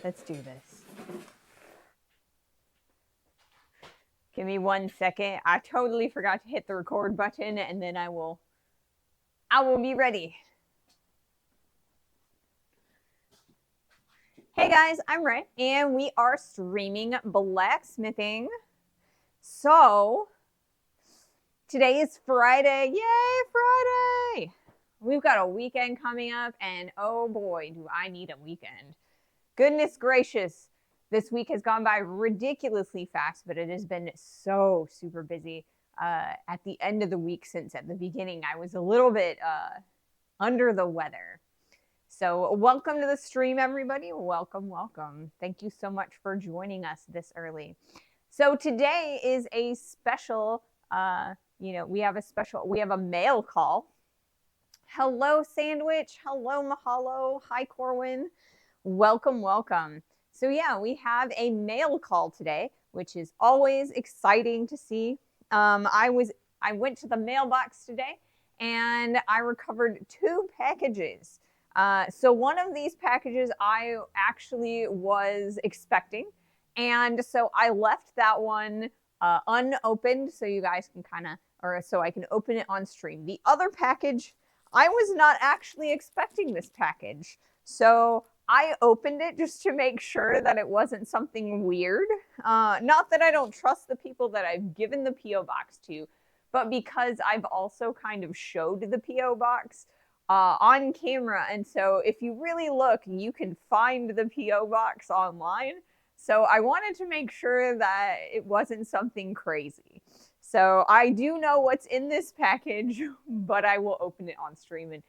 Let's do this. Give me 1 second. I totally forgot to hit the record button, and then I will be ready. Hey guys, I'm Ray, and we are streaming blacksmithing. So, today is Friday. Yay, Friday! We've got a weekend coming up, and oh boy, do I need a weekend. Goodness gracious, this week has gone by ridiculously fast, but it has been so super busy at the end of the week, since at the beginning I was a little bit under the weather. So welcome to the stream, everybody. Welcome, welcome. Thank you so much for joining us this early. So today is a special, we have a mail call. Hello, Sandwich. Hello, Mahalo. Hi, Corwin. Welcome, welcome. So yeah, we have a mail call today, which is always exciting to see. I went to the mailbox today and I recovered 2 packages. So one of these packages I actually was expecting, and so I left that one unopened so you guys can so I can open it on stream. The other package, I was not actually expecting this package, so I opened it just to make sure that it wasn't something weird. Not that I don't trust the people that I've given the P.O. box to, but because I've also kind of showed the P.O. box on camera. And so if you really look, you can find the P.O. box online. So I wanted to make sure that it wasn't something crazy. So I do know what's in this package, but I will open it on stream. And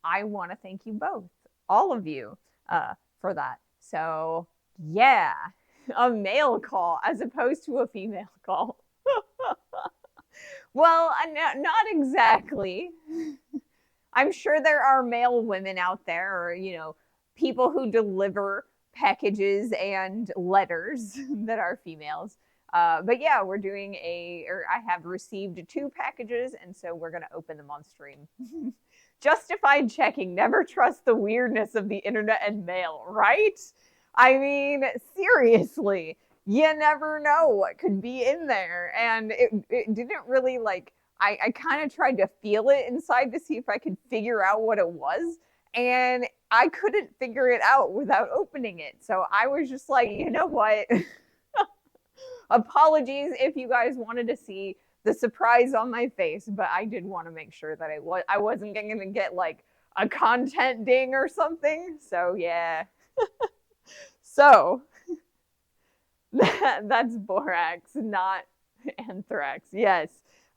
I want to thank you both, all of you, for that. So yeah, a male call as opposed to a female call. Well, not exactly. I'm sure there are male women out there, or, people who deliver packages and letters that are females. But yeah, I have received 2 packages, and so we're going to open them on stream. Justified checking. Never trust the weirdness of the internet and mail, right? I mean, seriously, you never know what could be in there. And it didn't really I kind of tried to feel it inside to see if I could figure out what it was. And I couldn't figure it out without opening it. So I was just like, you know what? Apologies if you guys wanted to see the surprise on my face, but I did want to make sure that I wasn't going to get like a content ding or something. So yeah. So that's borax, not anthrax. Yes.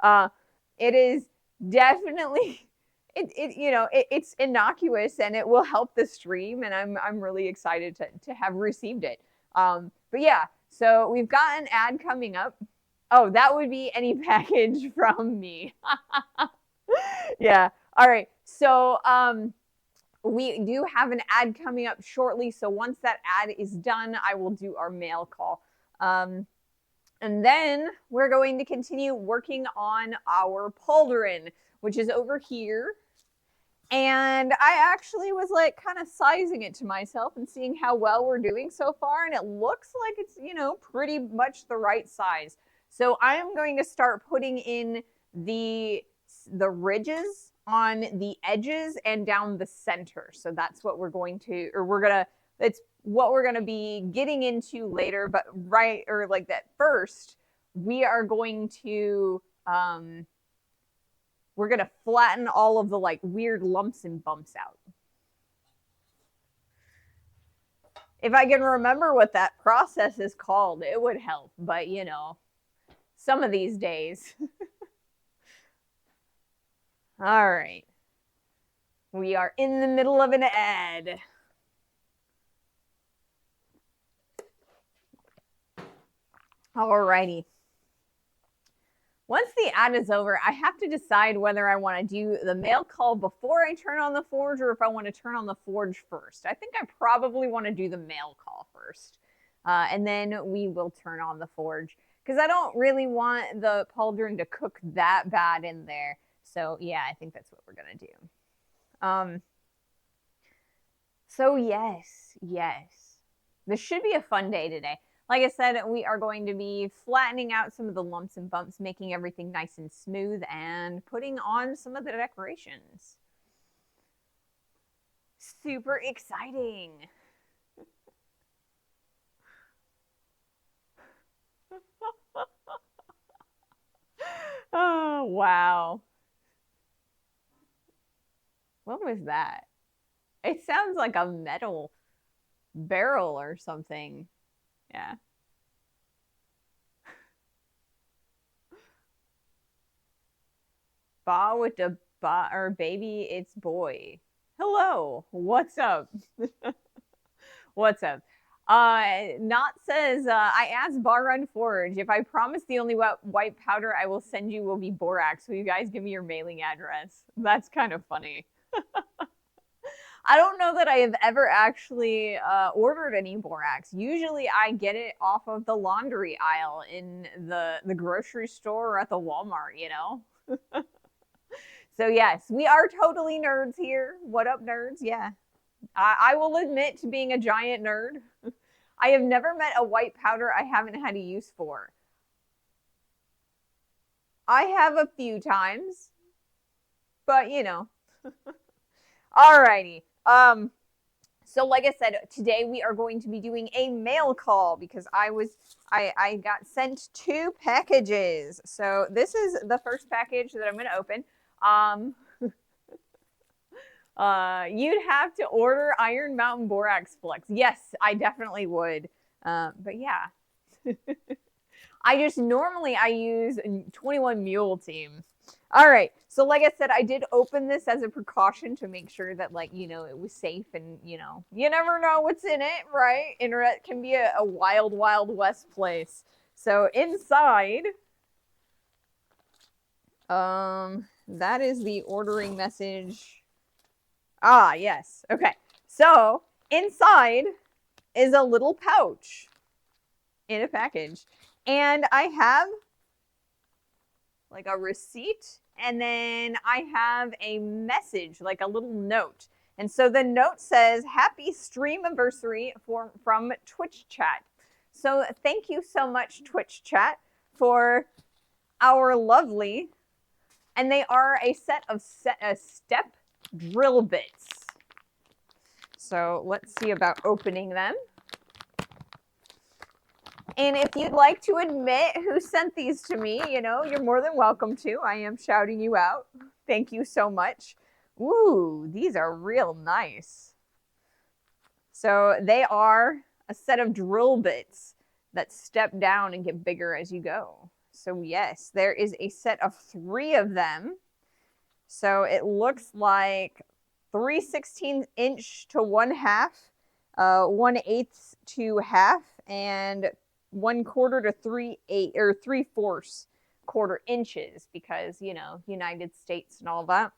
It is definitely it's innocuous and it will help the stream, and I'm really excited to have received it. But yeah, so we've got an ad coming up. Oh, that would be any package from me. Yeah. All right. So we do have an ad coming up shortly. So once that ad is done, I will do our mail call. And then we're going to continue working on our Pauldron, which is over here. And I actually was kind of sizing it to myself and seeing how well we're doing so far. And it looks like it's, pretty much the right size. So I'm going to start putting in the ridges on the edges and down the center. So that's what we're going to, it's what we're going to be getting into later. But first, we are going to, we're going to flatten all of the weird lumps and bumps out. If I can remember what that process is called, it would help. But, some of these days. All right. We are in the middle of an ad. Alrighty. Once the ad is over, I have to decide whether I want to do the mail call before I turn on the forge or if I want to turn on the forge first. I think I probably want to do the mail call first. And then we will turn on the forge, because I don't really want the pauldron to cook that bad in there. So yeah, I think that's what we're going to do. So yes. This should be a fun day today. Like I said, we are going to be flattening out some of the lumps and bumps, making everything nice and smooth, and putting on some of the decorations. Super exciting. Oh, wow. What was that? It sounds like a metal barrel or something. Yeah. Ba with the ba or baby, it's boy. Hello. What's up? What's up? Not says, I asked Bar Run Forge if I promise the only white powder I will send you will be borax. Will you guys give me your mailing address? That's kind of funny. I don't know that I have ever actually ordered any borax. Usually I get it off of the laundry aisle in the grocery store or at the Walmart, you know? So yes, we are totally nerds here. What up, nerds? Yeah. I will admit to being a giant nerd. I have never met a white powder I haven't had a use for. I have a few times, but you know. Alrighty. So like I said, today we are going to be doing a mail call because I got sent 2 packages. So this is the first package that I'm going to open. You'd have to order Iron Mountain Borax Flux. Yes, I definitely would. But yeah. I use 21 Mule Team. All right. So like I said, I did open this as a precaution to make sure that, like, you know, it was safe and, you know, you never know what's in it, right? Internet can be a wild, wild west place. So inside, that is the ordering message. Ah, yes. Okay. So inside is a little pouch in a package. And I have like a receipt, and then I have a message, like a little note. And so the note says, "Happy stream anniversary from Twitch chat." So thank you so much, Twitch chat, for our lovely, and they are a set of step drill bits. So let's see about opening them. And if you'd like to admit who sent these to me, you know, you're more than welcome to. I am shouting you out. Thank you so much. Ooh, these are real nice. So they are a set of drill bits that step down and get bigger as you go. So yes, there is a set of 3 of them. So it looks like 3/16" to 1/2, 1/8 to half, and 1/4 to 3/8 or 3/4 quarter inches, because, you know, United States and all that.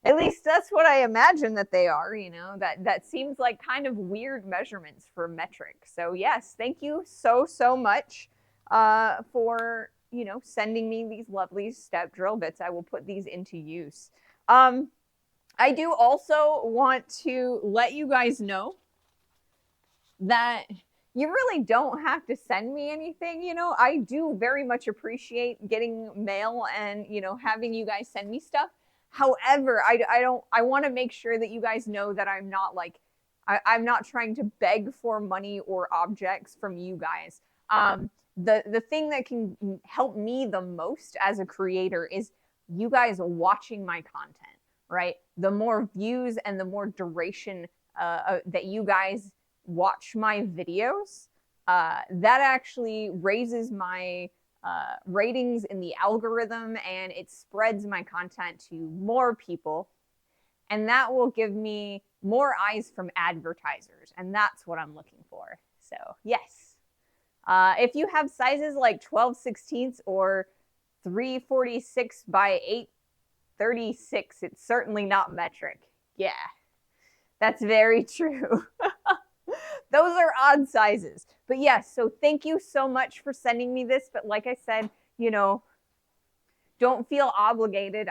At least that's what I imagine that they are, you know. That seems like kind of weird measurements for metric. So yes, thank you so much for, you know, sending me these lovely step drill bits. I will put these into use. I do also want to let you guys know that you really don't have to send me anything. You know, I do very much appreciate getting mail and, you know, having you guys send me stuff. However, I want to make sure that you guys know that I'm not like, I'm not trying to beg for money or objects from you guys. The thing that can help me the most as a creator is you guys watching my content, right? The more views and the more duration that you guys watch my videos, that actually raises my ratings in the algorithm, and it spreads my content to more people, and that will give me more eyes from advertisers, and that's what I'm looking for. So yes, if you have sizes like 12/16 or 346 by 836, it's certainly not metric. Yeah, that's very true. Those are odd sizes. But yes, so thank you so much for sending me this. But like I said, you know, don't feel obligated.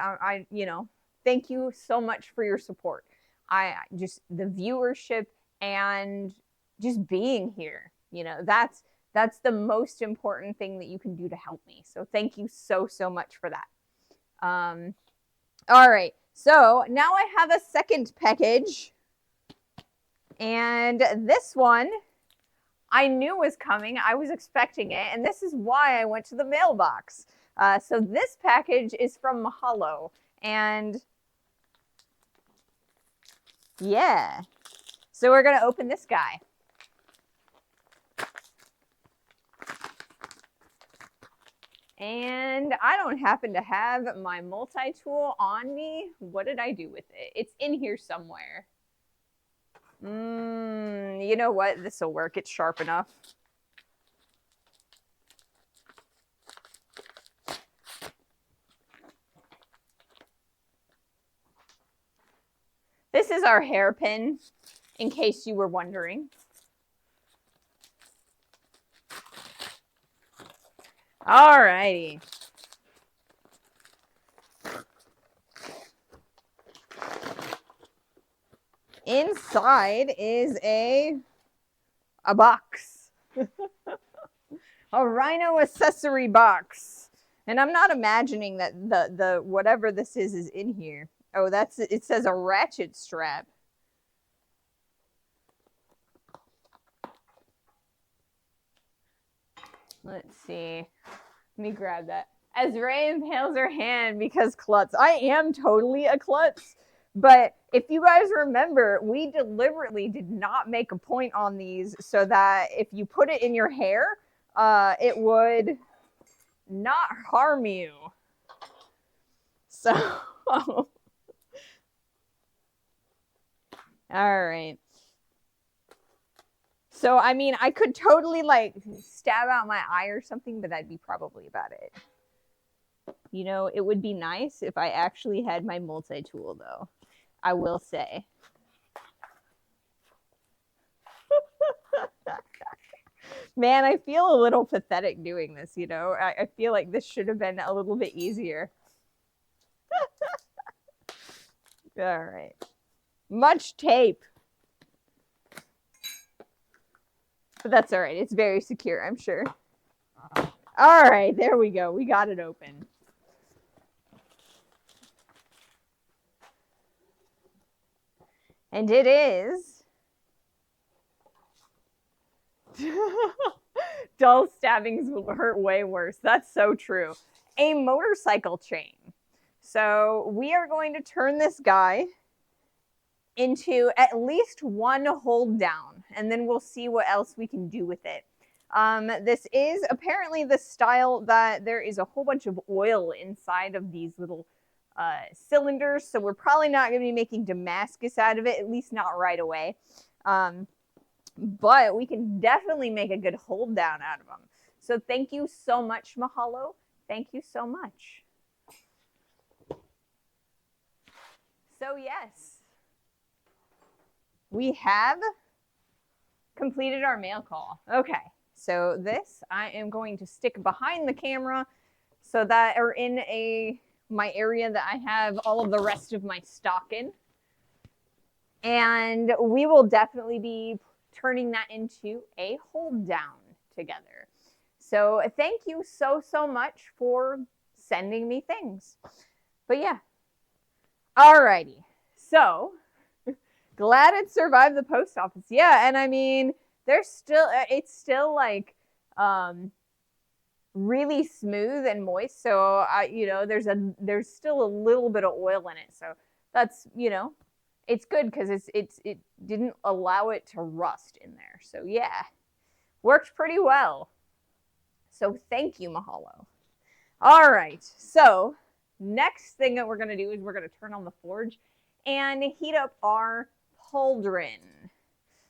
You know, thank you so much for your support. I just, the viewership and just being here. You know, that's the most important thing that you can do to help me. So thank you so much for that. All right, so now I have a second package, and this one I knew was coming. I was expecting it, and this is why I went to the mailbox. So this package is from Mahalo, and yeah, so we're gonna open this guy. And I don't happen to have my multi-tool on me. What did I do with it? It's in here somewhere. You know what? This will work. It's sharp enough. This is our hairpin, in case you were wondering. All righty. Inside is a box. A rhino accessory box. And I'm not imagining that the whatever this is in here. Oh, it says a ratchet strap. Let's see. Let me grab that. As Ray impales her hand because klutz. I am totally a klutz. But if you guys remember, we deliberately did not make a point on these so that if you put it in your hair, it would not harm you. So, all right. So, I mean, I could totally like stab out my eye or something, but that'd be probably about it. You know, it would be nice if I actually had my multi-tool, though. I will say. Man, I feel a little pathetic doing this, you know? I feel like this should have been a little bit easier. All right. Much tape. But that's all right. It's very secure, I'm sure. All right, there we go. We got it open. And it is dull stabbings will hurt way worse. That's so true. A motorcycle chain. So we are going to turn this guy into at least one hold down, and then we'll see what else we can do with it. This is apparently the style that there is a whole bunch of oil inside of these little cylinders, so we're probably not going to be making Damascus out of it, at least not right away. But we can definitely make a good hold down out of them. So thank you so much, Mahalo. Thank you so much. So yes, we have completed our mail call. Okay, so this I am going to stick behind the camera so that, or in my area that I have all of the rest of my stock in. And we will definitely be turning that into a hold down together. So thank you so much for sending me things. But yeah. Alrighty. So glad it survived the post office. Yeah, and I mean, it's still like really smooth and moist. So you know, there's still a little bit of oil in it. So that's, you know, it's good because it didn't allow it to rust in there. So yeah, worked pretty well. So thank you, Mahalo. All right, so next thing that we're going to do is we're going to turn on the forge and heat up our pauldron.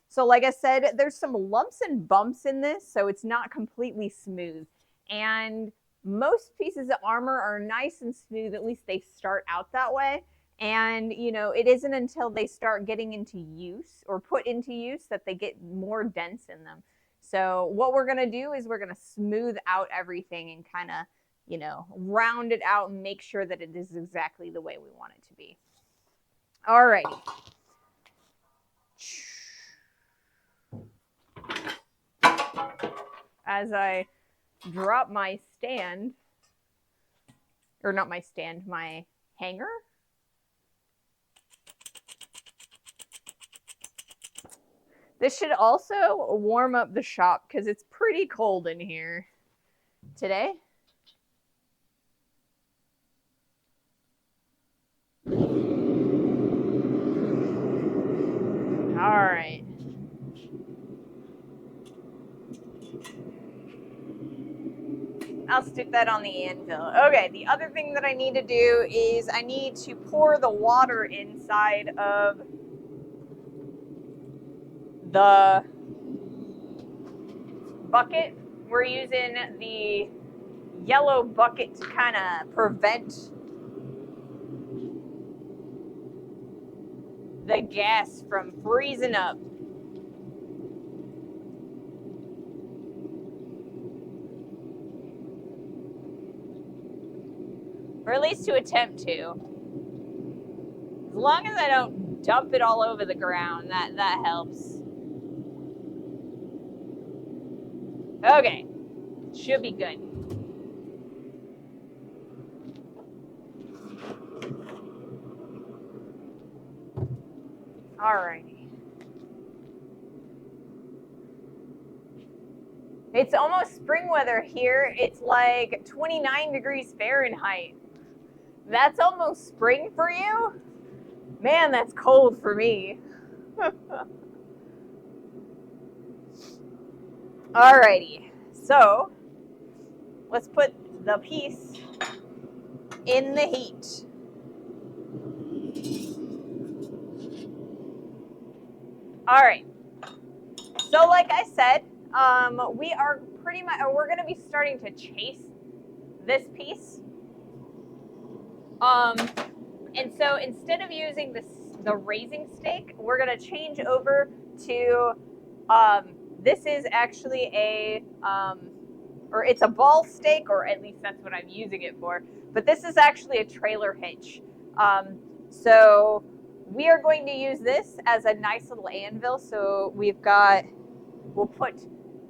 So like I said, there's some lumps and bumps in this, so it's not completely smooth. And most pieces of armor are nice and smooth, at least they start out that way. And, you know, it isn't until they start getting into use or put into use that they get more dense in them. So what we're going to do is we're going to smooth out everything and kind of, you know, round it out and make sure that it is exactly the way we want it to be. All right. as I drop my stand, or not my stand, my hanger. This should also warm up the shop because it's pretty cold in here today. All right. I'll stick that on the anvil. Okay, the other thing that I need to do is I need to pour the water inside of the bucket. We're using the yellow bucket to kind of prevent the gas from freezing up. Or at least to attempt to. As long as I don't dump it all over the ground, that helps. Okay, should be good. Alrighty. It's almost spring weather here. It's like 29 degrees Fahrenheit. That's almost spring for you? Man, that's cold for me. Alrighty, so let's put the piece in the heat. Alright, so like I said, we are we're going to be starting to chase this piece. And so instead of using the raising stake, we're going to change over to, this is actually or it's a ball stake, or at least that's what I'm using it for. But this is actually a trailer hitch. So we are going to use this as a nice little anvil. So we'll put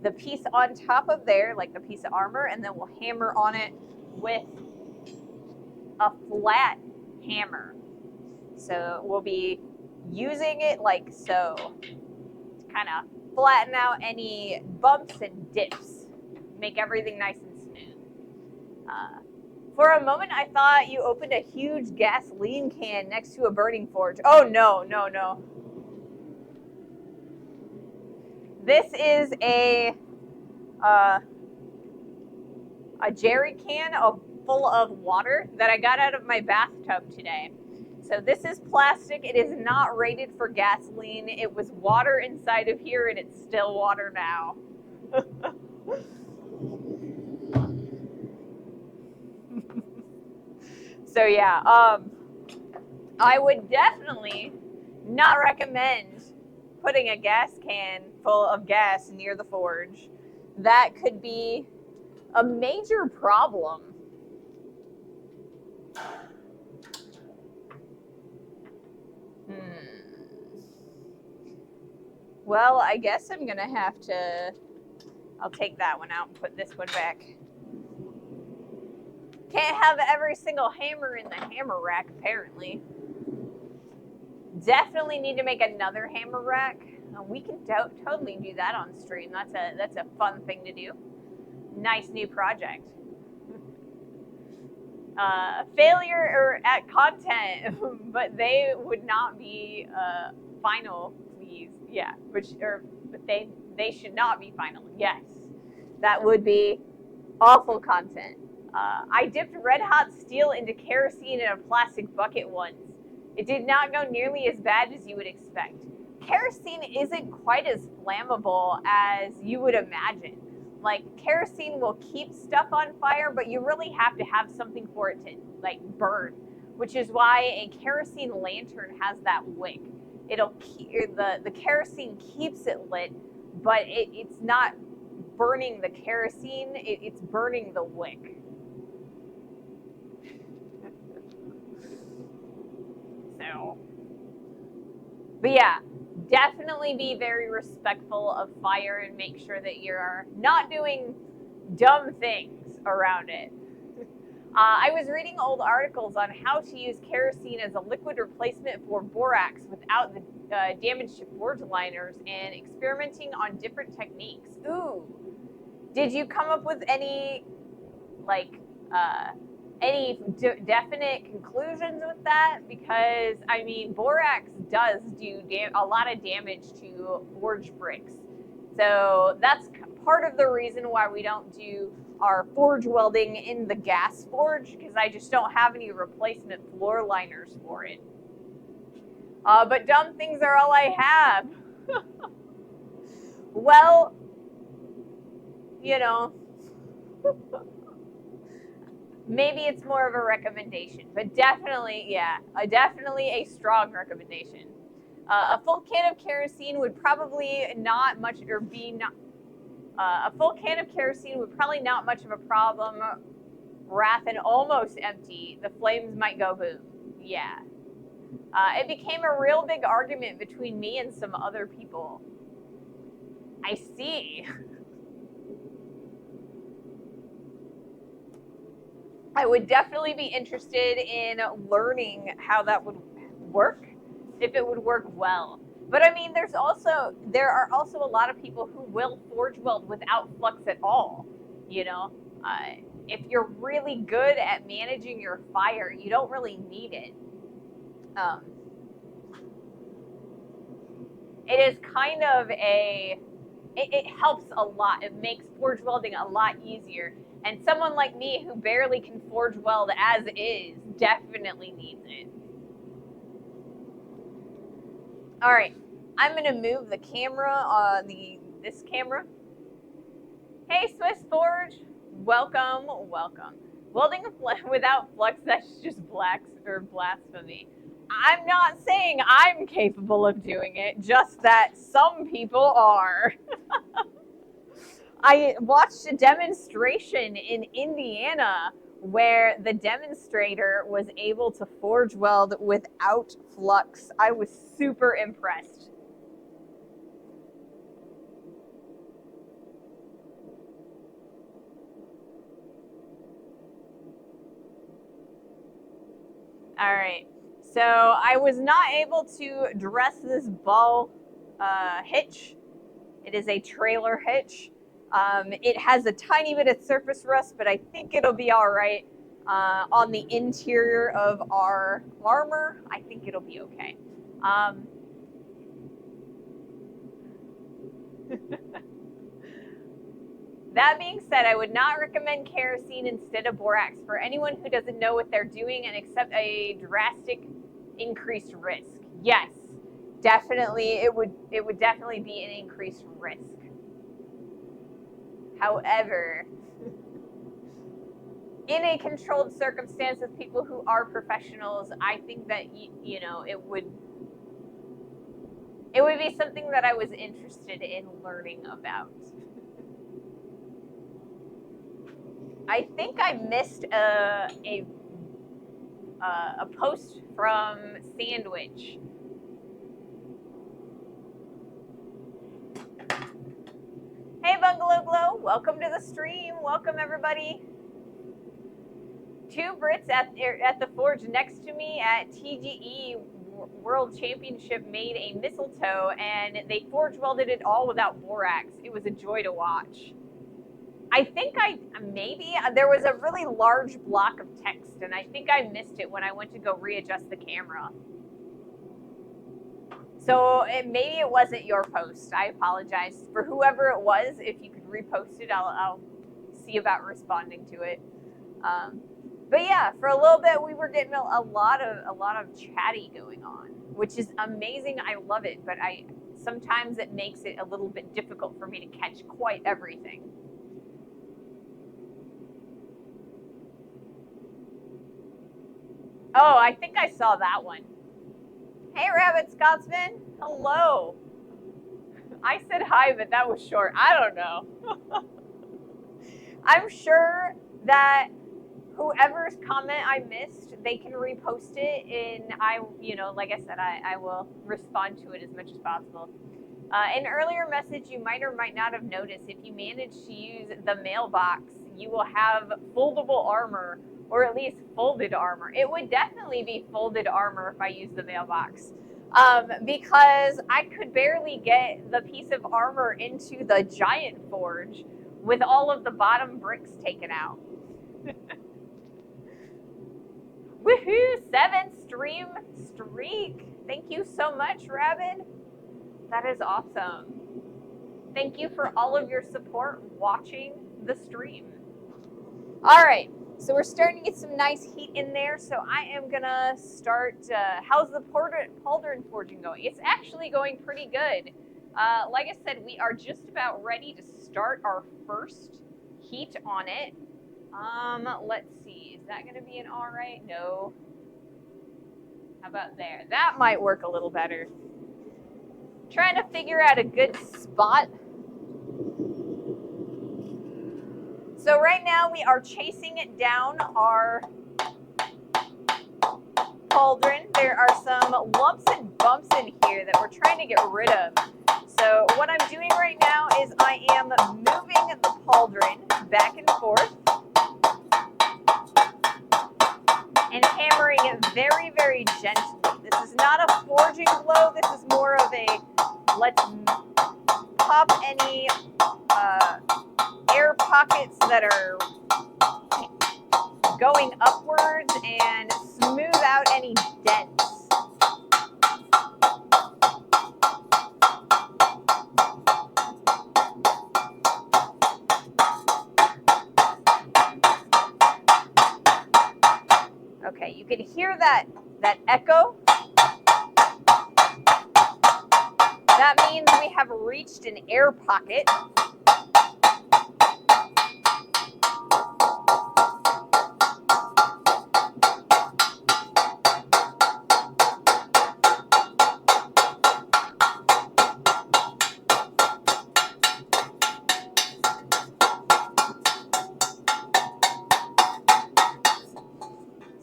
the piece on top of there, like the piece of armor, and then we'll hammer on it with a flat hammer. So we'll be using it like so to kind of flatten out any bumps and dips, make everything nice and smooth. For a moment, I thought you opened a huge gasoline can next to a burning forge. Oh, no. This is a jerry can full of water that I got out of my bathtub today. So this is plastic. It is not rated for gasoline. It was water inside of here, and it's still water now. So yeah, I would definitely not recommend putting a gas can full of gas near the forge. That could be a major problem. Well, I guess I'm gonna have to, I'll take that one out and put this one back. Can't have every single hammer in the hammer rack, apparently. Definitely need to make another hammer rack. We can totally do that on stream. That's a fun thing to do. Nice new project. Failure at content, but they would not be final, please. Yeah, but they should not be final. Yes, that would be awful content. I dipped red hot steel into kerosene in a plastic bucket once. It did not go nearly as bad as you would expect. Kerosene isn't quite as flammable as you would imagine. Like, kerosene will keep stuff on fire, but you really have to have something for it to, like, burn, which is why a kerosene lantern has that wick. The kerosene keeps it lit, but it's not burning the kerosene, it's burning the wick. So, but yeah, definitely be very respectful of fire and make sure that you're not doing dumb things around it. I was reading old articles on how to use kerosene as a liquid replacement for borax without the damage to forge liners and experimenting on different techniques. Ooh, did you come up with any, like, definite conclusions with that? Because, I mean, borax does do a lot of damage to forge bricks. So that's part of the reason why we don't do our forge welding in the gas forge, because I just don't have any replacement floor liners for it. But dumb things are all I have. Well, you know, maybe it's more of a recommendation, but definitely, yeah, definitely a strong recommendation. A full can of kerosene would probably not much, or be not, a full can of kerosene would probably not much of a problem. Wrath and almost empty, the flames might go boom. Yeah. It became a real big argument between me and some other people. I see. I would definitely be interested in learning how that would work, if it would work well. But I mean, there are also a lot of people who will forge weld without flux at all. You know, if you're really good at managing your fire, you don't really need it. It is kind of it helps a lot. It makes forge welding a lot easier. And someone like me who barely can forge weld as is definitely needs it. All right, I'm gonna move the camera, this camera. Hey, Swiss Forge, welcome, welcome. Welding without flux, that's just blasphemy. I'm not saying I'm capable of doing it, just that some people are. I watched a demonstration in Indiana where the demonstrator was able to forge weld without flux. I was super impressed. All right. So I was not able to dress this ball hitch. It is a trailer hitch. It has a tiny bit of surface rust, but I think it'll be all right. On the interior of our armor, I think it'll be okay. That being said, I would not recommend kerosene instead of borax for anyone who doesn't know what they're doing and accept a drastic increased risk. Yes, definitely, it would definitely be an increased risk. However, in a controlled circumstance with people who are professionals, I think that you know it would be something that I was interested in learning about. I think I missed a post from Sandwich. Hey, Bungalow Glow, welcome to the stream. Welcome, everybody. Two Brits at the forge next to me at TGE World Championship made a mistletoe, and they forge welded it all without borax. It was a joy to watch. I think there was a really large block of text, and I think I missed it when I went to go readjust the camera. So maybe it wasn't your post. I apologize for whoever it was. If you could repost it, I'll see about responding to it. But yeah, for a little bit we were getting a lot of chatty going on, which is amazing. I love it, but sometimes it makes it a little bit difficult for me to catch quite everything. Oh, I think I saw that one. Hey, Rabbit Scotsman. Hello. I said hi, but that was short. I don't know. I'm sure that whoever's comment I missed, they can repost it, and like I said, I will respond to it as much as possible. An earlier message you might or might not have noticed, if you manage to use the mailbox, you will have foldable armor, or at least folded armor. It would definitely be folded armor if I use the mailbox, because I could barely get the piece of armor into the giant forge with all of the bottom bricks taken out. Woohoo! 7 stream streak. Thank you so much, Rabbit. That is awesome. Thank you for all of your support watching the stream. All right, so we're starting to get some nice heat in there. So I am gonna start. How's the Pauldron forging going? It's actually going pretty good. Like I said, we are just about ready to start our first heat on it. Let's see. Is that gonna be an all right? No. How about there? That might work a little better. Trying to figure out a good spot. So right now we are chasing it down our pauldron. There are some lumps and bumps in here that we're trying to get rid of. So what I'm doing right now is I am moving the pauldron back and forth and hammering it very, very gently. This is not a forging blow. This is more of a let's pop any air pockets that are going upwards and smooth out any dents. Okay, you can hear that echo. That means we have reached an air pocket.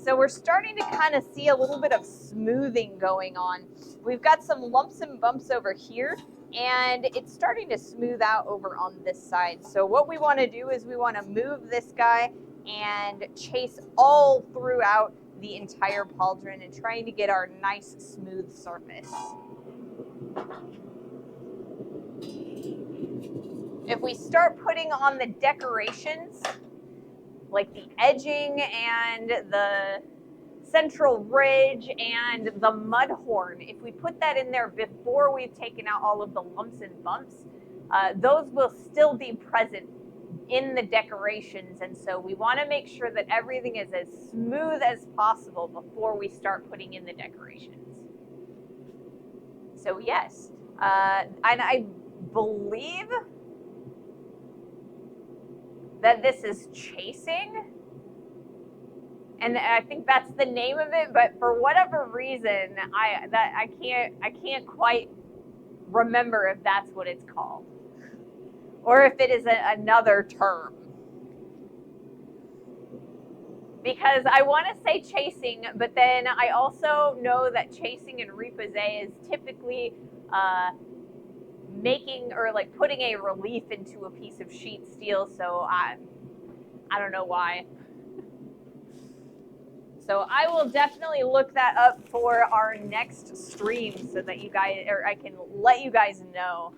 So we're starting to kind of see a little bit of smoothing going on. We've got some lumps and bumps over here, and it's starting to smooth out over on this side. So what we want to do is we want to move this guy and chase all throughout the entire pauldron and trying to get our nice smooth surface. If we start putting on the decorations, like the edging and the central ridge and the mud horn, if we put that in there before we've taken out all of the lumps and bumps, those will still be present in the decorations. And so we want to make sure that everything is as smooth as possible before we start putting in the decorations. So yes, and I believe that this is chasing, and I think that's the name of it, but for whatever reason I can't quite remember if that's what it's called or if it is another term, because I want to say chasing, but then I also know that chasing and repose is typically making or like putting a relief into a piece of sheet steel. So I don't know why. So I will definitely look that up for our next stream so that you guys, or I can let you guys know.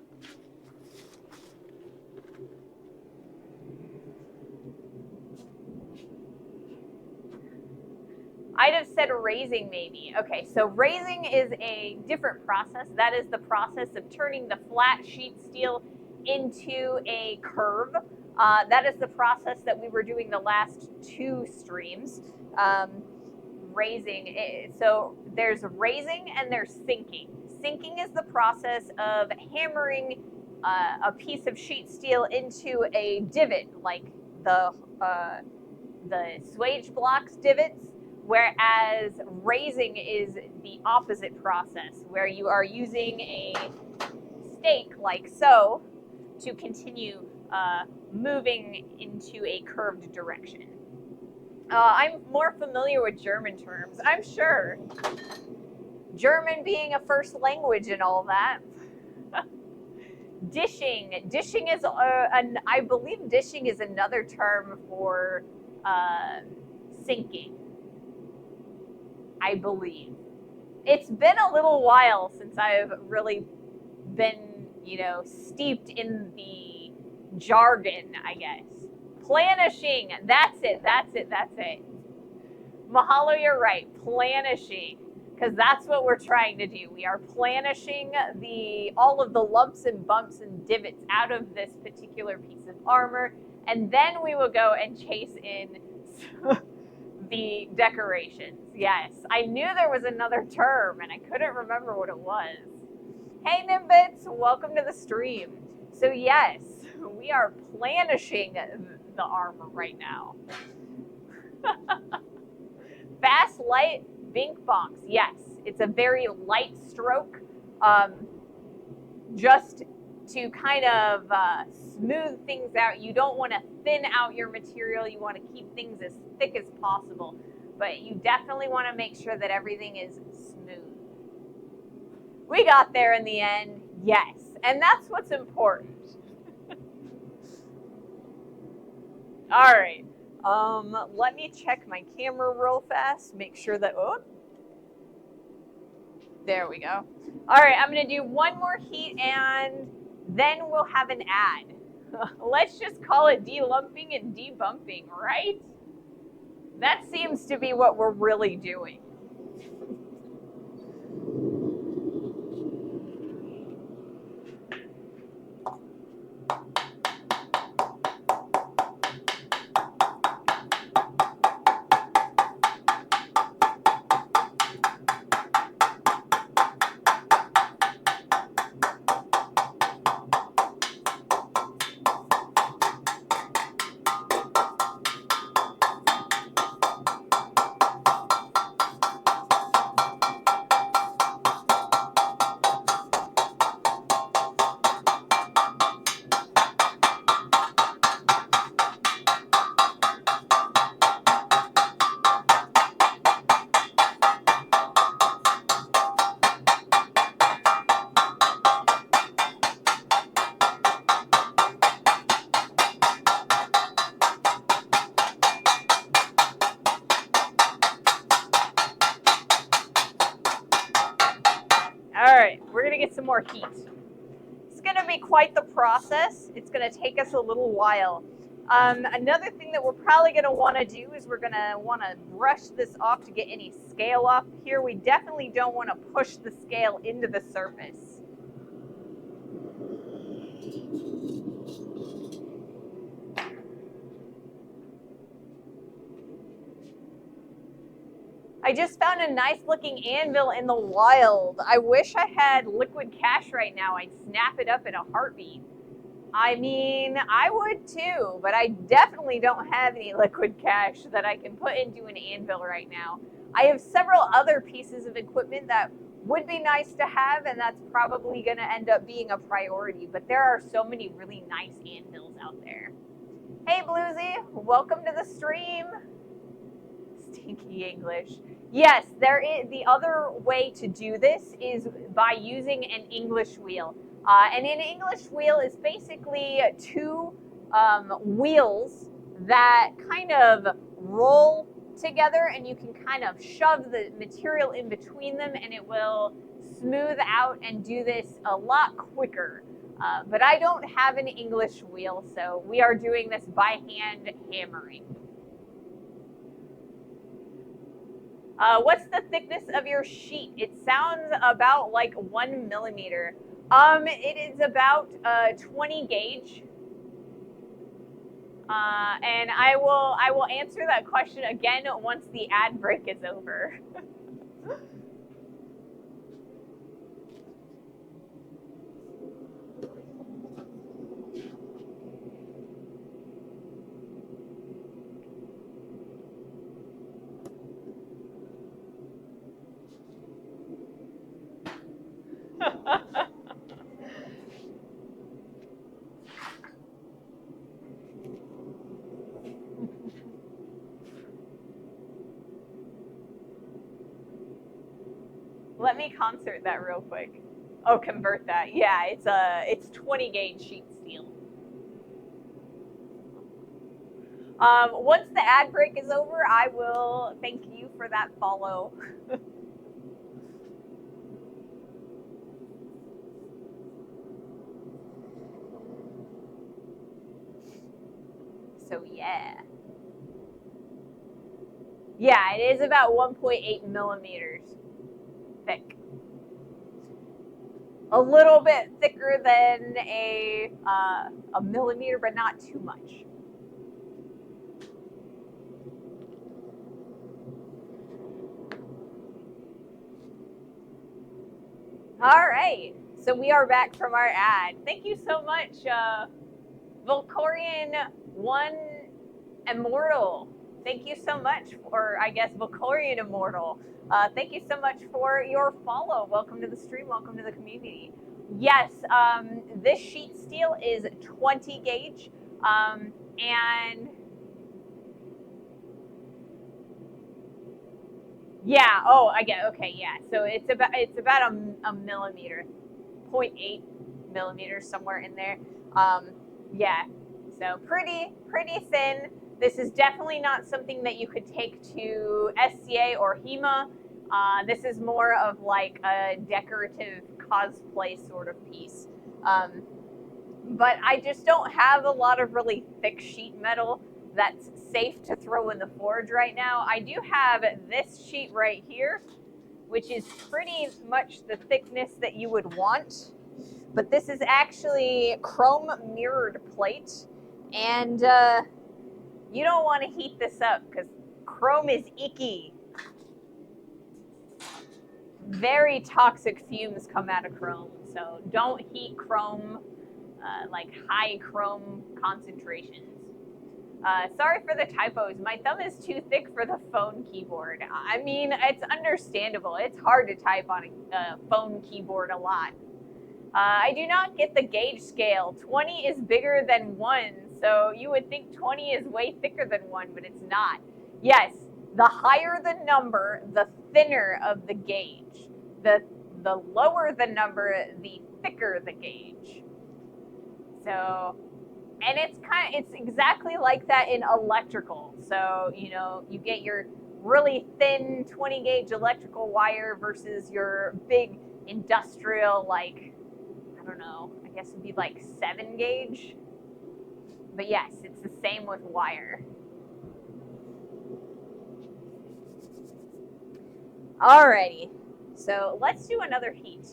I'd have said raising maybe. Okay, so raising is a different process. That is the process of turning the flat sheet steel into a curve. That is the process that we were doing the last 2 streams. Raising. So there's raising and there's sinking. Sinking is the process of hammering a piece of sheet steel into a divot, like the swage blocks divots. Whereas raising is the opposite process, where you are using a stake like so to continue moving into a curved direction. I'm more familiar with German terms, I'm sure. German being a first language and all that. Dishing. Dishing is, I believe dishing is another term for sinking. I believe. It's been a little while since I've really been, steeped in the jargon, I guess. Planishing. That's it. Mahalo, you're right. Planishing. Because that's what we're trying to do. We are planishing all of the lumps and bumps and divots out of this particular piece of armor. And then we will go and chase in the decorations. Yes, I knew there was another term and I couldn't remember what it was. Hey Nimbits, welcome to the stream. So yes, we are planishing the armor right now. Fast, light, bink bonks. Yes, it's a very light stroke, just to kind of smooth things out. You don't want to thin out your material. You want to keep things as thick as possible, but you definitely want to make sure that everything is smooth. We got there in the end, yes, and that's what's important. All right, let me check my camera real fast, make sure that, there we go. All right, I'm gonna do one more heat and then we'll have an ad. Let's just call it de-lumping and debumping, right? That seems to be what we're really doing. All right, we're gonna get some more heat. It's gonna be quite the process. It's gonna take us a little while. Another thing that we're probably gonna wanna do is we're gonna wanna brush this off to get any scale off here. We definitely don't wanna push the scale into the surface. I just found a nice looking anvil in the wild. I wish I had liquid cash right now. I'd snap it up in a heartbeat. I mean, I would too, but I definitely don't have any liquid cash that I can put into an anvil right now. I have several other pieces of equipment that would be nice to have, and that's probably going to end up being a priority, but there are so many really nice anvils out there. Hey Bluesy, welcome to the stream. Stinky English. Yes, there is. The other way to do this is by using an English wheel. And an English wheel is basically two wheels that kind of roll together, and you can kind of shove the material in between them and it will smooth out and do this a lot quicker. But I don't have an English wheel, so we are doing this by hand hammering. What's the thickness of your sheet? It sounds about like 1 millimeter. It is about 20 gauge. And I will answer that question again once the ad break is over. Let me concert that real quick. Oh, convert that. Yeah, it's 20 gauge sheet steel. Once the ad break is over, I will thank you for that follow. So yeah. Yeah, it is about 1.8 millimeters thick. A little bit thicker than a millimeter, but not too much. All right, so we are back from our ad. Thank you so much, Volcorian One Immortal. Thank you so much for, I guess, Volcorian Immortal. Thank you so much for your follow. Welcome to the stream. Welcome to the community. Yes, this sheet steel is 20 gauge, and yeah. Oh, I get. Okay, yeah. So it's about a millimeter, 0.8 millimeters, somewhere in there. Yeah. So pretty thin. This is definitely not something that you could take to SCA or HEMA. This is more of like a decorative cosplay sort of piece. But I just don't have a lot of really thick sheet metal that's safe to throw in the forge right now. I do have this sheet right here, which is pretty much the thickness that you would want. But this is actually chrome mirrored plate, and you don't want to heat this up because chrome is icky. Very toxic fumes come out of chrome, so don't heat chrome, like high chrome concentrations. Sorry for the typos. My thumb is too thick for the phone keyboard. I mean, it's understandable. It's hard to type on a phone keyboard a lot. I do not get the gauge scale. 20 is bigger than 1, so you would think 20 is way thicker than 1, but it's not. Yes, the higher the number, the thinner of the gauge. The lower the number, the thicker the gauge. So, and it's exactly like that in electrical. So, you know, you get your really thin 20 gauge electrical wire versus your big industrial, like, I don't know, I guess it'd be like 7 gauge. But yes, it's the same with wire. Alrighty, so let's do another heat.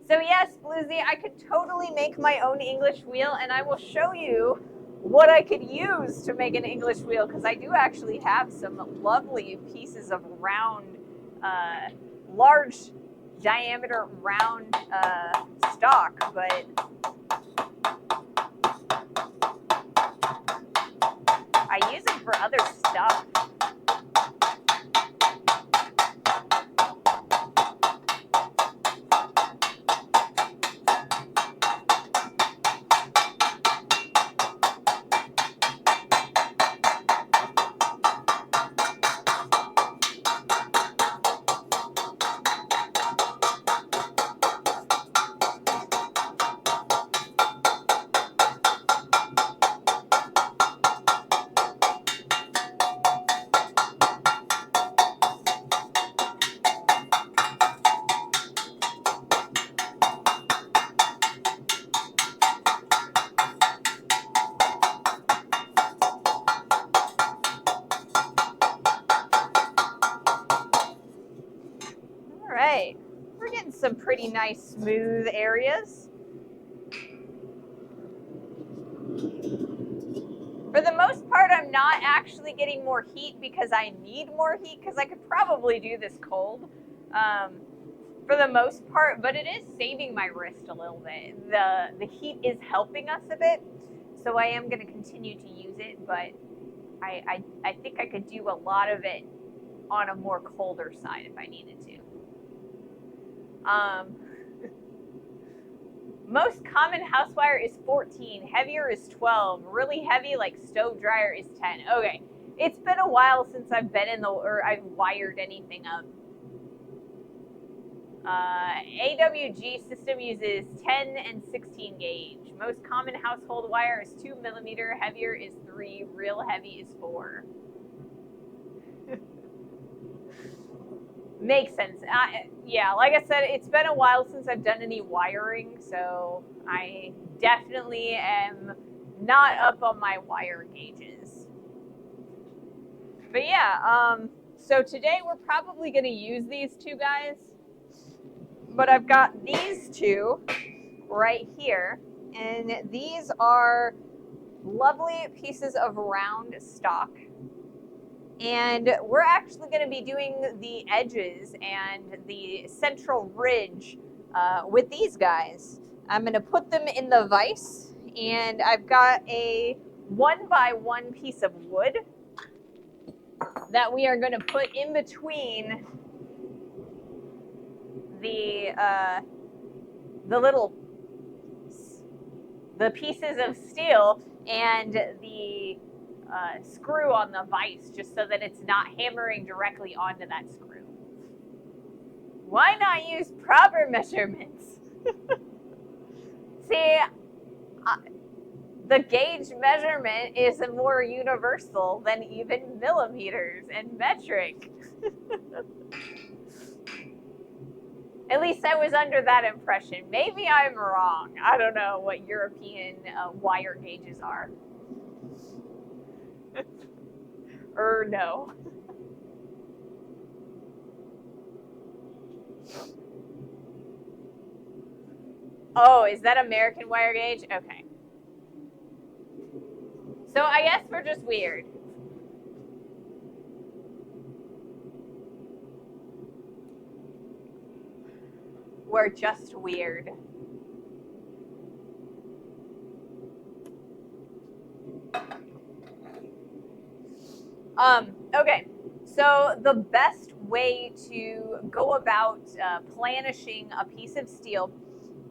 So yes, Bluesy, I could totally make my own English wheel, and I will show you what I could use to make an English wheel, because I do actually have some lovely pieces of round, large diameter round stock, but I use it for other stuff. All right, we're getting some pretty nice smooth areas. For the most part, I'm not actually getting more heat because I need more heat, because I could probably do this cold for the most part, but it is saving my wrist a little bit. The heat is helping us a bit, so I am going to continue to use it, but I think I could do a lot of it on a more colder side if I needed to. Most common house wire is 14, heavier is 12, really heavy like stove dryer is 10. Okay, It's been a while since I've been I've wired anything up. AWG system uses 10 and 16 gauge. Most common household wire is 2 millimeter. Heavier is 3. Real heavy is 4. Makes sense. Yeah, like I said, it's been a while since I've done any wiring, so I definitely am not up on my wire gauges. But yeah, so today we're probably going to use these two guys. But I've got these two right here, and these are lovely pieces of round stock. And we're actually going to be doing the edges and the central ridge with these guys. I'm going to put them in the vise, and I've got a 1x1 piece of wood that we are going to put in between the pieces of steel and the screw on the vise, just so that it's not hammering directly onto that screw. Why not use proper measurements? See, the gauge measurement is more universal than even millimeters and metric. At least I was under that impression. Maybe I'm wrong. I don't know what European wire gauges are. Or no. Oh, is that American wire gauge? Okay. So I guess we're just weird. We're just weird. Okay, so the best way to go about planishing a piece of steel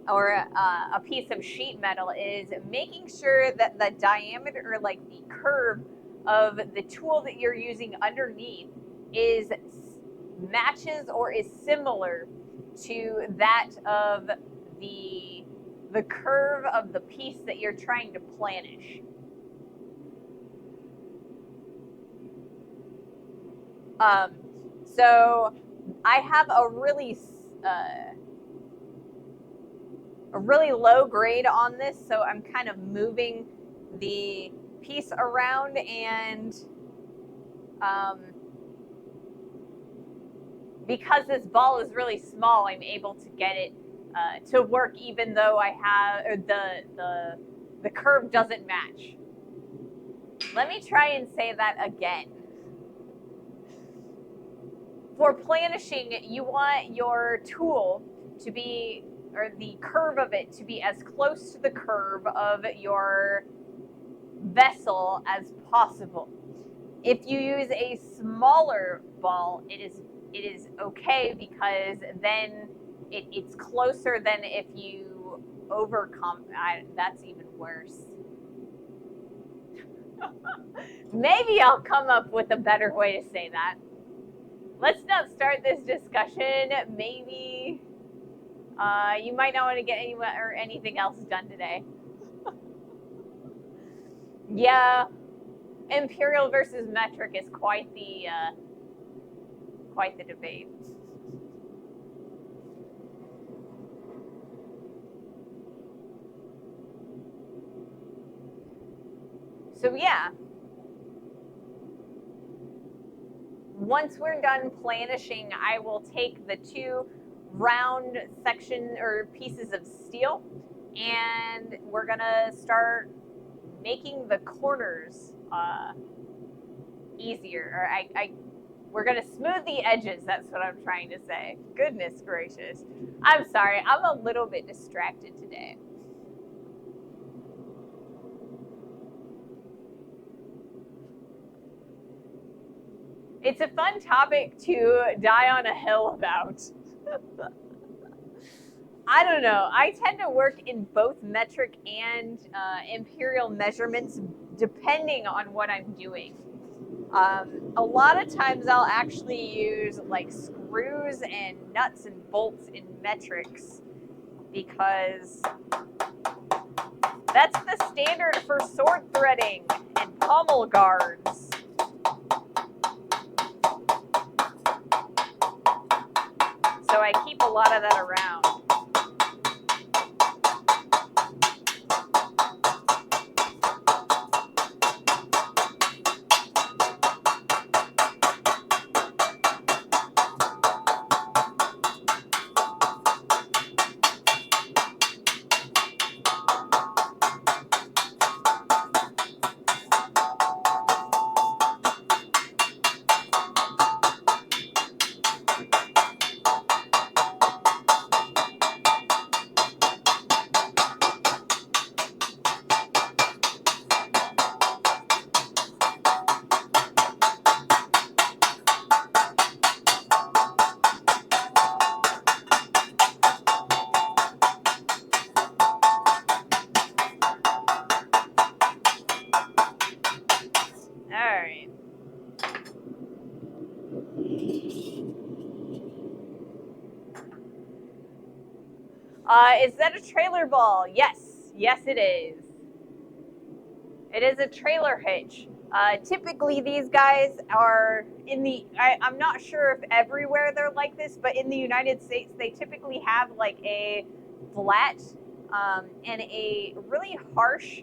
or a piece of sheet metal is making sure that the diameter, or like the curve of the tool that you're using underneath matches or is similar to that of the curve of the piece that you're trying to planish. So I have a really low grade on this, so I'm kind of moving the piece around, and because this ball is really small, I'm able to get it to work even though I have the curve doesn't match. Let me try and say that again. For planishing, you want your tool to be, or the curve of it to be as close to the curve of your vessel as possible. If you use a smaller ball, it is okay, because then it's closer than if you overcome. That's even worse. Maybe I'll come up with a better way to say that. Let's not start this discussion. Maybe you might not want to get anything else done today. Yeah, imperial versus metric is quite the debate. So yeah, once we're done planishing, I will take the two round section or pieces of steel, and we're gonna start making the corners easier. Or we're gonna smooth the edges. That's what I'm trying to say. Goodness gracious. I'm sorry. I'm a little bit distracted today. It's a fun topic to die on a hill about. I don't know. I tend to work in both metric and imperial measurements depending on what I'm doing. A lot of times I'll actually use like screws and nuts and bolts in metrics because that's the standard for sword threading and pommel guards. So I keep a lot of that around. Alright. Is that a trailer ball? Yes. Yes, it is. It is a trailer hitch. Typically, these guys are in the. I'm not sure if everywhere they're like this, but in the United States, they typically have like a flat and a really harsh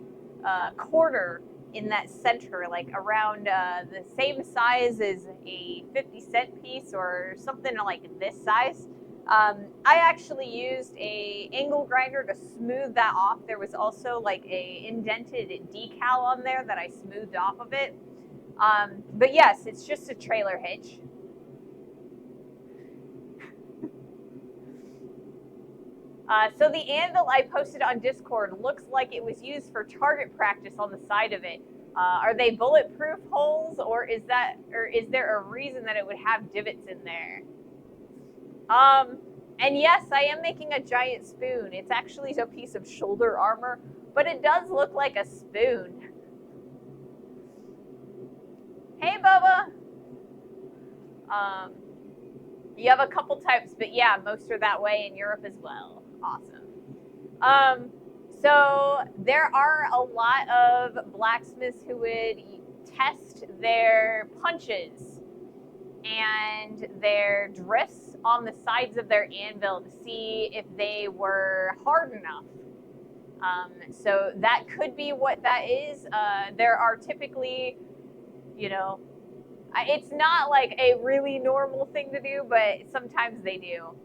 quarter in that center, like around the same size as a 50-cent piece or something like this size. I actually used a angle grinder to smooth that off. There was also like a indented decal on there that I smoothed off of it. But yes, it's just a trailer hitch. So the anvil I posted on Discord looks like it was used for target practice on the side of it. Are they bulletproof holes, or is there a reason that it would have divots in there? And yes, I am making a giant spoon. It's actually a piece of shoulder armor, but it does look like a spoon. Hey, Bubba. You have a couple types, but yeah, most are that way in Europe as well. Awesome. So there are a lot of blacksmiths who would test their punches and their drifts on the sides of their anvil to see if they were hard enough. So that could be what that is. There are typically, it's not like a really normal thing to do, but sometimes they do.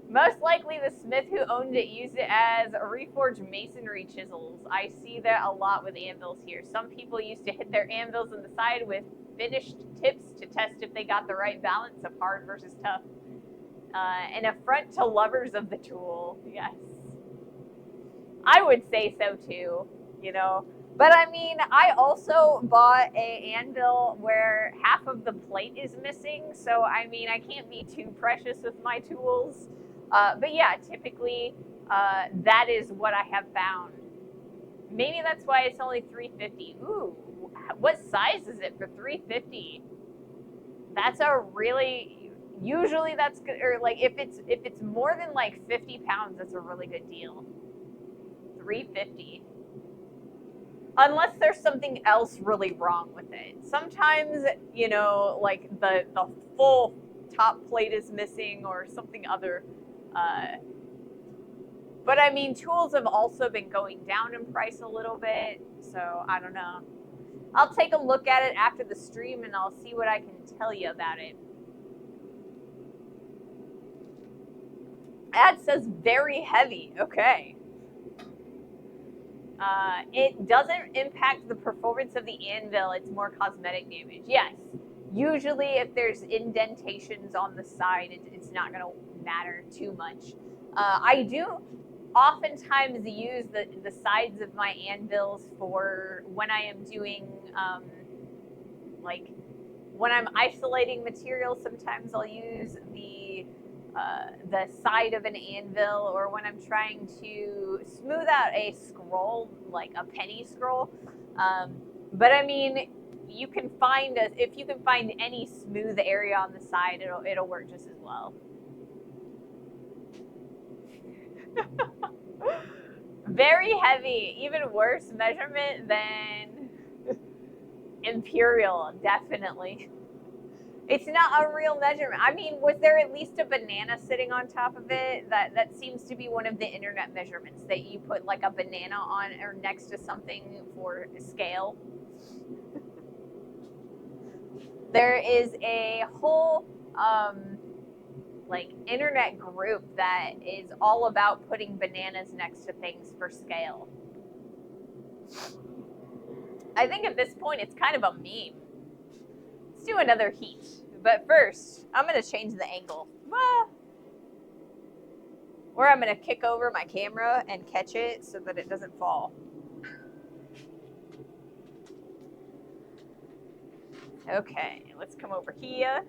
Most likely the smith who owned it used it as reforged masonry chisels. I see that a lot with anvils here. Some people used to hit their anvils on the side with finished tips to test if they got the right balance of hard versus tough. An affront to lovers of the tool. Yes. I would say so too, But I mean, I also bought a anvil where half of the plate is missing. So, I mean, I can't be too precious with my tools. But yeah, typically that is what I have found. Maybe that's why it's only $3.50. Ooh, what size is it for $3.50? That's a really, usually that's good. Or like if it's more than like 50 pounds, that's a really good deal. $3.50. Unless there's something else really wrong with it. Sometimes, like the full top plate is missing or something other. But I mean, tools have also been going down in price a little bit, so I don't know. I'll take a look at it after the stream and I'll see what I can tell you about it. Ad says very heavy. Okay. It doesn't impact the performance of the anvil. It's more cosmetic damage. Yes. Usually if there's indentations on the side, it's not going to matter too much. I do oftentimes use the sides of my anvils for when I am doing, like, when I'm isolating material, sometimes I'll use the side of an anvil, or when I'm trying to smooth out a scroll, like a penny scroll. But I mean, you can find if you can find any smooth area on the side, it'll work just as well. Very heavy, even worse measurement than Imperial, definitely. It's not a real measurement. I mean, was there at least a banana sitting on top of it? That seems to be one of the internet measurements, that you put like a banana on or next to something for scale. There is a whole like internet group that is all about putting bananas next to things for scale. I think at this point it's kind of a meme. Let's do another heat. But first, I'm going to change the angle. Or I'm going to kick over my camera and catch it so that it doesn't fall. Okay, let's come over here.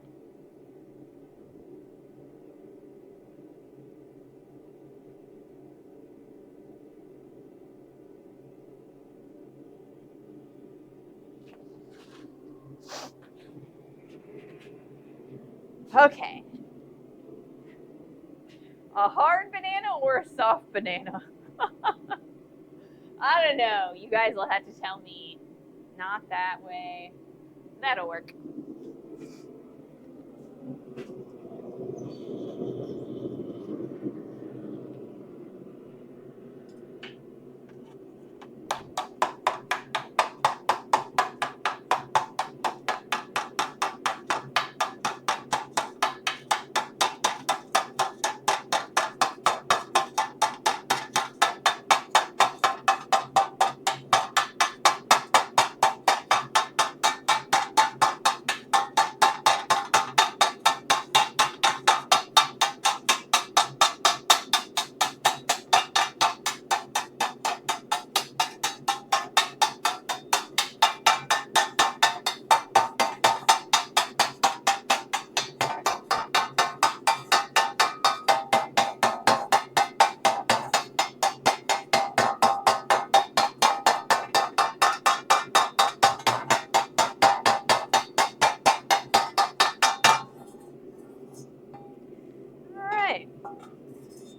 Okay. A hard banana or a soft banana? I don't know. You guys will have to tell me. Not that way. That'll work.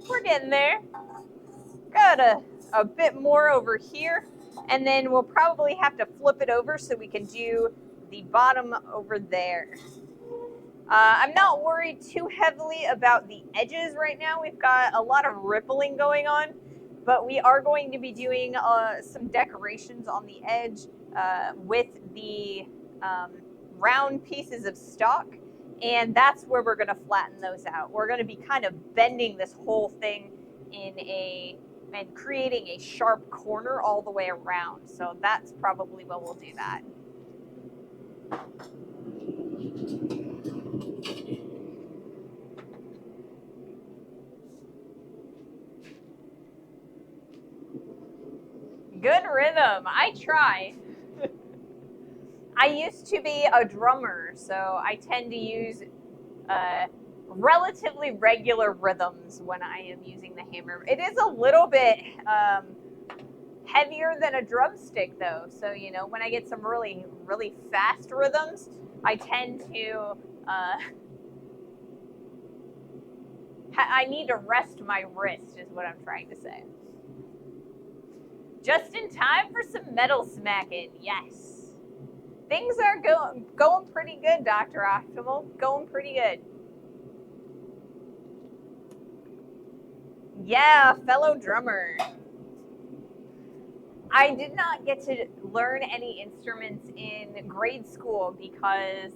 We're getting there. Got a bit more over here, and then we'll probably have to flip it over so we can do the bottom over there. I'm not worried too heavily about the edges right now. We've got a lot of rippling going on, but we are going to be doing some decorations on the edge with the round pieces of stock, and that's where we're going to flatten those out. We're going to be kind of bending this whole thing and creating a sharp corner all the way around. So that's probably when we'll do that. Good rhythm. I try. I used to be a drummer, so I tend to use relatively regular rhythms when I am using the hammer. It is a little bit heavier than a drumstick, though. So, you know, when I get some really, really fast rhythms, I tend to... I need to rest my wrist, is what I'm trying to say. Just in time for some metal smacking, yes. Things are going pretty good, Dr. Optimal. Going pretty good. Yeah, fellow drummer. I did not get to learn any instruments in grade school because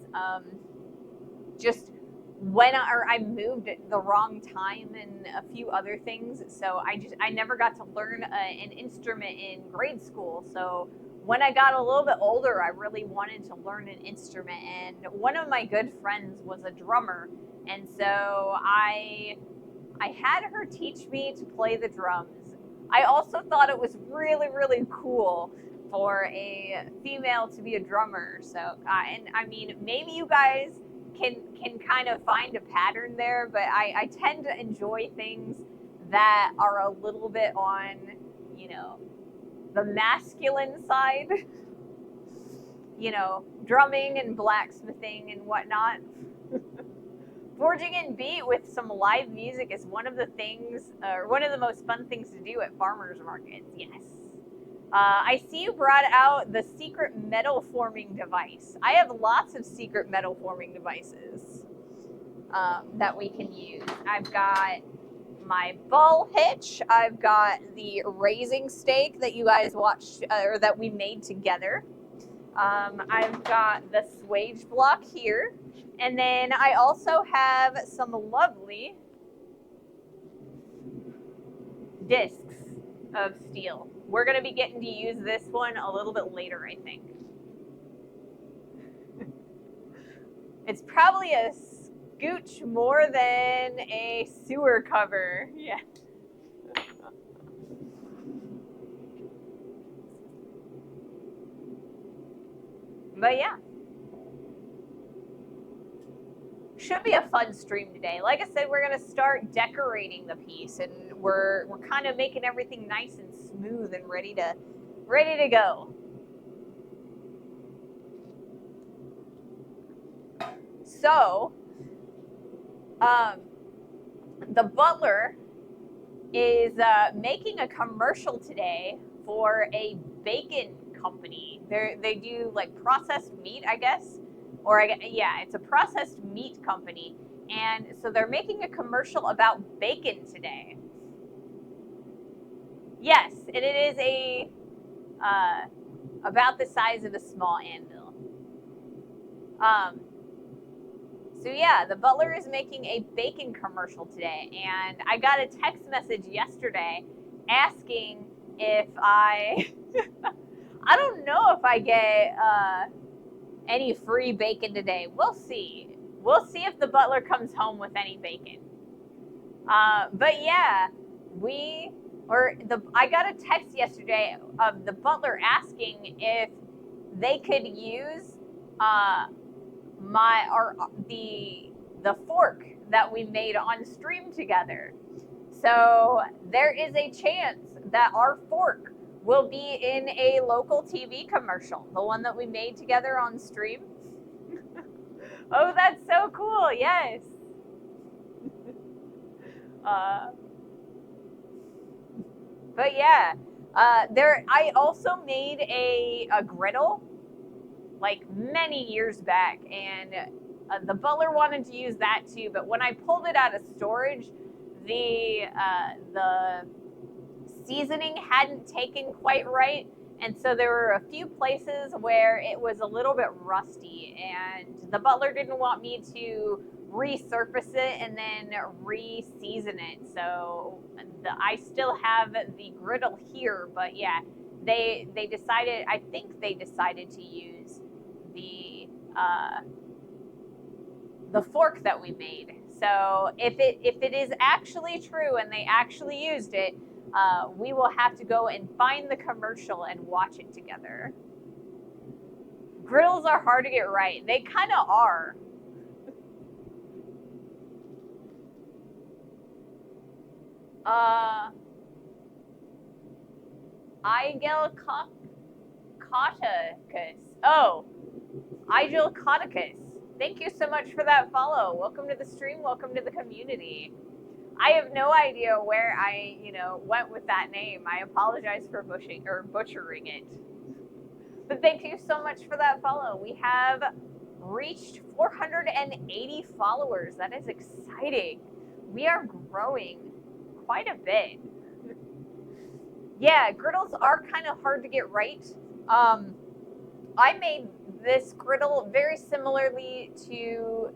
just when I moved at the wrong time and a few other things. So I never got to learn an instrument in grade school. So when I got a little bit older, I really wanted to learn an instrument. And one of my good friends was a drummer. And so I had her teach me to play the drums. I also thought it was really, really cool for a female to be a drummer. So, and I mean, maybe you guys can kind of find a pattern there, but I tend to enjoy things that are a little bit on, you know, the masculine side. drumming and blacksmithing and whatnot. Forging in beat with some live music is one of the most fun things to do at farmers markets. Yes. I see you brought out the secret metal forming device. I have lots of secret metal forming devices that we can use. I've got my ball hitch. I've got the raising stake that you guys watched, or that we made together. I've got the swage block here. And then I also have some lovely discs of steel. We're going to be getting to use this one a little bit later, I think. It's probably a scooch more than a sewer cover. Yeah. But yeah. Should be a fun stream today. Like I said, we're going to start decorating the piece, and we're kind of making everything nice and smooth and ready to go. So, the butler is making a commercial today for a bacon company. They do like processed meat, I guess. Yeah, it's a processed meat company. And so they're making a commercial about bacon today. Yes, and it is about the size of a small anvil. So yeah, the butler is making a bacon commercial today. And I got a text message yesterday asking if I don't know if I get any free bacon today. We'll see. We'll see if the butler comes home with any bacon. But yeah, I got a text yesterday of the butler asking if they could use the fork that we made on stream together. So there is a chance that our fork will be in a local TV commercial, the one that we made together on stream. Oh, that's so cool. Yes. But yeah, I also made a griddle like many years back, and the butler wanted to use that too. But when I pulled it out of storage, the seasoning hadn't taken quite right, and so there were a few places where it was a little bit rusty, and the butler didn't want me to resurface it and then re-season it. So I still have the griddle here, but yeah, I think they decided to use the fork that we made. So if it is actually true and they actually used it, we will have to go and find the commercial and watch it together. Griddles are hard to get right. They kind of are. Igel Cauticus. Oh, Igel Cauticus. Thank you so much for that follow. Welcome to the stream. Welcome to the community. I have no idea where I, went with that name. I apologize for butchering it. But thank you so much for that follow. We have reached 480 followers. That is exciting. We are growing quite a bit. Yeah, griddles are kind of hard to get right. I made this griddle very similarly to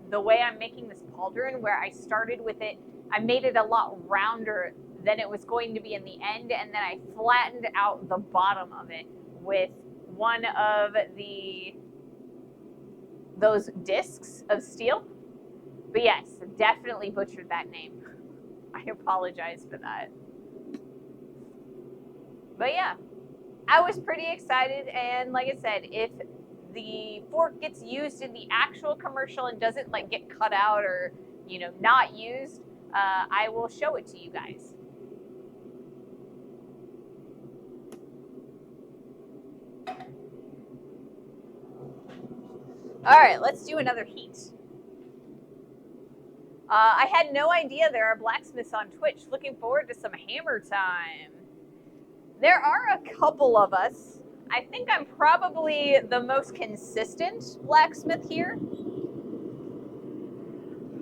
the way I'm making this pauldron, where I started with it. I made it a lot rounder than it was going to be in the end, and then I flattened out the bottom of it with one of those discs of steel. But yes, definitely butchered that name. I apologize for that. But yeah, I was pretty excited, and like I said, if the fork gets used in the actual commercial and doesn't like get cut out or not used, I will show it to you guys. All right, let's do another heat. I had no idea there are blacksmiths on Twitch. Looking forward to some hammer time. There are a couple of us. I think I'm probably the most consistent blacksmith here.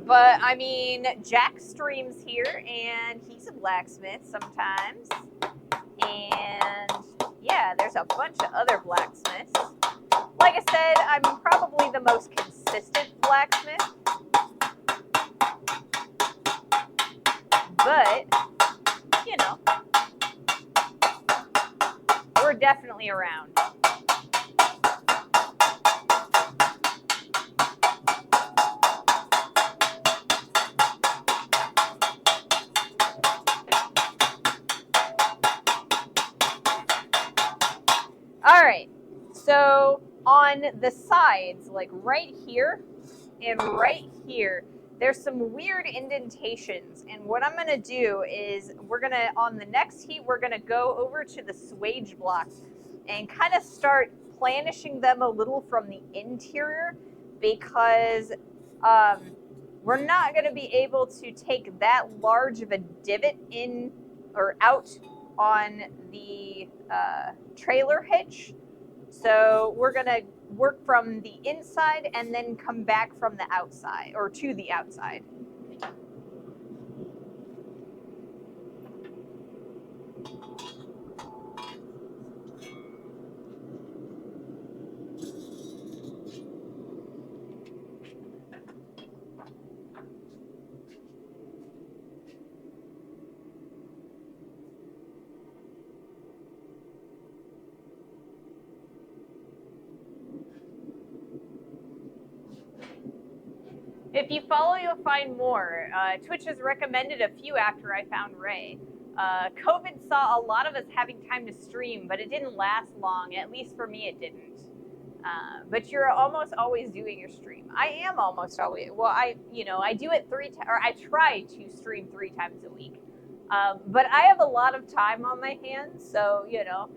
But, I mean, Jack streams here, and he's a blacksmith sometimes. And, yeah, there's a bunch of other blacksmiths. Like I said, I'm probably the most consistent blacksmith. But, you know, we're definitely around. All right, so on the sides, like right here and right here, there's some weird indentations. And what I'm gonna do is on the next heat, we're gonna go over to the swage block and kind of start planishing them a little from the interior, because we're not gonna be able to take that large of a divot in or out on the trailer hitch. So we're gonna work from the inside and then come back from the outside, or to the outside. If you follow, you'll find more. Twitch has recommended a few after I found Ray. COVID saw a lot of us having time to stream, but it didn't last long. At least for me, it didn't. But you're almost always doing your stream. I am almost always. Well, I do it I try to stream 3 times a week. But I have a lot of time on my hands, so, you know.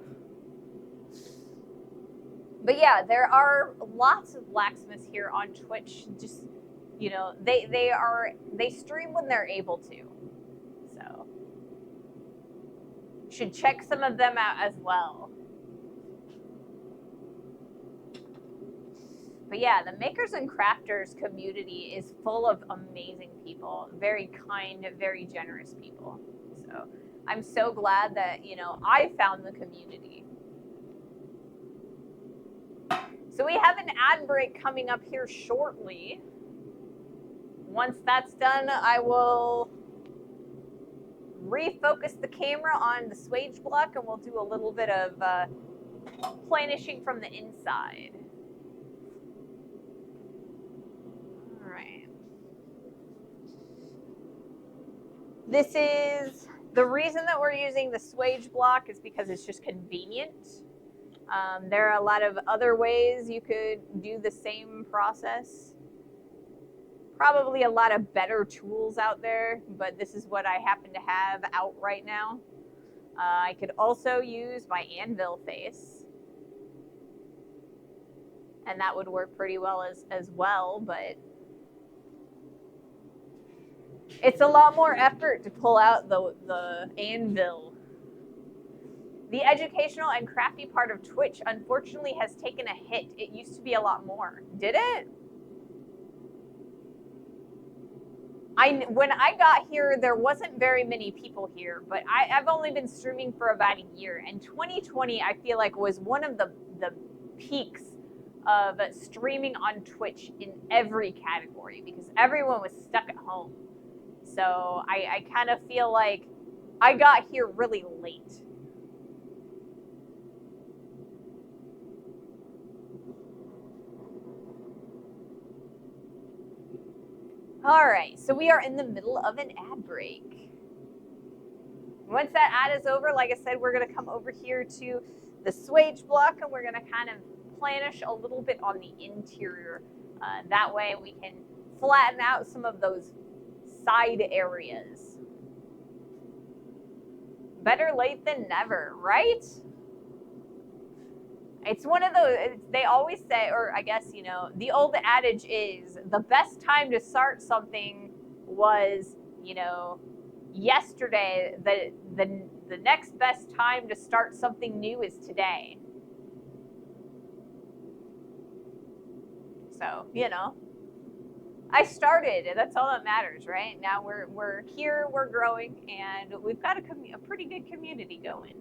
But yeah, there are lots of blacksmiths here on Twitch. Just, you know, they stream when they're able to. So should check some of them out as well. But yeah, the makers and crafters community is full of amazing people, very kind, very generous people. So I'm so glad that, you know, I found the community. So we have an ad break coming up here shortly. Once that's done, I will refocus the camera on the swage block, and we'll do a little bit of planishing from the inside. All right. This is the reason that we're using the swage block is because it's just convenient. There are a lot of other ways you could do the same process. Probably a lot of better tools out there, but this is what I happen to have out right now. I could also use my anvil face, and that would work pretty well as well, but it's a lot more effort to pull out the anvil. The educational and crafty part of Twitch, unfortunately, has taken a hit. It used to be a lot more. Did it? When I got here, there wasn't very many people here, but I've only been streaming for about a year. And 2020, I feel like, was one of the peaks of streaming on Twitch in every category, because everyone was stuck at home. So I kind of feel like I got here really late. All right, so we are in the middle of an ad break. Once that ad is over, like I said, we're going to come over here to the swage block, and we're going to kind of planish a little bit on the interior. That way we can flatten out some of those side areas. Better late than never, right? It's one of those, they always say, or I guess, you know, the old adage is the best time to start something was, you know, yesterday. The next best time to start something new is today. So, you know, I started, and that's all that matters, right? Now we're here, we're growing, and we've got a pretty good community going.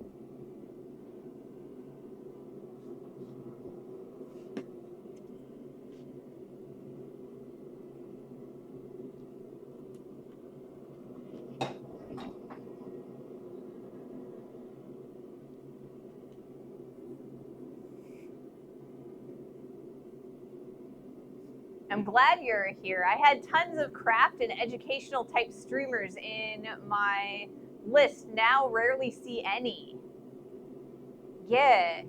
I'm glad you're here. I had tons of craft and educational type streamers in my list. Now rarely see any. Yeah,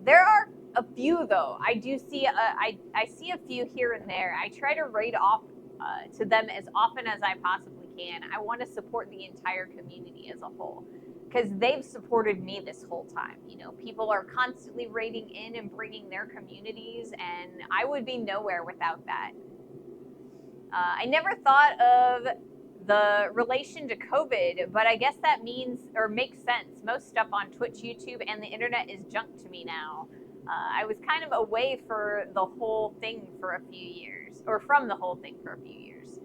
there are a few though. I do see I see a few here and there. I try to raid off to them as often as I possibly can. I want to support the entire community as a whole, because they've supported me this whole time. You know, people are constantly raiding in and bringing their communities, and I would be nowhere without that. I never thought of the relation to COVID, but I guess that means or makes sense. Most stuff on Twitch, YouTube, and the internet is junk to me now. I was kind of away for the whole thing for a few years, or from the whole thing for a few years.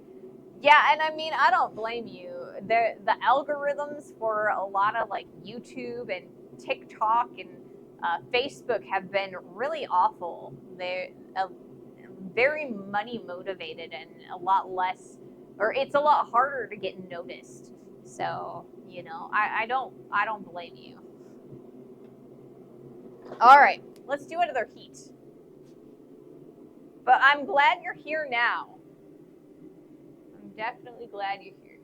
Yeah, and I mean, I don't blame you. The algorithms for a lot of like YouTube and TikTok and Facebook have been really awful. They're very money motivated and a lot less, or it's a lot harder to get noticed. So, you know, I don't blame you. All right, let's do another heat. But I'm glad you're here now. I'm definitely glad you're here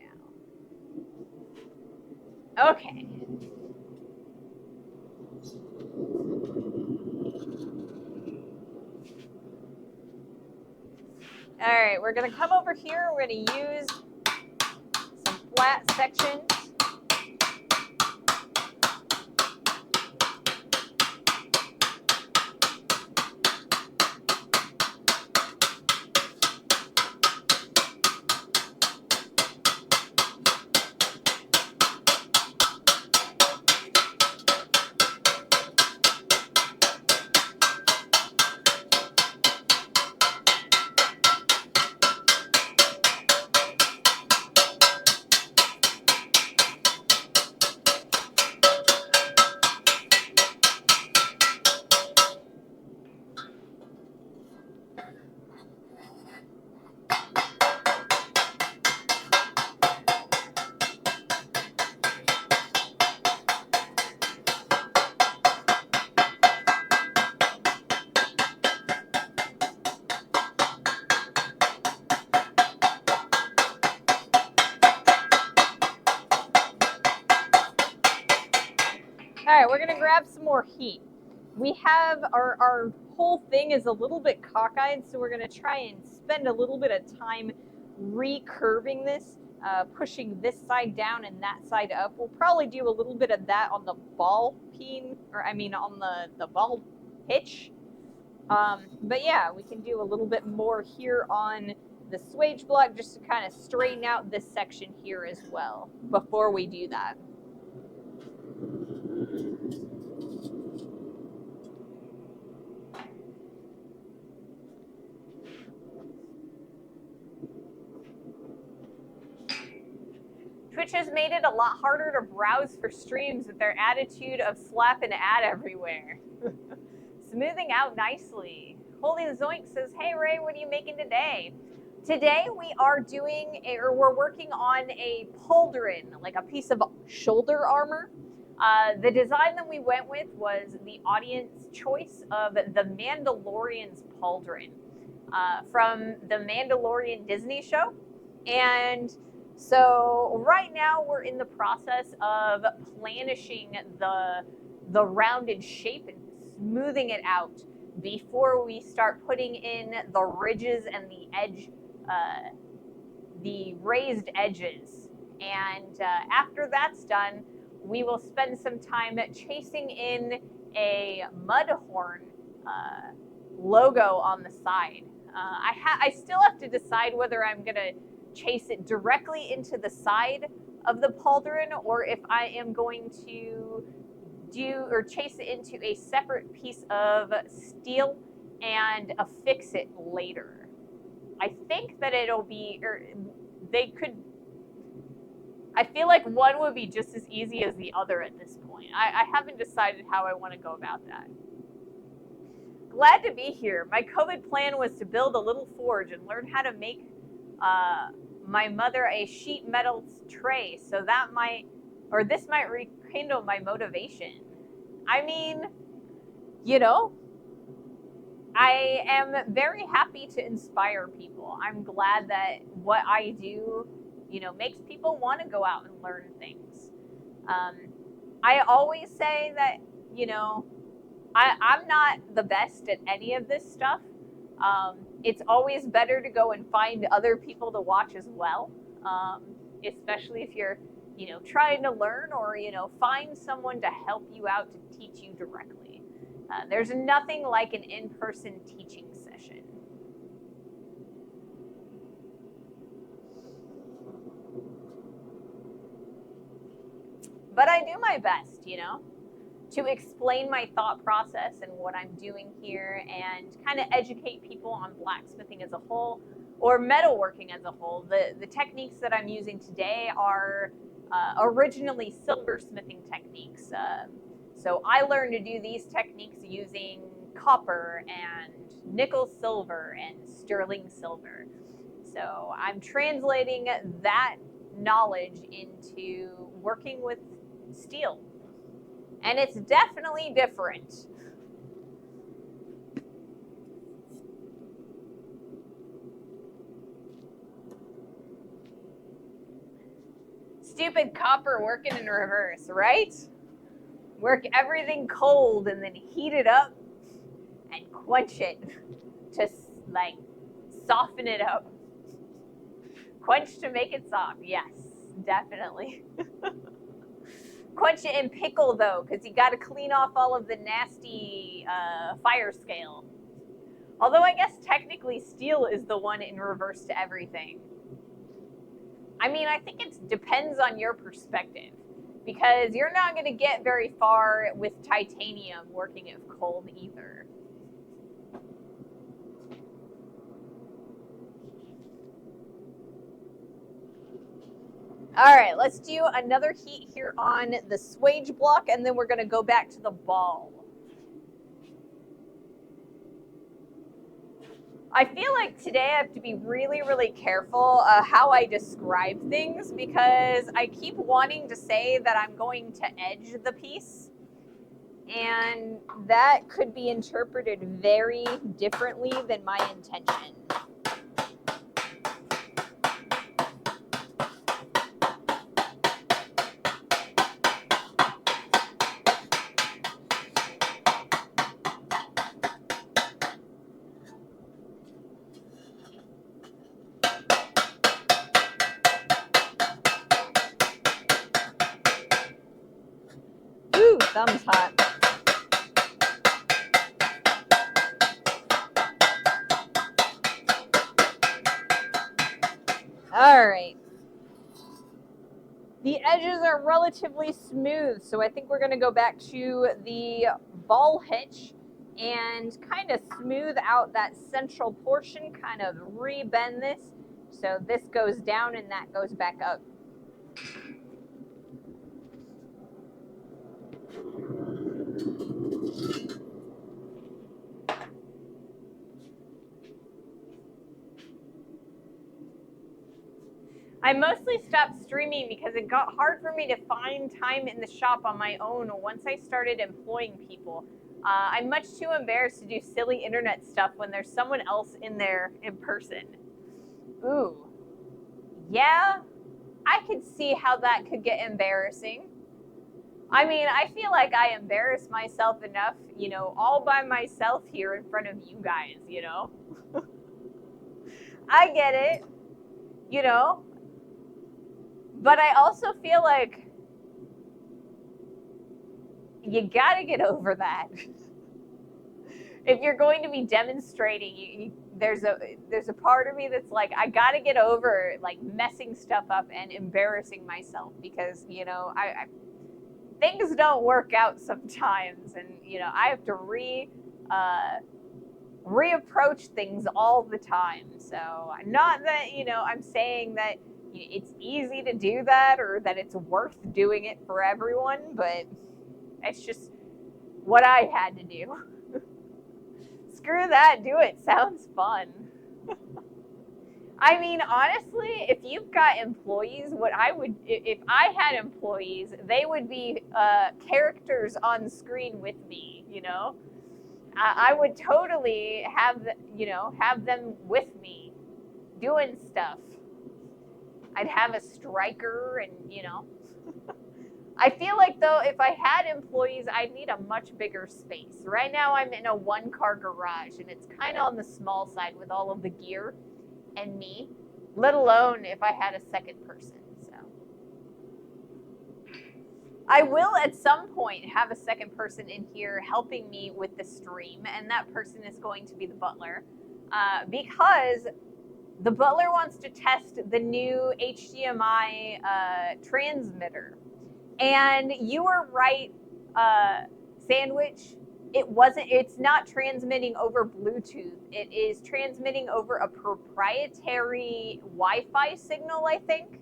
now. Okay. All right, we're gonna come over here. We're gonna use some flat sections. All right, we're gonna grab some more heat. We have our whole thing is a little bit cockeyed, so we're gonna try and spend a little bit of time recurving this, pushing this side down and that side up. We'll probably do a little bit of that on the ball peen, or I mean on the ball pitch. But yeah, we can do a little bit more here on the swage block just to kind of straighten out this section here as well before we do that. Twitch has made it a lot harder to browse for streams with their attitude of slap an ad everywhere. Smoothing out nicely. Holy Zoink says, hey Ray, what are you making today? Today we are we're working on a pauldron, like a piece of shoulder armor. The design that we went with was the audience choice of the Mandalorian's pauldron from the Mandalorian Disney show. And so right now we're in the process of planishing the rounded shape and smoothing it out before we start putting in the ridges and the raised edges. And after that's done, we will spend some time chasing in a mud horn logo on the side. I still have to decide whether I'm going to chase it directly into the side of the pauldron or if I am going to chase it into a separate piece of steel and affix it later. I think that it'll be, or they could, I feel like one would be just as easy as the other at this point. I haven't decided how I want to go about that. Glad to be here. My COVID plan was to build a little forge and learn how to make my mother a sheet metal tray, so this might rekindle my motivation. I mean, I am very happy to inspire people. I'm glad that what I do, makes people want to go out and learn things. I always say that, I'm not the best at any of this stuff. It's always better to go and find other people to watch as well, especially if you're, trying to learn or, find someone to help you out to teach you directly. There's nothing like an in-person teaching session. But I do my best, to explain my thought process and what I'm doing here and kind of educate people on blacksmithing as a whole or metalworking as a whole. The techniques that I'm using today are originally silversmithing techniques. So I learned to do these techniques using copper and nickel silver and sterling silver. So I'm translating that knowledge into working with steel. And it's definitely different. Stupid copper working in reverse, right? Work everything cold and then heat it up and quench it to soften it up. Quench to make it soft. Yes, definitely. Quench it in pickle though, because you got to clean off all of the nasty fire scale. Although I guess technically steel is the one in reverse to everything. I mean, I think it depends on your perspective, because you're not going to get very far with titanium working it cold either. All right, let's do another heat here on the swage block, and then we're going to go back to the ball. I feel like today I have to be really, really careful how I describe things, because I keep wanting to say that I'm going to edge the piece, and that could be interpreted very differently than my intention. Ooh, thumb's hot. All right. The edges are relatively smooth, so I think we're going to go back to the ball hitch and kind of smooth out that central portion, kind of re-bend this. So this goes down and that goes back up. I mostly stopped streaming because it got hard for me to find time in the shop on my own once I started employing people. I'm much too embarrassed to do silly internet stuff when there's someone else in there in person. Ooh. Yeah, I could see how that could get embarrassing. I mean, I feel like I embarrass myself enough, all by myself here in front of you guys, I get it, But I also feel like you gotta get over that. If you're going to be demonstrating, there's a part of me that's like, I gotta get over like messing stuff up and embarrassing myself, because I things don't work out sometimes, and I have to reapproach things all the time. So not that I'm saying that it's easy to do that or that it's worth doing it for everyone, but it's just what I had to do. Screw that, do it. Sounds fun. I mean, honestly, if you've got employees, if I had employees, they would be characters on screen with me, I would totally have them with me doing stuff. I'd have a striker, and I feel like, though, if I had employees, I'd need a much bigger space. Right now I'm in a 1-car garage, and it's kind of on the small side with all of the gear and me, let alone if I had a second person. So I will at some point have a second person in here helping me with the stream, and that person is going to be the butler, because the butler wants to test the new HDMI transmitter. And you were right, Sandwich. It's not transmitting over Bluetooth. It is transmitting over a proprietary Wi-Fi signal, I think.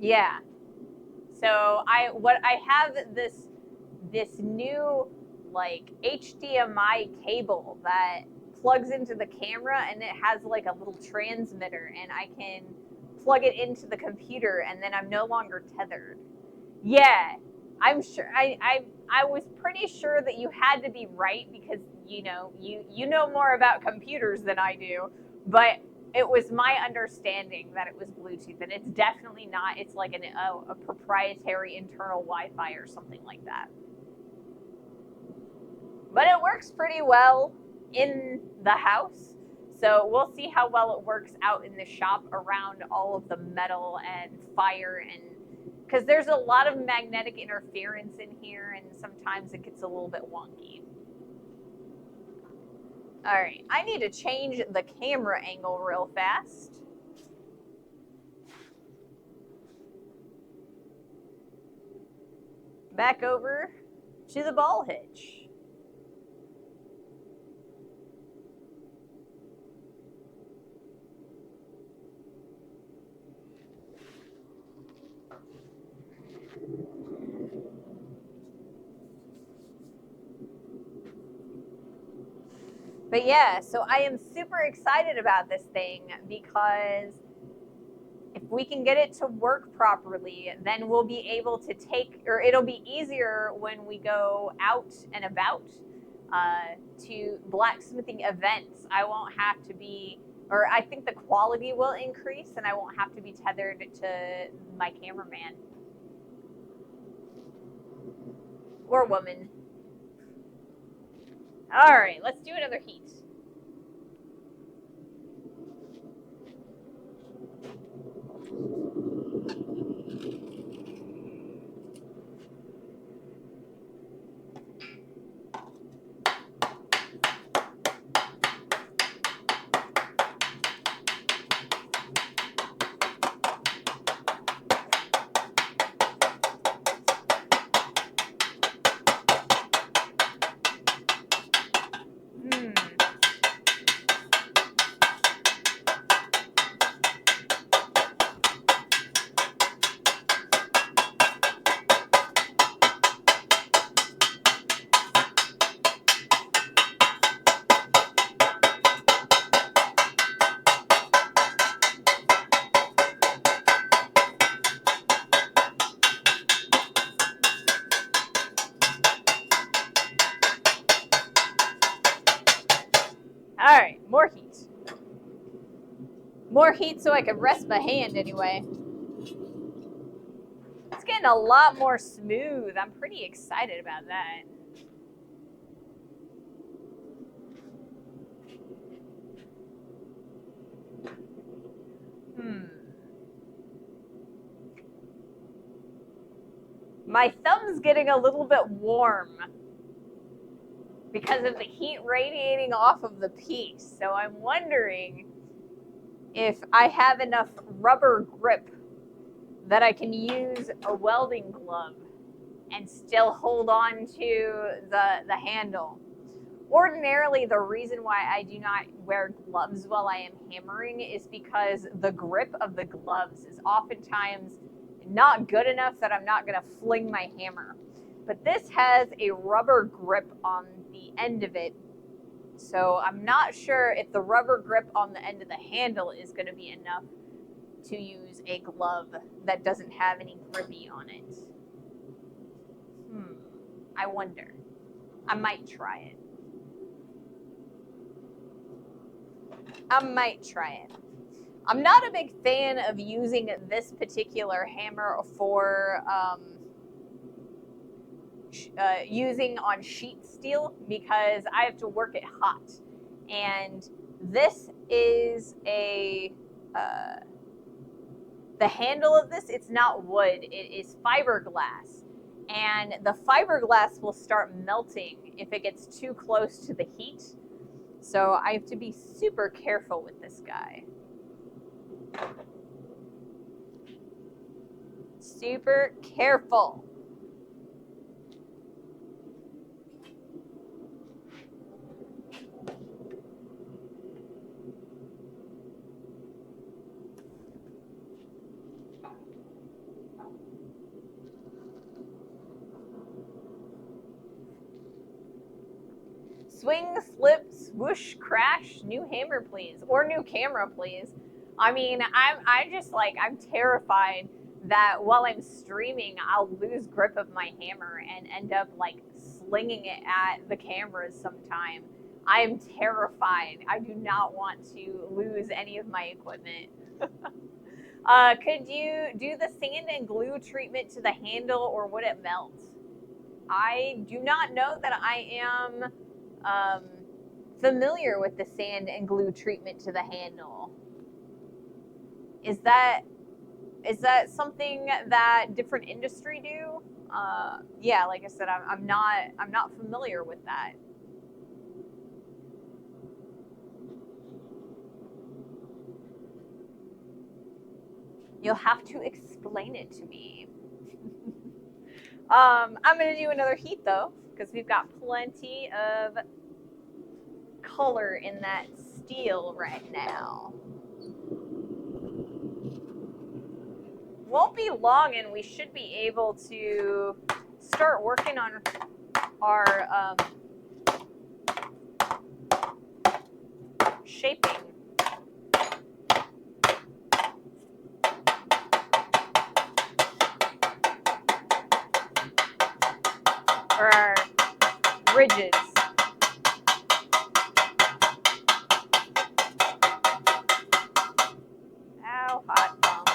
Yeah. So I have this new like HDMI cable that plugs into the camera, and it has like a little transmitter, and I can plug it into the computer, and then I'm no longer tethered. Yeah, I'm sure. I was pretty sure that you had to be right, because you know more about computers than I do, but it was my understanding that it was Bluetooth, and it's definitely not. It's like a proprietary internal Wi-Fi or something like that. But it works pretty well in the house. So we'll see how well it works out in the shop around all of the metal and fire, and because there's a lot of magnetic interference in here, and sometimes it gets a little bit wonky. All right, I need to change the camera angle real fast. Back over to the ball hitch. But yeah, so I am super excited about this thing, because if we can get it to work properly, then we'll be able to it'll be easier when we go out and about to blacksmithing events. I won't have to be, or I think the quality will increase, and I won't have to be tethered to my cameraman. Or woman. All right, let's do another heat. All right, more heat. More heat so I can rest my hand anyway. It's getting a lot more smooth. I'm pretty excited about that. My thumb's getting a little bit warm because of the heat radiating off of the piece. So I'm wondering if I have enough rubber grip that I can use a welding glove and still hold on to the handle. Ordinarily, the reason why I do not wear gloves while I am hammering is because the grip of the gloves is oftentimes not good enough that I'm not going to fling my hammer. But this has a rubber grip on the end of it, so I'm not sure if the rubber grip on the end of the handle is going to be enough to use a glove that doesn't have any grippy on it. I wonder. I might try it. I'm not a big fan of using this particular hammer for using on sheet steel because I have to work it hot. And this is a, the handle of this, it's not wood, it is fiberglass. And the fiberglass will start melting if it gets too close to the heat. So I have to be super careful with this guy. Super careful. Swing, slip, swoosh, crash, new hammer, please. Or new camera, please. I mean, I'm terrified that while I'm streaming, I'll lose grip of my hammer and end up like slinging it at the cameras sometime. I am terrified. I do not want to lose any of my equipment. Could you do the sand and glue treatment to the handle or would it melt? I do not know that I am familiar with the sand and glue treatment to the handle. Is that something that different industry do? Yeah, like I said, I'm not familiar with that. You'll have to explain it to me. I'm gonna do another heat though, because we've got plenty of color in that steel right now. Won't be long and we should be able to start working on our shaping. Or our ridges. Ow, hot thumb.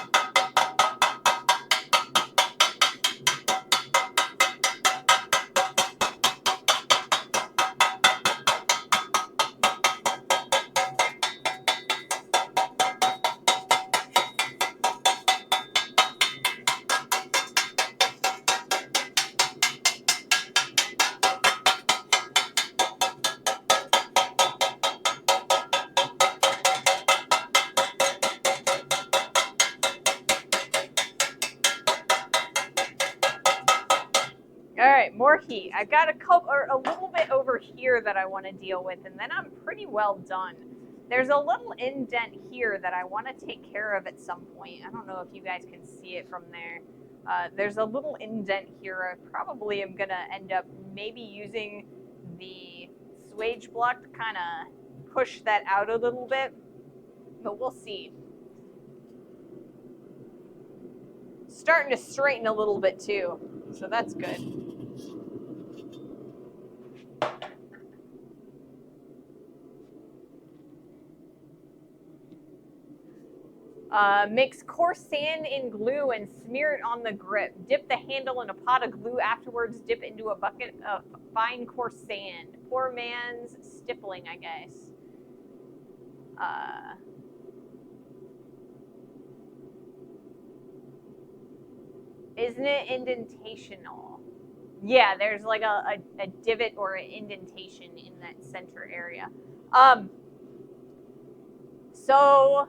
All right, more heat. I've got a little bit over here that I want to deal with, and then I'm pretty well done. There's a little indent here that I want to take care of at some point. I don't know if you guys can see it from there. There's a little indent here. I probably am going to end up maybe using the swage block to kind of push that out a little bit, but we'll see. Starting to straighten a little bit too, so that's good. Mix coarse sand in glue and smear it on the grip. Dip the handle in a pot of glue afterwards. Dip into a bucket of fine coarse sand. Poor man's stippling, I guess. Isn't it indentational? Yeah, there's like a divot or an indentation in that center area. So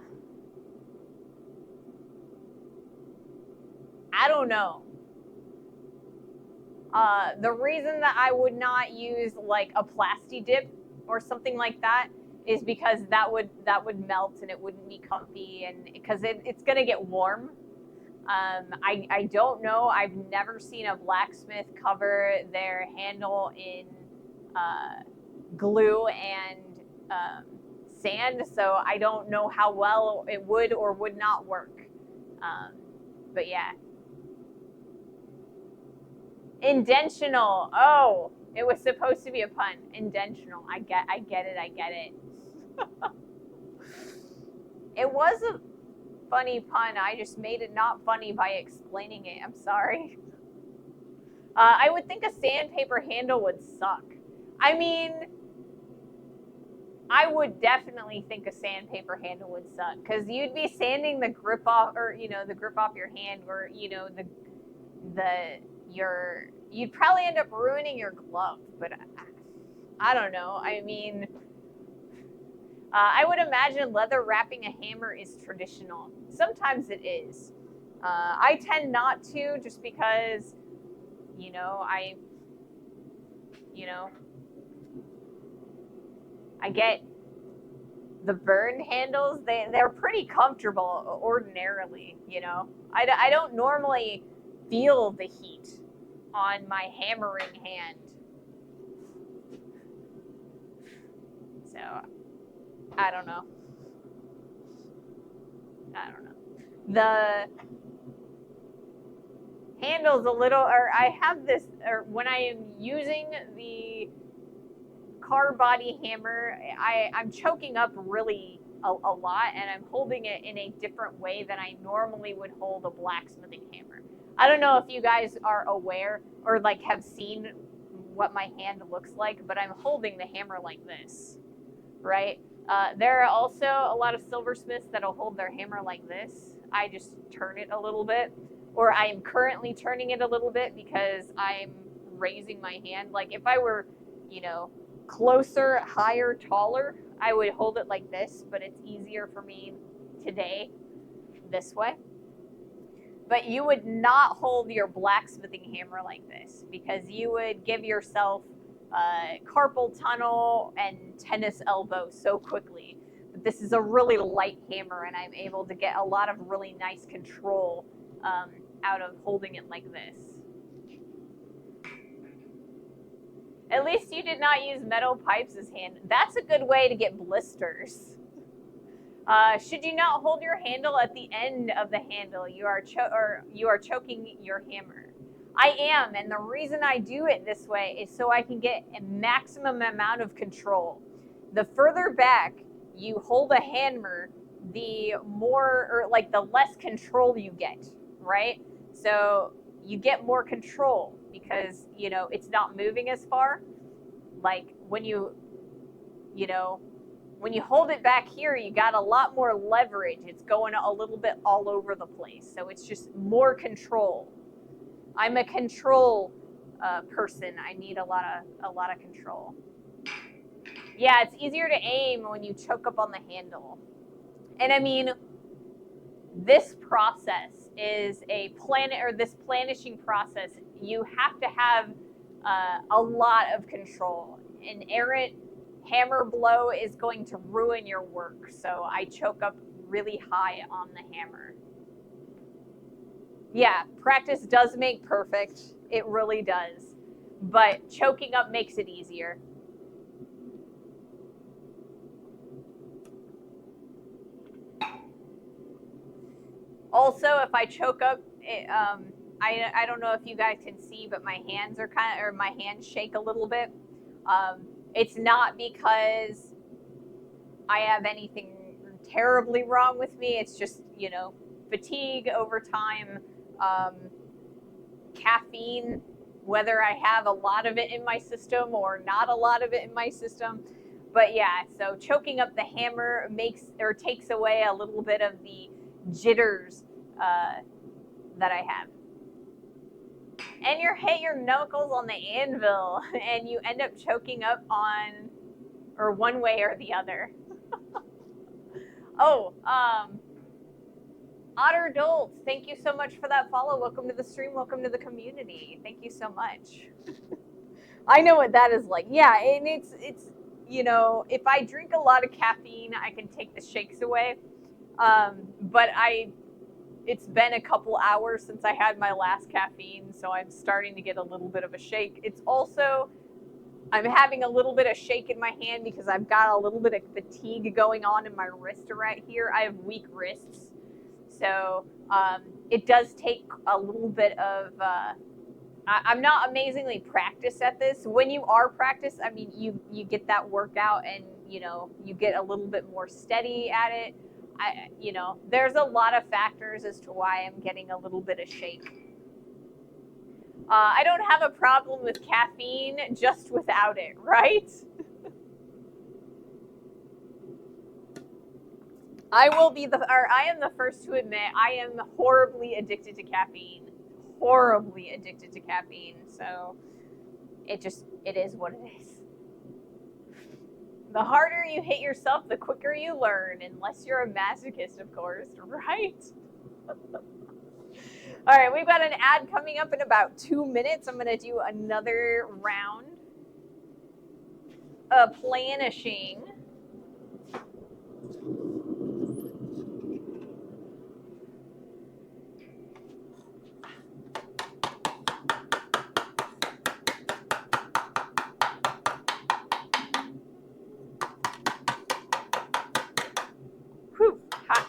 I don't know. The reason that I would not use like a plasti dip or something like that is because that would melt and it wouldn't be comfy, and because it's gonna get warm. I don't know. I've never seen a blacksmith cover their handle in glue and sand, so I don't know how well it would or would not work. But yeah. Indentional. Oh, it was supposed to be a pun. Indentional. I get it. It was a funny pun. I just made it not funny by explaining it. I'm sorry. I would think a sandpaper handle would suck. I mean, I would definitely think a sandpaper handle would suck, because you'd be sanding the grip off, or the grip off your hand, or you'd probably end up ruining your glove. But I don't know. I mean, I would imagine leather wrapping a hammer is traditional. Sometimes it is. I tend not to, just because, I get the burned handles. They're pretty comfortable ordinarily. I don't normally feel the heat on my hammering hand. So I don't know. The handle's a little, or I have this, or when I am using the car body hammer, I'm choking up really a lot, and I'm holding it in a different way than I normally would hold a blacksmithing hammer. I don't know if you guys are aware or like have seen what my hand looks like, but I'm holding the hammer like this, right? There are also a lot of silversmiths that'll hold their hammer like this. I just turn it a little bit, or I am currently turning it a little bit because I'm raising my hand. Like if I were, closer, higher, taller, I would hold it like this, but it's easier for me today this way. But you would not hold your blacksmithing hammer like this, because you would give yourself carpal tunnel and tennis elbow so quickly. But this is a really light hammer, and I'm able to get a lot of really nice control out of holding it like this. At least you did not use metal pipes as hand. That's a good way to get blisters. Should you not hold your handle at the end of the handle? You are choking your hammer. I am, and the reason I do it this way is so I can get a maximum amount of control. The further back you hold a hammer, the more, or like the less control you get, right? So you get more control because, it's not moving as far. Like when you hold it back here, you got a lot more leverage. It's going a little bit all over the place. So it's just more control. I'm a control person. I need a lot of control. Yeah, it's easier to aim when you choke up on the handle. And I mean, this process is this planishing process. You have to have a lot of control. An errant hammer blow is going to ruin your work. So I choke up really high on the hammer. Yeah, practice does make perfect. It really does. But choking up makes it easier. Also, if I choke up, I don't know if you guys can see, but my hands shake a little bit. It's not because I have anything terribly wrong with me. It's just, fatigue over time, caffeine, whether I have a lot of it in my system or not a lot of it in my system. But yeah, so choking up the hammer takes away a little bit of the jitters that I have. And you hit your knuckles on the anvil and you end up choking up on, or one way or the other. Oh, Otter Dolt, thank you so much for that follow. Welcome to the stream. Welcome to the community. Thank you so much. I know what that is like. Yeah, and it's you know, if I drink a lot of caffeine, I can take the shakes away. But it's been a couple hours since I had my last caffeine, so I'm starting to get a little bit of a shake. It's also, I'm having a little bit of shake in my hand because I've got a little bit of fatigue going on in my wrist right here. I have weak wrists. So it does take a little bit of, I'm not amazingly practiced at this. When you are practiced, I mean, you get that workout and, you know, you get a little bit more steady at it. You know, there's a lot of factors as to why I'm getting a little bit of shake. I don't have a problem with caffeine, just without it, right? I am the first to admit I am horribly addicted to caffeine. Horribly addicted to caffeine. So it is what it is. The harder you hit yourself, the quicker you learn, unless you're a masochist, of course, right? All right, we've got an ad coming up in about 2 minutes. I'm going to do another round of planishing. Whew, hot.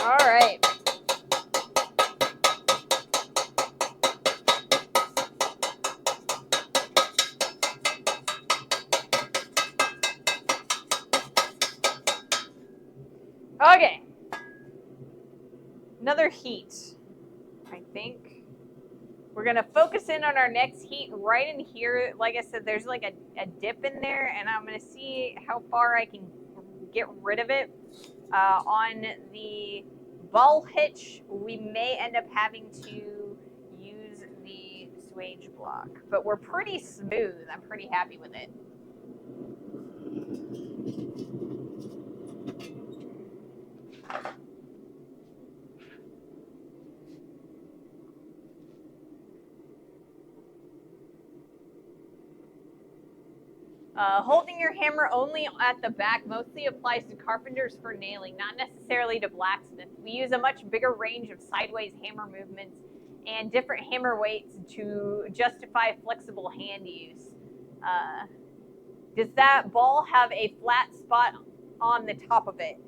All right. Okay. Another heat, I think. We're going to focus in on our next heat right in here. Like I said, there's like a dip in there, and I'm going to see how far I can get rid of it. On the ball hitch, we may end up having to use the swage block, but we're pretty smooth. I'm pretty happy with it. Holding your hammer only at the back mostly applies to carpenters for nailing, not necessarily to blacksmiths. We use a much bigger range of sideways hammer movements and different hammer weights to justify flexible hand use. Does that ball have a flat spot on the top of it?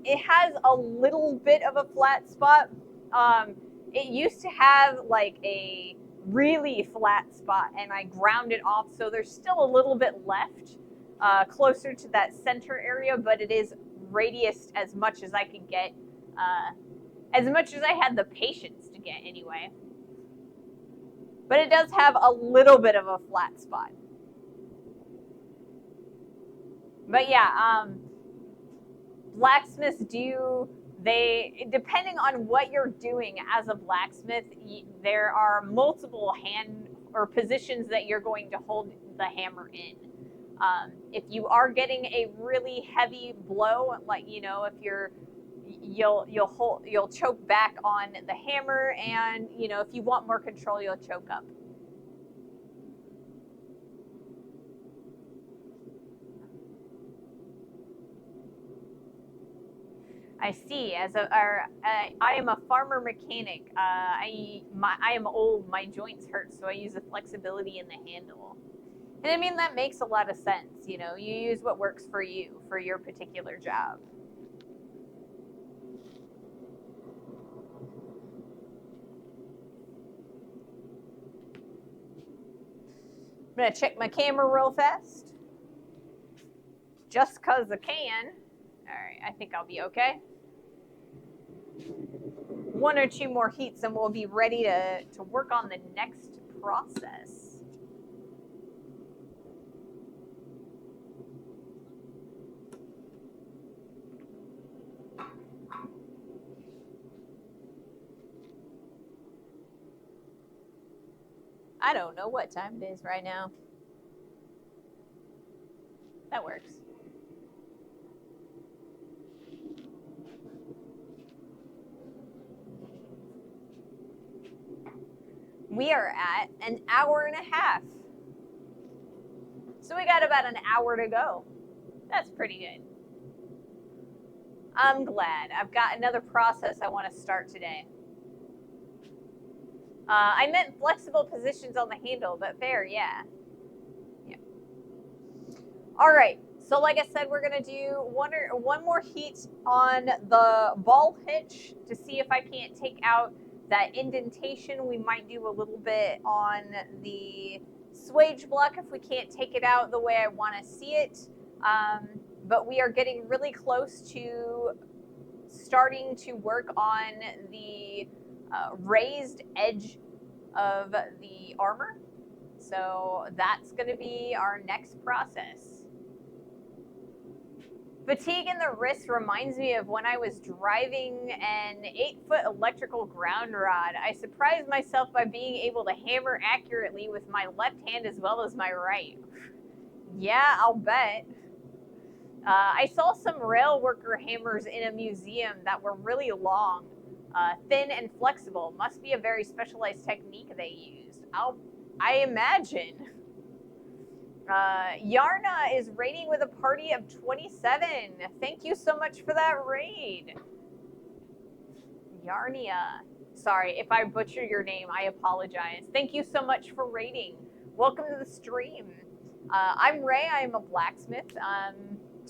It has a little bit of a flat spot. It used to have like a really flat spot, and I ground it off, so there's still a little bit left closer to that center area, but it is radiused as much as I could get, as much as I had the patience to get anyway. But it does have a little bit of a flat spot. But yeah, blacksmiths depending on what you're doing as a blacksmith, there are multiple hand or positions that you're going to hold the hammer in. If you are getting a really heavy blow, like, you know, if you'll choke back on the hammer, and, you know, if you want more control, you'll choke up. I see. I am a farmer mechanic. I am old. My joints hurt, so I use the flexibility in the handle. And I mean, that makes a lot of sense. You know, you use what works for you for your particular job. I'm going to check my camera real fast. Just because I can. All right, I think I'll be okay. 1 or 2 more heats and we'll be ready to work on the next process. I don't know what time it is right now. That works. We are at an hour and a half. So we got about an hour to go. That's pretty good. I'm glad. I've got another process I want to start today. I meant flexible positions on the handle, but fair, yeah. Yeah. All right. So like I said, we're going to do one more heat on the ball hitch to see if I can't take out that indentation. We might do a little bit on the swage block if we can't take it out the way I want to see it. But we are getting really close to starting to work on the raised edge of the armor. So that's going to be our next process. Fatigue in the wrist reminds me of when I was driving an 8-foot electrical ground rod. I surprised myself by being able to hammer accurately with my left hand as well as my right. Yeah, I'll bet. I saw some rail worker hammers in a museum that were really long, thin and flexible. Must be a very specialized technique they used. I imagine. Yarna is raiding with a party of 27. Thank you so much for that raid. Yarnia. Sorry, if I butcher your name, I apologize. Thank you so much for raiding. Welcome to the stream. I'm Ray. I'm a blacksmith.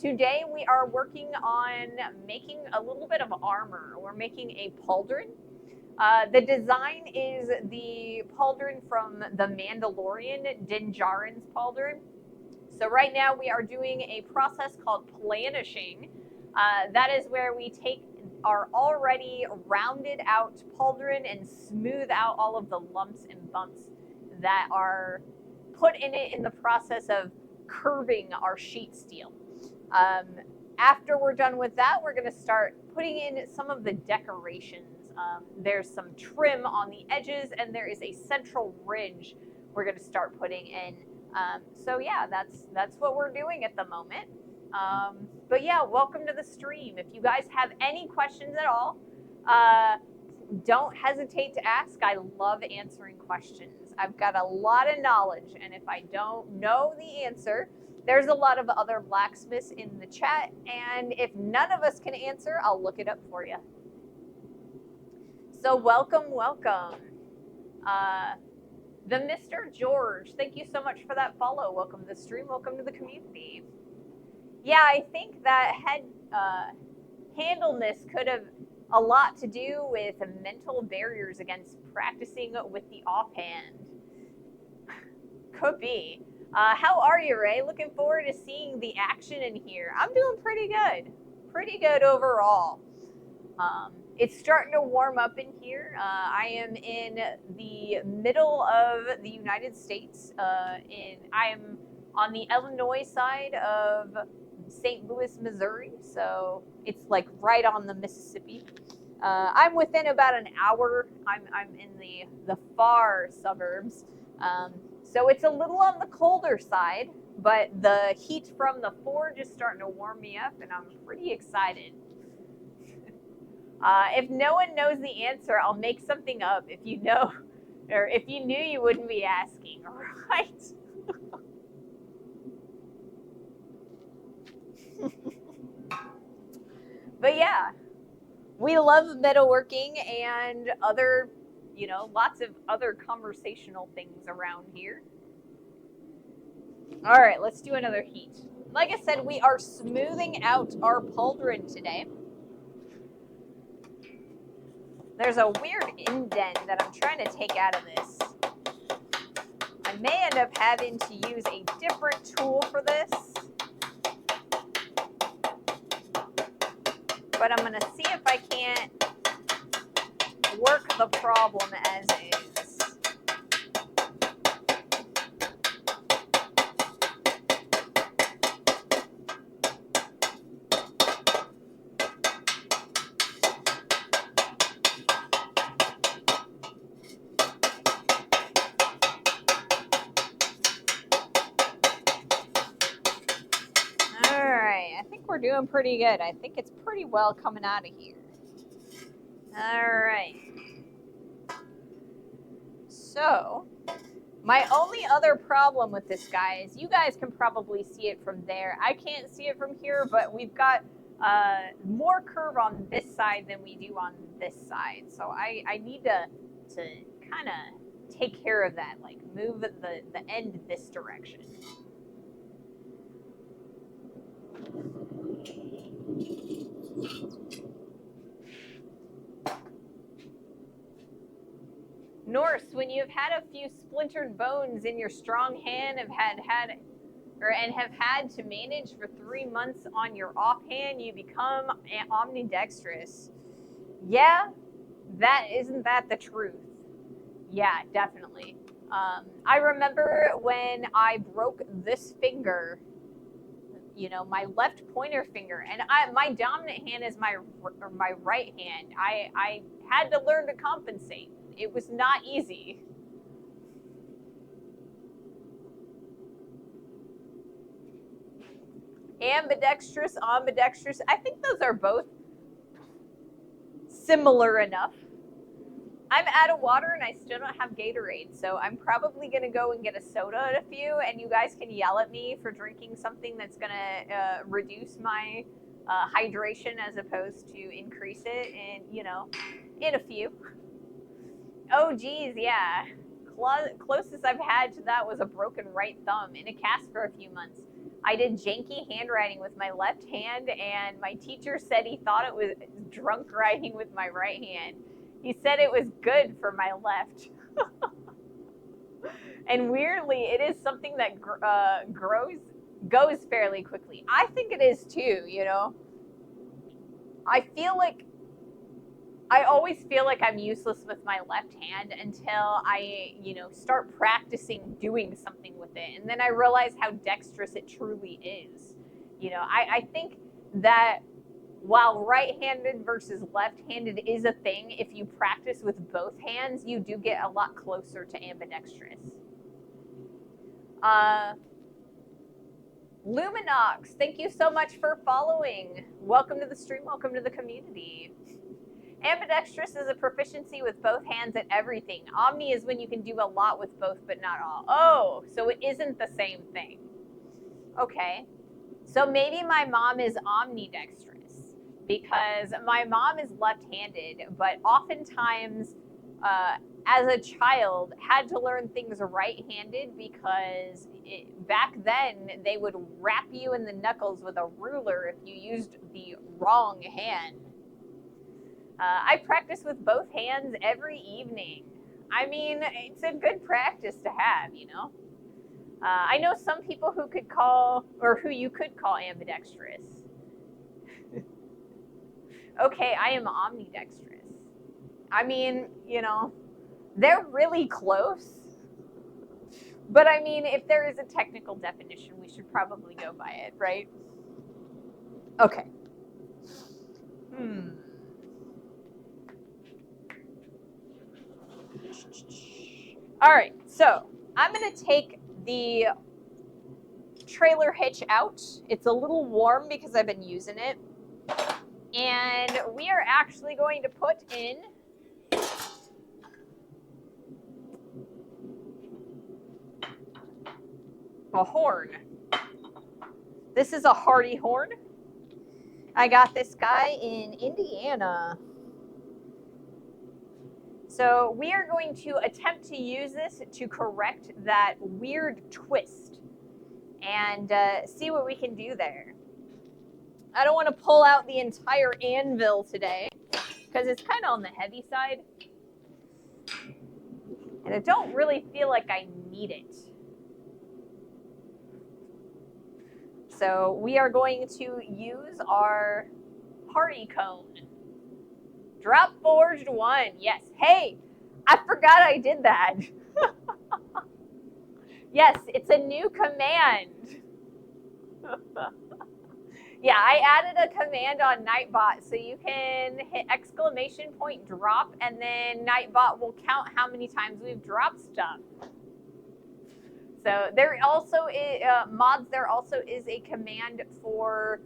Today we are working on making a little bit of armor. We're making a pauldron. The design is the pauldron from the Mandalorian, Din Djarin's pauldron. So right now we are doing a process called planishing. That is where we take our already rounded out pauldron and smooth out all of the lumps and bumps that are put in it in the process of curving our sheet steel. After we're done with that, we're going to start putting in some of the decorations. There's some trim on the edges, and there is a central ridge we're going to start putting in. So yeah, that's what we're doing at the moment. But yeah, welcome to the stream. If you guys have any questions at all, don't hesitate to ask. I love answering questions. I've got a lot of knowledge, and if I don't know the answer, there's a lot of other blacksmiths in the chat, and if none of us can answer, I'll look it up for you. So welcome. The Mr. George, thank you so much for that follow. Welcome to the stream. Welcome to the community. Yeah, I think that handleness could have a lot to do with mental barriers against practicing with the offhand. Could be. How are you, Ray? Looking forward to seeing the action in here. I'm doing pretty good. Pretty good overall. It's starting to warm up in here. I am in the middle of the United States. I am on the Illinois side of St. Louis, Missouri. So it's like right on the Mississippi. I'm within about an hour. I'm in the far suburbs. So it's a little on the colder side, but the heat from the forge is starting to warm me up, and I'm pretty excited. If no one knows the answer, I'll make something up. If you know, or if you knew, you wouldn't be asking, right? But yeah, we love metalworking and other, lots of other conversational things around here. All right, let's do another heat. Like I said, we are smoothing out our pauldron today. There's a weird indent that I'm trying to take out of this. I may end up having to use a different tool for this. But I'm going to see if I can't work the problem as is. We're doing pretty good. I think it's pretty well coming out of here. All right. So, my only other problem with this guy is you guys can probably see it from there. I can't see it from here, but we've got more curve on this side than we do on this side. So I need to kind of take care of that, like move the end this direction. Norse, when you've had a few splintered bones in your strong hand, have had to manage for 3 months on your offhand, you become omnidextrous. Yeah, isn't that the truth? Yeah, definitely. I remember when I broke this finger, you know, my left pointer finger, and my dominant hand is my right hand. I had to learn to compensate. It was not easy. Ambidextrous, ambidextrous. I think those are both similar enough. I'm out of water and I still don't have Gatorade, so I'm probably going to go and get a soda in a few, and you guys can yell at me for drinking something that's going to reduce my hydration as opposed to increase it, and, you know, in a few. Oh, geez, yeah. Closest I've had to that was a broken right thumb in a cast for a few months. I did janky handwriting with my left hand, and my teacher said he thought it was drunk writing with my right hand. He said it was good for my left. And weirdly, it is something that goes fairly quickly. I think it is too, you know. I always feel like I'm useless with my left hand until I, you know, start practicing doing something with it. And then I realize how dexterous it truly is. You know, I think that while right-handed versus left-handed is a thing, if you practice with both hands, you do get a lot closer to ambidextrous. Luminox, thank you so much for following. Welcome to the stream. Welcome to the community. Ambidextrous is a proficiency with both hands at everything. Omni is when you can do a lot with both, but not all. Oh, so it isn't the same thing. Okay. So maybe my mom is omnidextrous because my mom is left-handed, but oftentimes as a child had to learn things right-handed because back then they would wrap you in the knuckles with a ruler if you used the wrong hand. I practice with both hands every evening. I mean, it's a good practice to have, you know. I know some people who you could call ambidextrous. Okay, I am omnidextrous. I mean, you know, they're really close. But I mean, if there is a technical definition, we should probably go by it, right? Okay. All right, so I'm going to take the trailer hitch out. It's a little warm because I've been using it. And we are actually going to put in a horn. This is a Hardy horn. I got this guy in Indiana. So we are going to attempt to use this to correct that weird twist and see what we can do there. I don't want to pull out the entire anvil today because it's kind of on the heavy side. And I don't really feel like I need it. So we are going to use our party cone. Drop forged 1. Yes. Hey, I forgot I did that. Yes, it's a new command. Yeah, I added a command on Nightbot so you can hit exclamation point drop, and then Nightbot will count how many times we've dropped stuff. So there also is, mods, there also is a command for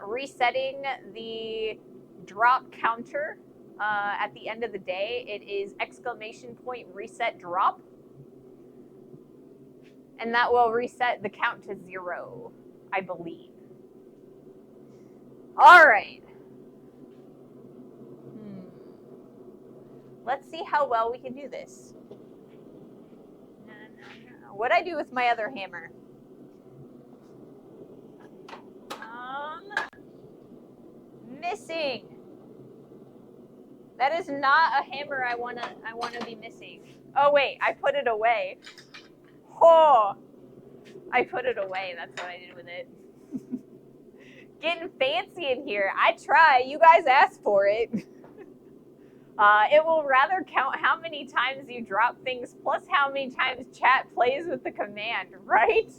resetting the drop counter at the end of the day. It is exclamation point reset drop. And that will reset the count to 0, I believe. All right. Let's see how well we can do this. What'd I do with my other hammer? Missing. That is not a hammer I wanna be missing. Oh wait, I put it away. Oh, I put it away. That's what I did with it. Getting fancy in here. I try. You guys asked for it. It will rather count how many times you drop things plus how many times chat plays with the command, right?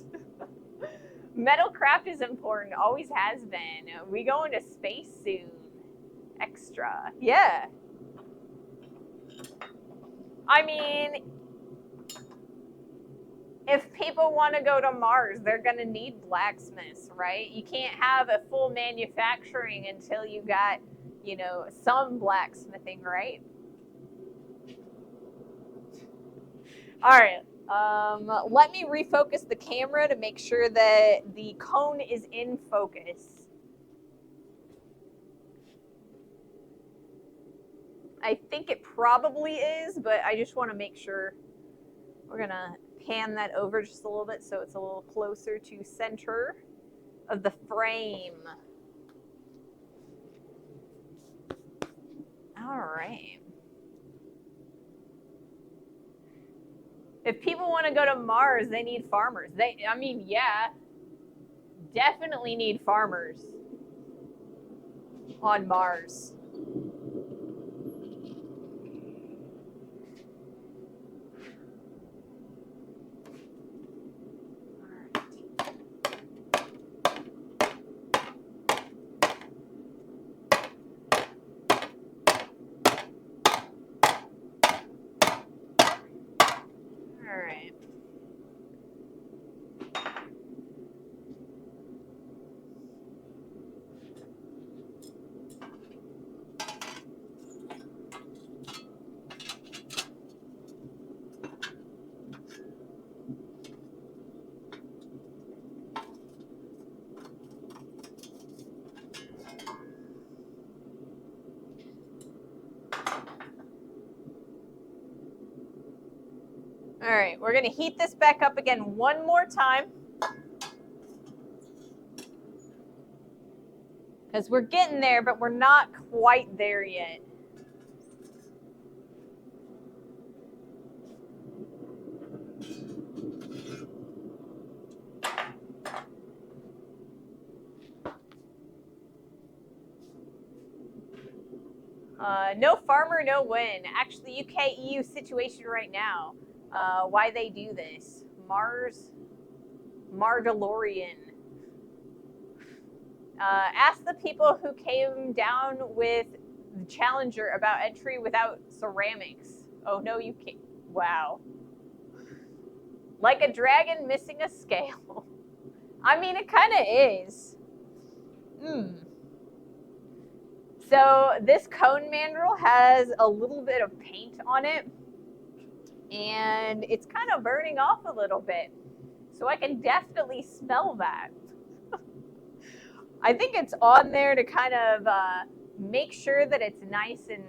Metalcraft is important. Always has been. We go into space soon. Extra. Yeah. I mean, if people want to go to Mars, they're going to need blacksmiths, right? You can't have a full manufacturing until you got, you know, some blacksmithing, right? All right. Let me refocus the camera to make sure that the cone is in focus. I think it probably is, but I just want to make sure. We're going to pan that over just a little bit so it's a little closer to center of the frame. All right. If people want to go to Mars, they need farmers. I mean, yeah, definitely need farmers on Mars. All right. All right, we're going to heat this back up again one more time. Because we're getting there, but we're not quite there yet. No farmer, no win. Actually, UK-EU situation right now. Why they do this. Mandalorian. Ask the people who came down with the Challenger about entry without ceramics. Oh, no, you can't. Wow. Like a dragon missing a scale. I mean, it kind of is. So this cone mandrel has a little bit of paint on it, and it's kind of burning off a little bit. So I can definitely smell that. I think it's on there to kind of make sure that it's nice and,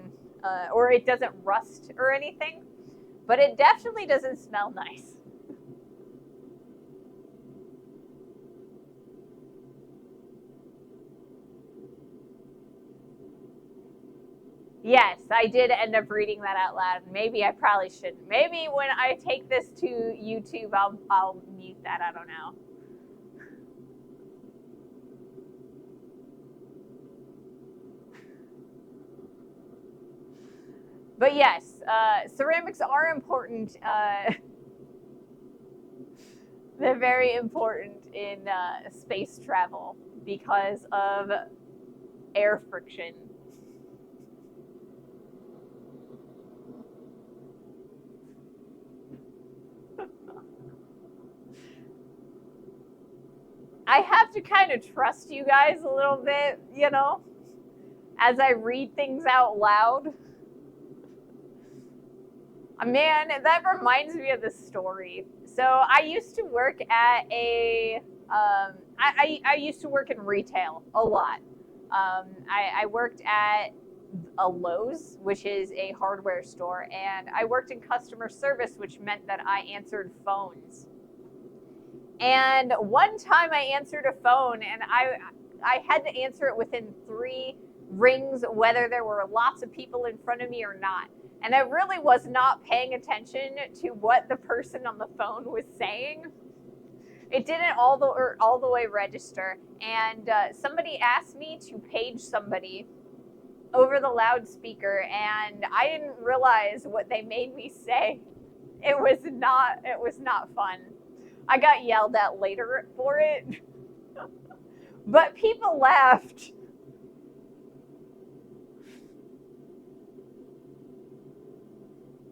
or it doesn't rust or anything, but it definitely doesn't smell nice. Yes, I did end up reading that out loud. Maybe I probably shouldn't. Maybe when I take this to YouTube, I'll mute that. I don't know. But yes, ceramics are important. They're very important in space travel because of air friction. I have to kind of trust you guys a little bit, you know, as I read things out loud. Man, that reminds me of the story. So I used to work at a, I used to work in retail a lot. I worked at a Lowe's, which is a hardware store, and I worked in customer service, which meant that I answered phones. And one time I answered a phone, and I had to answer it within 3 rings, whether there were lots of people in front of me or not. And I really was not paying attention to what the person on the phone was saying. It didn't all the way register. And somebody asked me to page somebody over the loudspeaker, and I didn't realize what they made me say. It was not fun. I got yelled at later for it, but people laughed.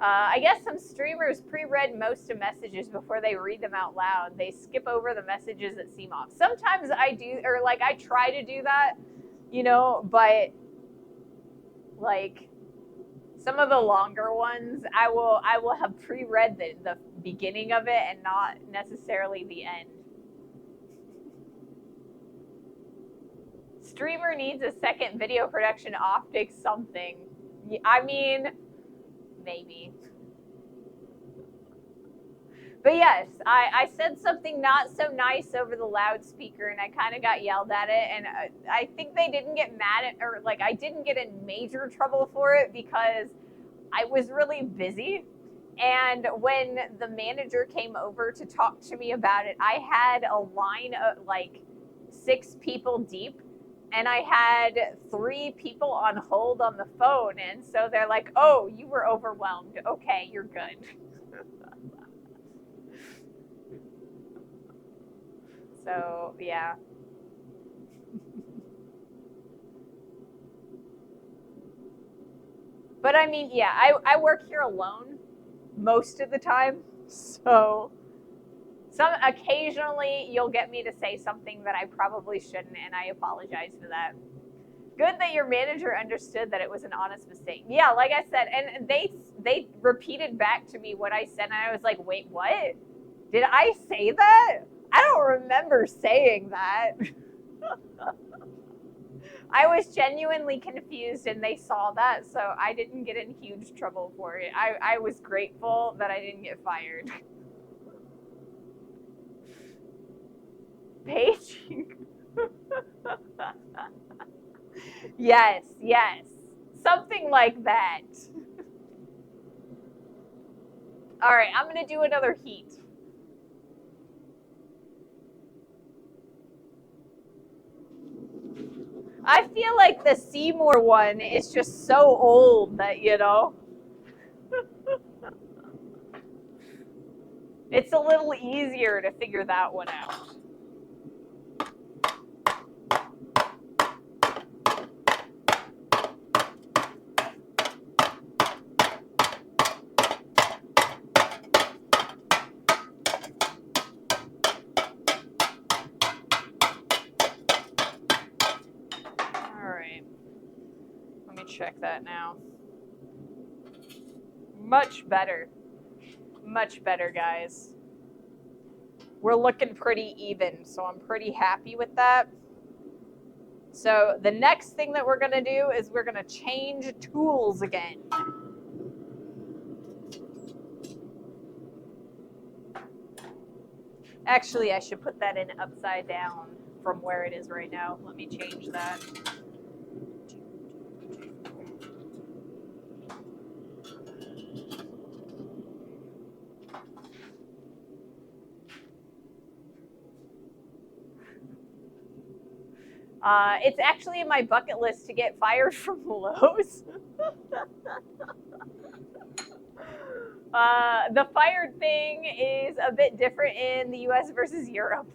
I guess some streamers pre-read most of messages before they read them out loud. They skip over the messages that seem off. Sometimes I do, or like I try to do that, you know, but like some of the longer ones, I will have pre-read the beginning of it and not necessarily the end. Streamer needs a second video production optics something. I mean, maybe. But yes, I said something not so nice over the loudspeaker, and I kind of got yelled at it. And I think they didn't get mad at, or like I didn't get in major trouble for it because I was really busy. And when the manager came over to talk to me about it, I had a line of like 6 people deep, and I had 3 people on hold on the phone. And so they're like, "Oh, you were overwhelmed. Okay, you're good." So, yeah. But I mean, yeah, I work here alone most of the time. So occasionally you'll get me to say something that I probably shouldn't, and I apologize for that. Good that your manager understood that it was an honest mistake. Yeah, like I said, and they repeated back to me what I said, and I was like, "Wait, what? Did I say that? I don't remember saying that." I was genuinely confused, and they saw that, so I didn't get in huge trouble for it. I was grateful that I didn't get fired. Paging. Yes, yes. Something like that. All right, I'm going to do another heat. I feel like the Seymour one is just so old that, you know, it's a little easier to figure that one out. Check that now. Much better. Much better, guys. We're looking pretty even, so I'm pretty happy with that. So the next thing that we're going to do is we're going to change tools again. Actually, I should put that in upside down from where it is right now. Let me change that. It's actually in my bucket list to get fired from Lowe's. The fired thing is a bit different in the US versus Europe.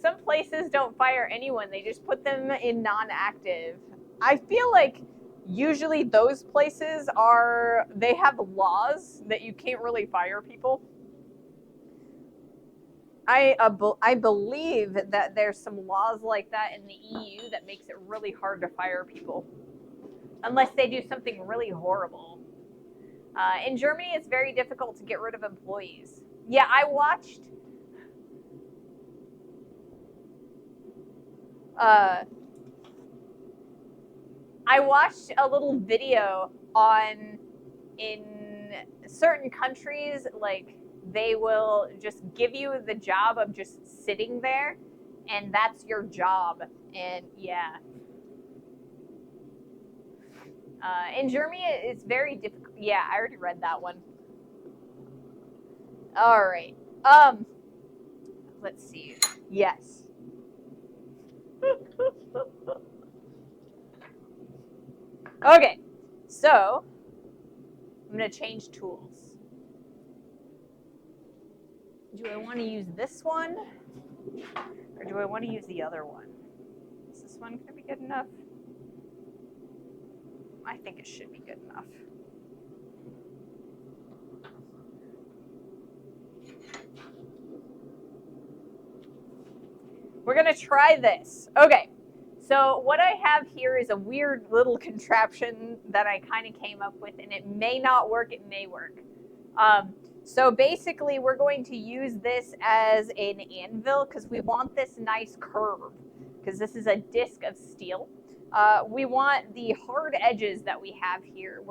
Some places don't fire anyone, they just put them in non-active. I feel like usually those places they have laws that you can't really fire people. I believe that there's some laws like that in the EU that makes it really hard to fire people. Unless they do something really horrible. In Germany, it's very difficult to get rid of employees. Yeah, I watched a little video in certain countries, like they will just give you the job of just sitting there, and that's your job. And yeah. In Germany, it's very difficult. Yeah, I already read that one. All right. Let's see. Yes. Okay. So, I'm going to change tools. Do I want to use this one? Or do I want to use the other one? Is this one going to be good enough? I think it should be good enough. We're going to try this. Okay. So what I have here is a weird little contraption that I kind of came up with, and it may not work, it may work. So basically, we're going to use this as an anvil because we want this nice curve, because this is a disc of steel. We want the hard edges that we have here.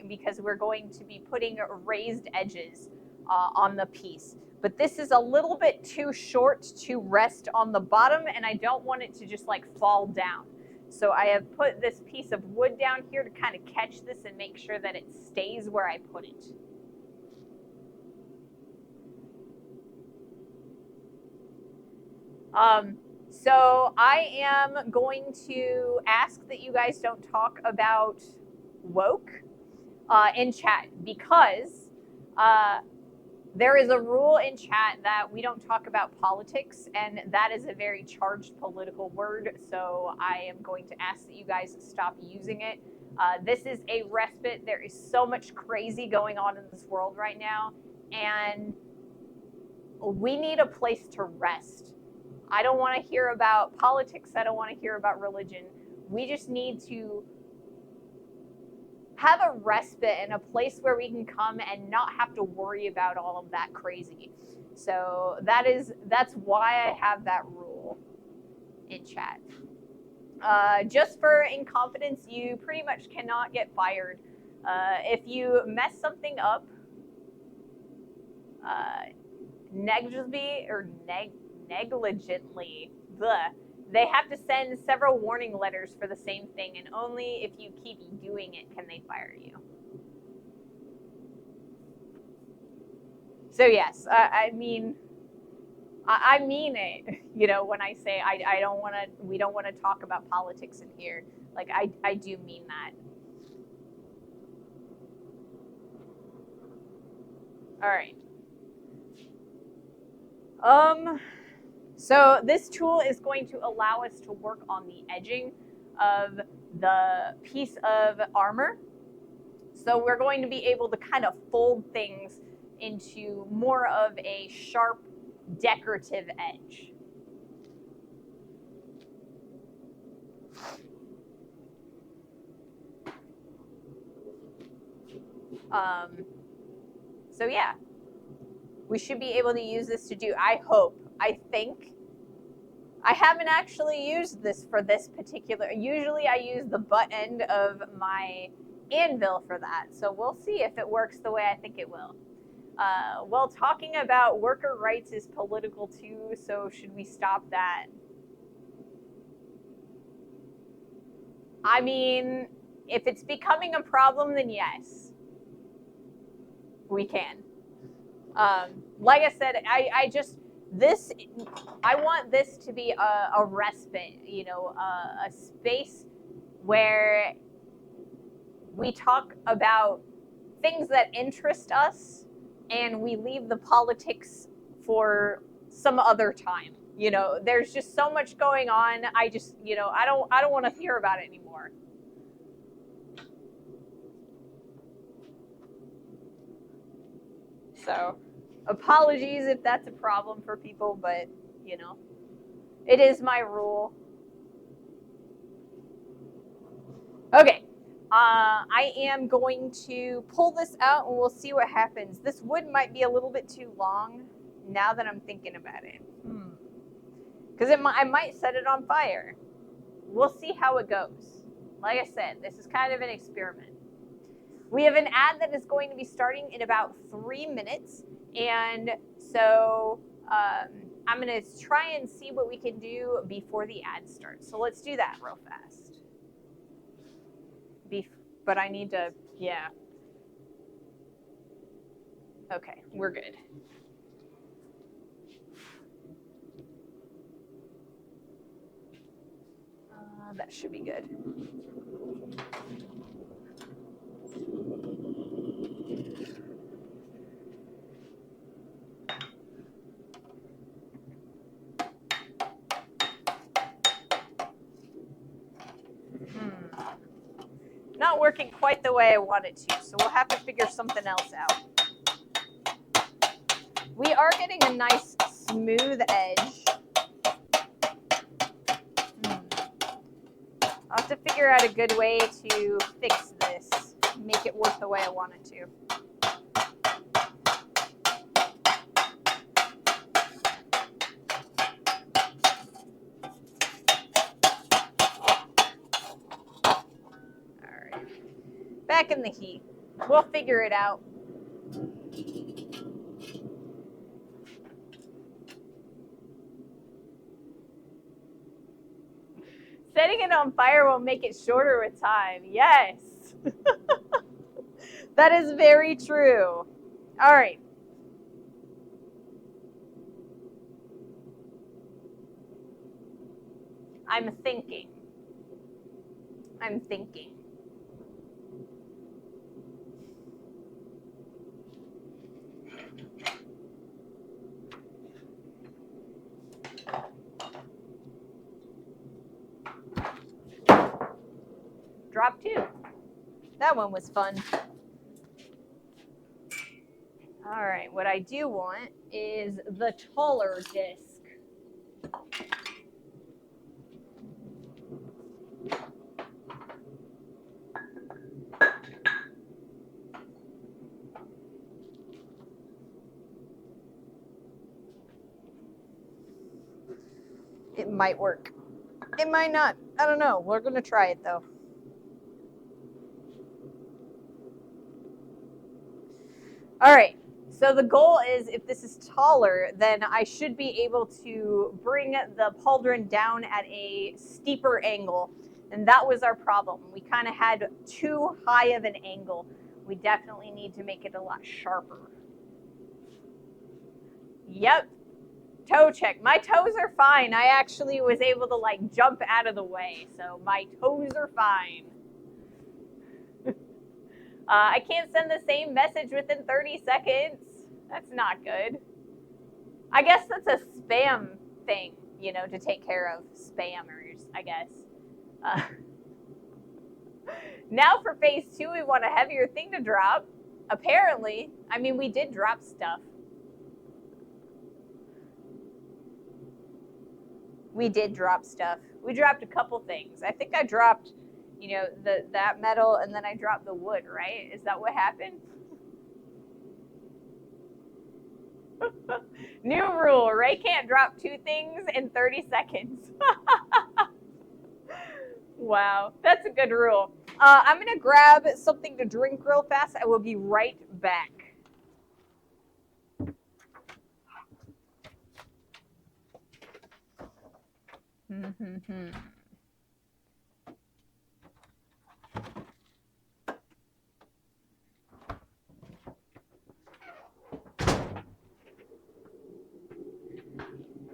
Because we're going to be putting raised edges on the piece. But this is a little bit too short to rest on the bottom, and I don't want it to just like fall down. So I have put this piece of wood down here to kind of catch this and make sure that it stays where I put it. So I am going to ask that you guys don't talk about woke in chat, because there is a rule in chat that we don't talk about politics, and that is a very charged political word, so I am going to ask that you guys stop using it. This is a respite. There is so much crazy going on in this world right now, and we need a place to rest. I don't want to hear about politics. I don't want to hear about religion. We just need to have a respite and a place where we can come and not have to worry about all of that crazy. So that's why I have that rule in chat. Just for incompetence, you pretty much cannot get fired. If you mess something up negligently, they have to send several warning letters for the same thing, and only if you keep doing it can they fire you. So yes, I mean it, you know, when I say we don't want to talk about politics in here. Like I do mean that. All right. So this tool is going to allow us to work on the edging of the piece of armor. So we're going to be able to kind of fold things into more of a sharp, decorative edge. So yeah, we should be able to use this to do, I think. I haven't actually used this for this particular, usually I use the butt end of my anvil for that. So we'll see if it works the way I think it will. Well, talking about worker rights is political too, so should we stop that? I mean, if it's becoming a problem, then yes, we can. Like I said, I just, I want this to be a respite, you know, a space where we talk about things that interest us and we leave the politics for some other time. You know, there's just so much going on. I just, you know, I don't want to hear about it anymore. So, apologies if that's a problem for people, but, you know, it is my rule. Okay. I am going to pull this out and we'll see what happens. This wood might be a little bit too long now that I'm thinking about it. Because I might set it on fire. We'll see how it goes. Like I said, this is kind of an experiment. We have an ad that is going to be starting in about 3 minutes. And so I'm going to try and see what we can do before the ad starts. So let's do that real fast. But I need to, yeah. Okay, we're good. That should be good. Not working quite the way I want it to, so we'll have to figure something else out. We are getting a nice smooth edge. I'll have to figure out a good way to fix this, make it work the way I want it to. All right, back in the heat. We'll figure it out. Setting it on fire will make it shorter with time. Yes. That is very true. All right. I'm thinking. Drop 2. That one was fun. All right, what I do want is the taller disc. It might work. It might not. I don't know. We're going to try it though. All right. So the goal is if this is taller, then I should be able to bring the pauldron down at a steeper angle. And that was our problem. We kind of had too high of an angle. We definitely need to make it a lot sharper. Yep. Toe check. My toes are fine. I actually was able to like jump out of the way. So my toes are fine. I can't send the same message within 30 seconds. That's not good. I guess that's a spam thing, you know, to take care of spammers, I guess. Now for phase 2, we want a heavier thing to drop. Apparently. I mean, we did drop stuff. We did drop stuff. We dropped a couple things. I think I dropped, you know, that metal, and then I dropped the wood, right? Is that what happened? New rule, Ray can't drop 2 things in 30 seconds. Wow, that's a good rule. I'm going to grab something to drink real fast. I will be right back.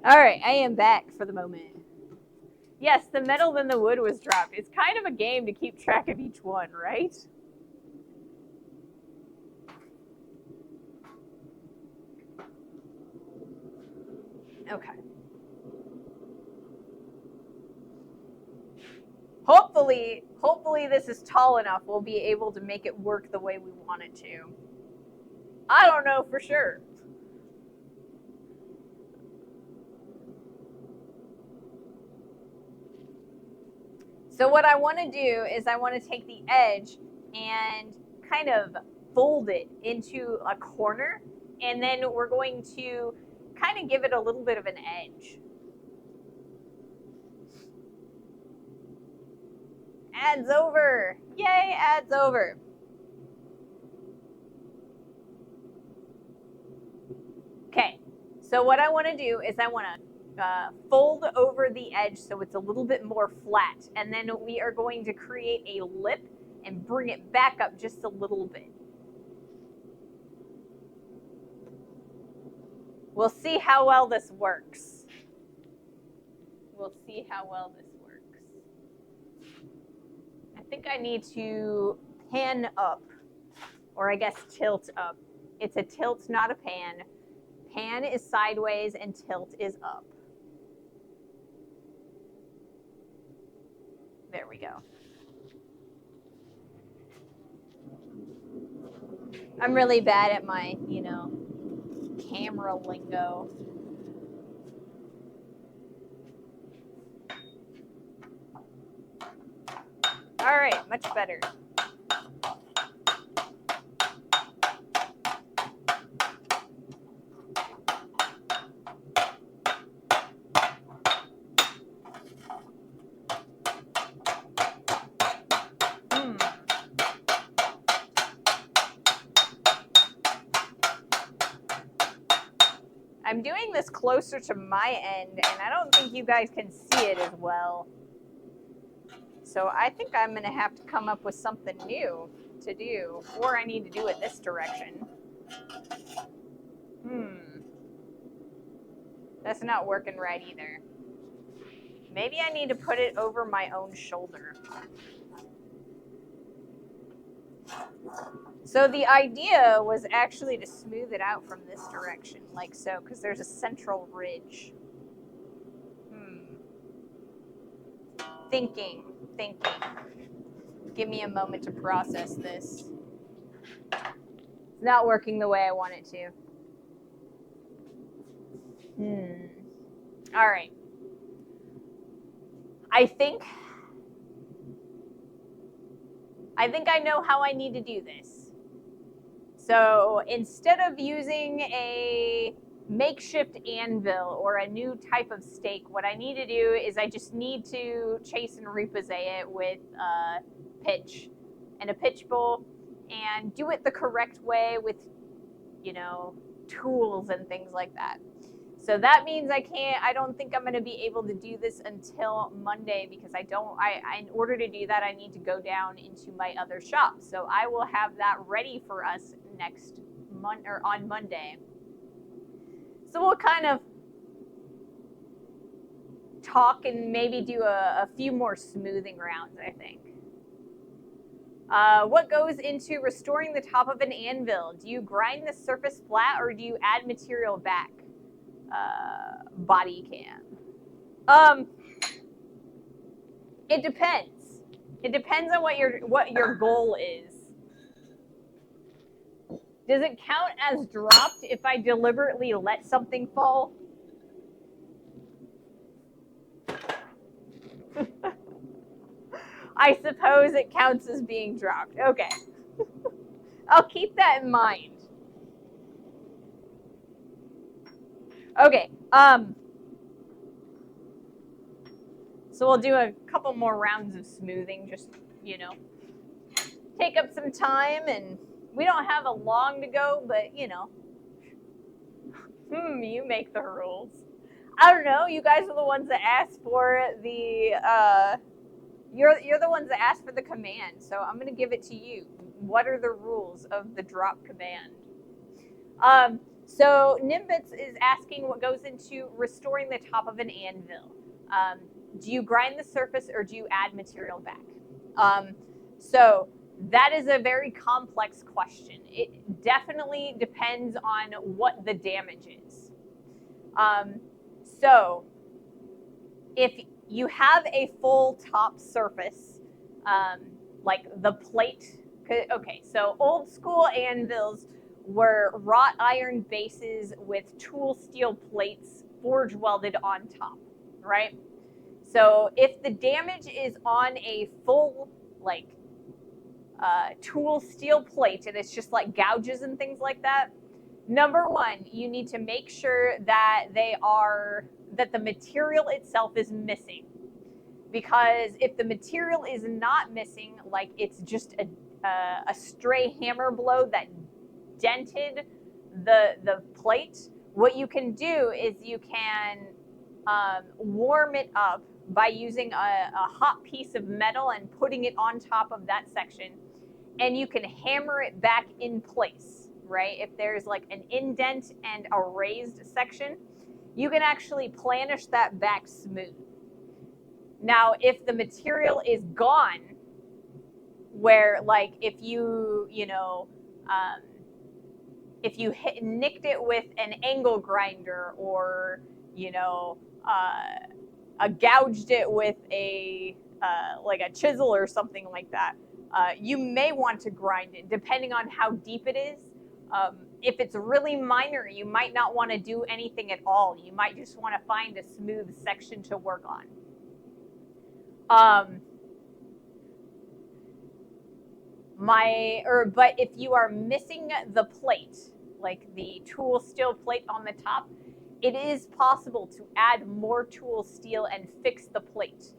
All right, I am back for the moment. Yes, the metal then the wood was dropped. It's kind of a game to keep track of each one, right? Okay. Hopefully this is tall enough. We'll be able to make it work the way we want it to. I don't know for sure. So what I want to do is I want to take the edge and kind of fold it into a corner, and then we're going to kind of give it a little bit of an edge. Adds over. Yay, adds over. Okay, so what I want to do is I want to fold over the edge so it's a little bit more flat, and then we are going to create a lip and bring it back up just a little bit. We'll see how well this works. We'll see how well this works. I think I need to pan up, or I guess tilt up. It's a tilt, not a pan. Pan is sideways and tilt is up. There we go. I'm really bad at my, camera lingo. All right, much better. I'm doing this closer to my end, and I don't think you guys can see it as well. So I think I'm going to have to come up with something new to do, or I need to do it this direction. That's not working right either. Maybe I need to put it over my own shoulder. So the idea was actually to smooth it out from this direction, like so, because there's a central ridge. Thinking. Give me a moment to process this. It's not working the way I want it to. All right. I think I know how I need to do this. So instead of using a makeshift anvil or a new type of stake, what I need to do is I just need to chase and repose it with pitch and a pitch bowl, and do it the correct way with, tools and things like that. So that means I don't think I'm going to be able to do this until Monday, because in order to do that, I need to go down into my other shop. So I will have that ready for us on Monday. So we'll kind of talk and maybe do a few more smoothing rounds, I think. What goes into restoring the top of an anvil? Do you grind the surface flat, or do you add material back? Body can. It depends. It depends on what your goal is. Does it count as dropped if I deliberately let something fall? I suppose it counts as being dropped. Okay. I'll keep that in mind. Okay. So we'll do a couple more rounds of smoothing, just, take up some time, and we don't have a long to go, but, you make the rules. I don't know. You guys are the ones that asked for the, you're the ones that asked for the command, so I'm going to give it to you. What are the rules of the drop command? So Nimbits is asking what goes into restoring the top of an anvil. Do you grind the surface or do you add material back? So that is a very complex question. It definitely depends on what the damage is. So if you have a full top surface, like the plate, okay, so old school anvils were wrought iron bases with tool steel plates forge welded on top, right? So if the damage is on a full, like, tool steel plate and it's just like gouges and things like that, number one, you need to make sure that that the material itself is missing. Because if the material is not missing, like it's just a stray hammer blow that dented the plate, what you can do is you can warm it up by using a hot piece of metal and putting it on top of that section, and you can hammer it back in place, right? If there's like an indent and a raised section, you can actually planish that back smooth. Now, if the material is gone, where like if you nicked it with an angle grinder or gouged it with a like a chisel or something like that, you may want to grind it depending on how deep it is. If it's really minor, you might not want to do anything at all. You might just want to find a smooth section to work on. But if you are missing the plate, like the tool steel plate on the top, it is possible to add more tool steel and fix the plate.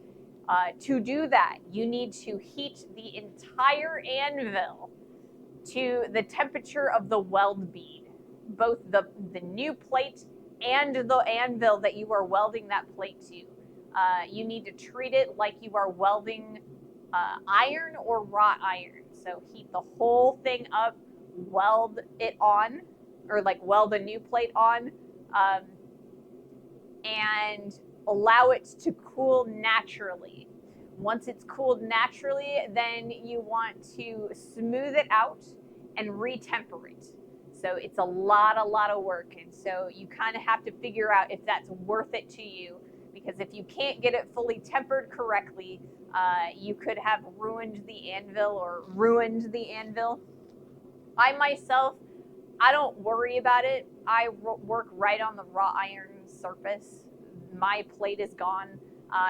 To do that, you need to heat the entire anvil to the temperature of the weld bead, both the new plate and the anvil that you are welding that plate to. You need to treat it like you are welding iron or wrought iron. So heat the whole thing up, weld it on, or like weld a new plate on, and allow it to cool naturally. Once it's cooled naturally, then you want to smooth it out and re-temper it. So it's a lot of work. And so you kind of have to figure out if that's worth it to you, because if you can't get it fully tempered correctly, you could have ruined the anvil. I myself, I don't worry about it. I work right on the wrought iron surface. My plate is gone.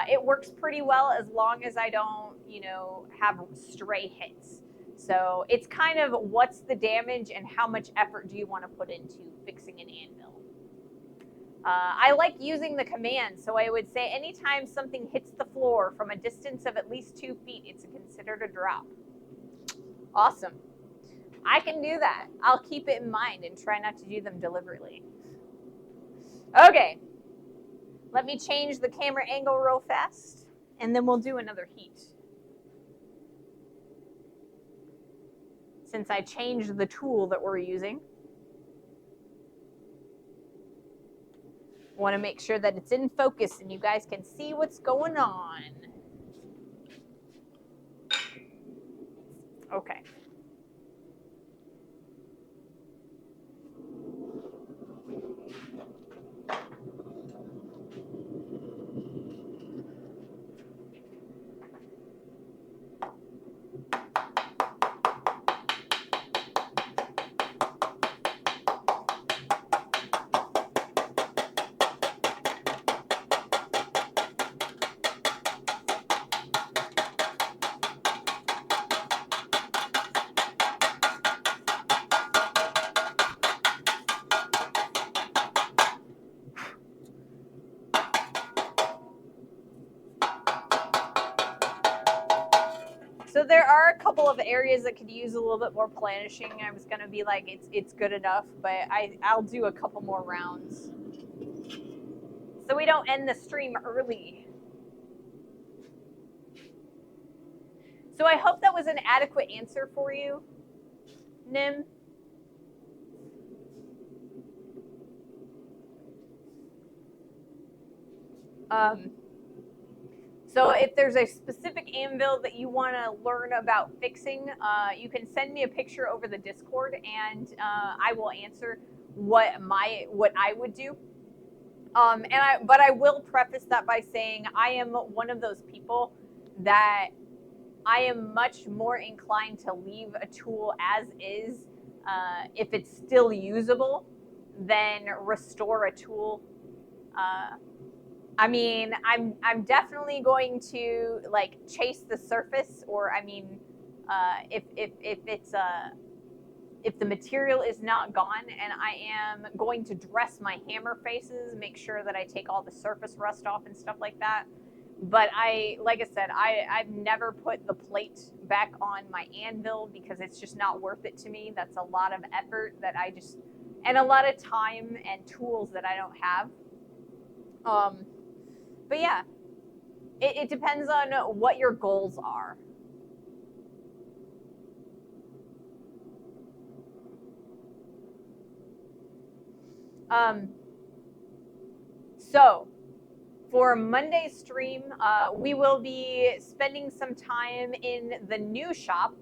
It works pretty well as long as I don't, have stray hits. So it's kind of what's the damage and how much effort do you want to put into fixing an anvil. I like using the command, so I would say anytime something hits the floor from a distance of at least 2 feet, it's considered a drop. Awesome. I can do that. I'll keep it in mind and try not to do them deliberately. Okay. Let me change the camera angle real fast, and then we'll do another heat. Since I changed the tool that we're using, I want to make sure that it's in focus and you guys can see what's going on. Okay. So there are a couple of areas that could use a little bit more planishing. I was gonna be like, it's good enough, but I'll do a couple more rounds, so we don't end the stream early. So I hope that was an adequate answer for you, Nim. So if there's a specific anvil that you want to learn about fixing, you can send me a picture over the Discord, and I will answer what I would do. But I will preface that by saying I am one of those people that I am much more inclined to leave a tool as is if it's still usable than restore a tool. I mean, I'm definitely going to like chase the surface, or I mean, if it's if the material is not gone, and I am going to dress my hammer faces, make sure that I take all the surface rust off and stuff like that. But like I said, I've never put the plate back on my anvil because it's just not worth it to me. That's a lot of effort that and a lot of time and tools that I don't have. But yeah, it depends on what your goals are. So for Monday's stream, we will be spending some time in the new shop.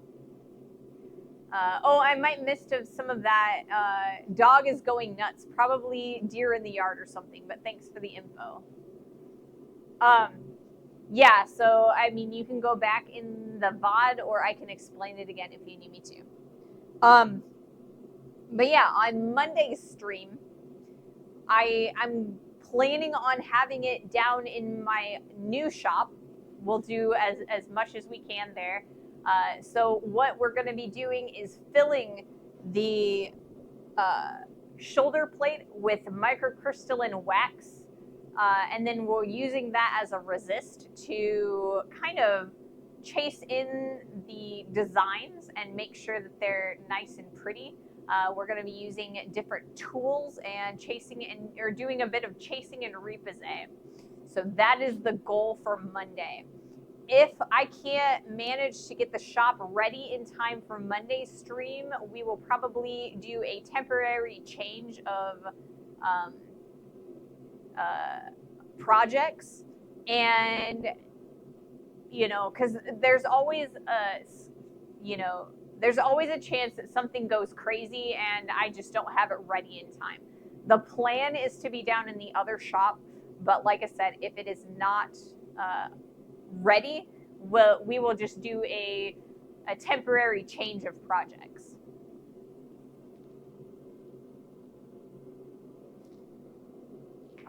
I might missed of some of that. Dog is going nuts, probably deer in the yard or something, but thanks for the info. Yeah, so I mean, you can go back in the VOD, or I can explain it again if you need me to. But yeah, on Monday's stream, I'm planning on having it down in my new shop. We'll do as much as we can there. So what we're going to be doing is filling the shoulder plate with microcrystalline wax, and then we're using that as a resist to kind of chase in the designs and make sure that they're nice and pretty. We're going to be using different tools and doing a bit of chasing and repose. So that is the goal for Monday. If I can't manage to get the shop ready in time for Monday's stream, we will probably do a temporary change of projects. And, because there's always there's always a chance that something goes crazy and I just don't have it ready in time. The plan is to be down in the other shop, but like I said, if it is not ready, we will just do a temporary change of projects.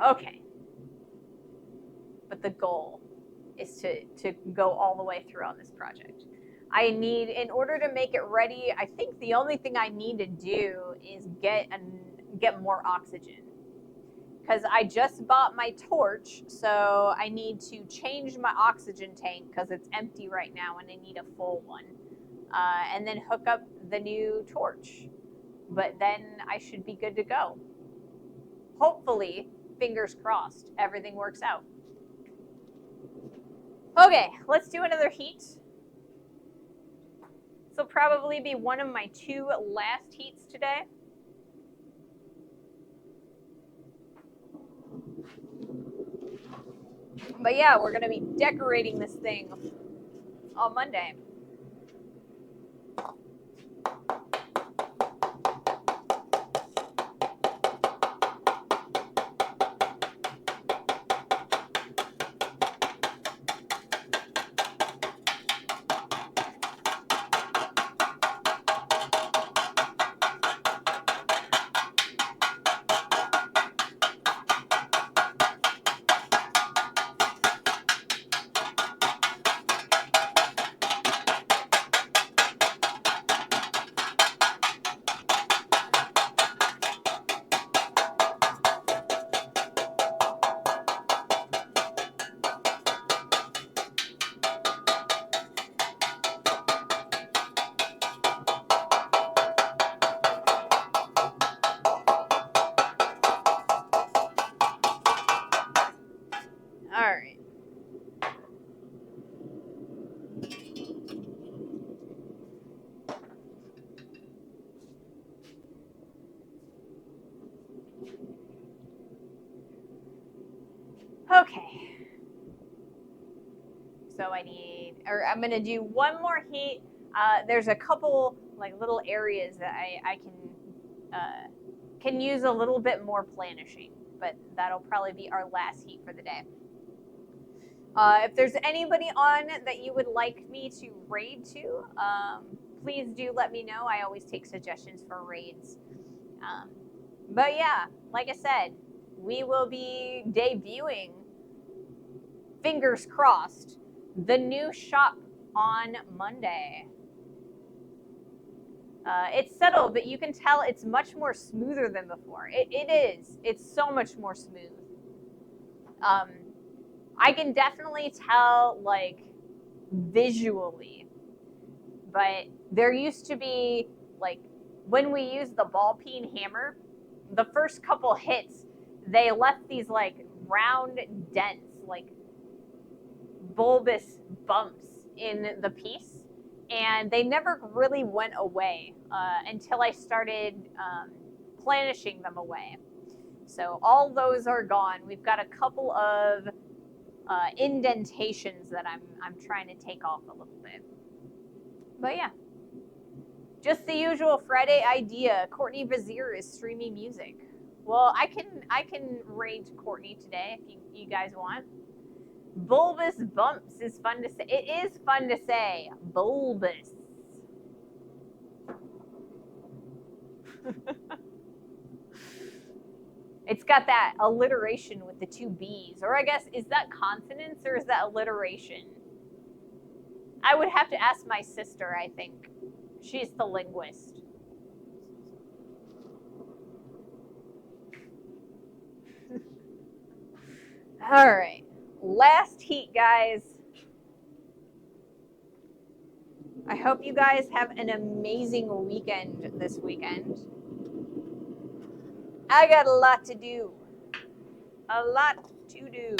Okay. But the goal is to go all the way through on this project. In order to make it ready, I think the only thing I need to do is get more oxygen. Because I just bought my torch, so I need to change my oxygen tank because it's empty right now and I need a full one. And then hook up the new torch. But then I should be good to go. Hopefully, fingers crossed, everything works out. Okay, let's do another heat. This will probably be one of my 2 last heats today. But yeah, we're going to be decorating this thing on Monday. All right. Okay. So I'm going to do one more heat. There's a couple like little areas that I can use a little bit more planishing, but that'll probably be our last heat for the day. If there's anybody on that you would like me to raid to, please do let me know. I always take suggestions for raids. But yeah, like I said, we will be debuting, fingers crossed, the new shop on Monday. It's settled, but you can tell it's much more smoother than before. It is. It's so much more smooth. I can definitely tell, like, visually. But there used to be, like, when we used the ball peen hammer, the first couple hits, they left these, like, round dents, like, bulbous bumps in the piece. And they never really went away until I started planishing them away. So all those are gone. We've got a couple of indentations that I'm trying to take off a little bit. But yeah, just the usual Friday idea. Courtney Vizier is streaming music. Well, I can raid Courtney today if you guys want. Bulbous bumps is fun to say. It is fun to say. Bulbous. It's got that alliteration with the two B's. Or I guess, is that consonants or is that alliteration? I would have to ask my sister, I think. She's the linguist. All right. Last heat, guys. I hope you guys have an amazing weekend this weekend. I got a lot to do. A lot to do.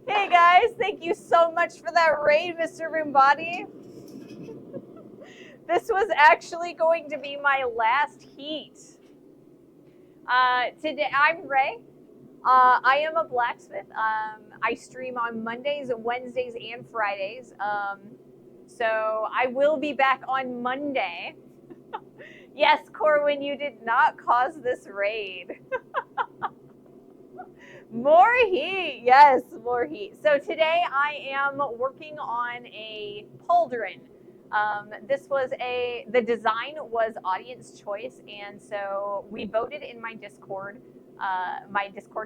Hey guys, thank you so much for that raid, Mr. Roombody. This was actually going to be my last heat. Today, I'm Ray. I am a blacksmith. I stream on Mondays, Wednesdays, and Fridays. So I will be back on Monday. Yes, Corwin, you did not cause this raid. More heat. Yes, more heat. So today I am working on a Pauldron. The design was audience choice, and so we voted in my Discord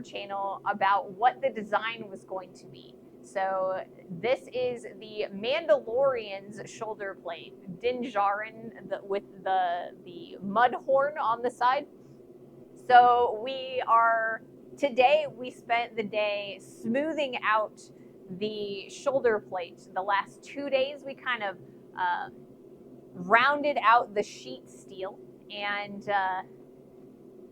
channel about what the design was going to be. So this is the Mandalorian's shoulder plate, Din Djarin, with the mud horn on the side. So today we spent the day smoothing out the shoulder plate. The last 2 days we kind of rounded out the sheet steel, and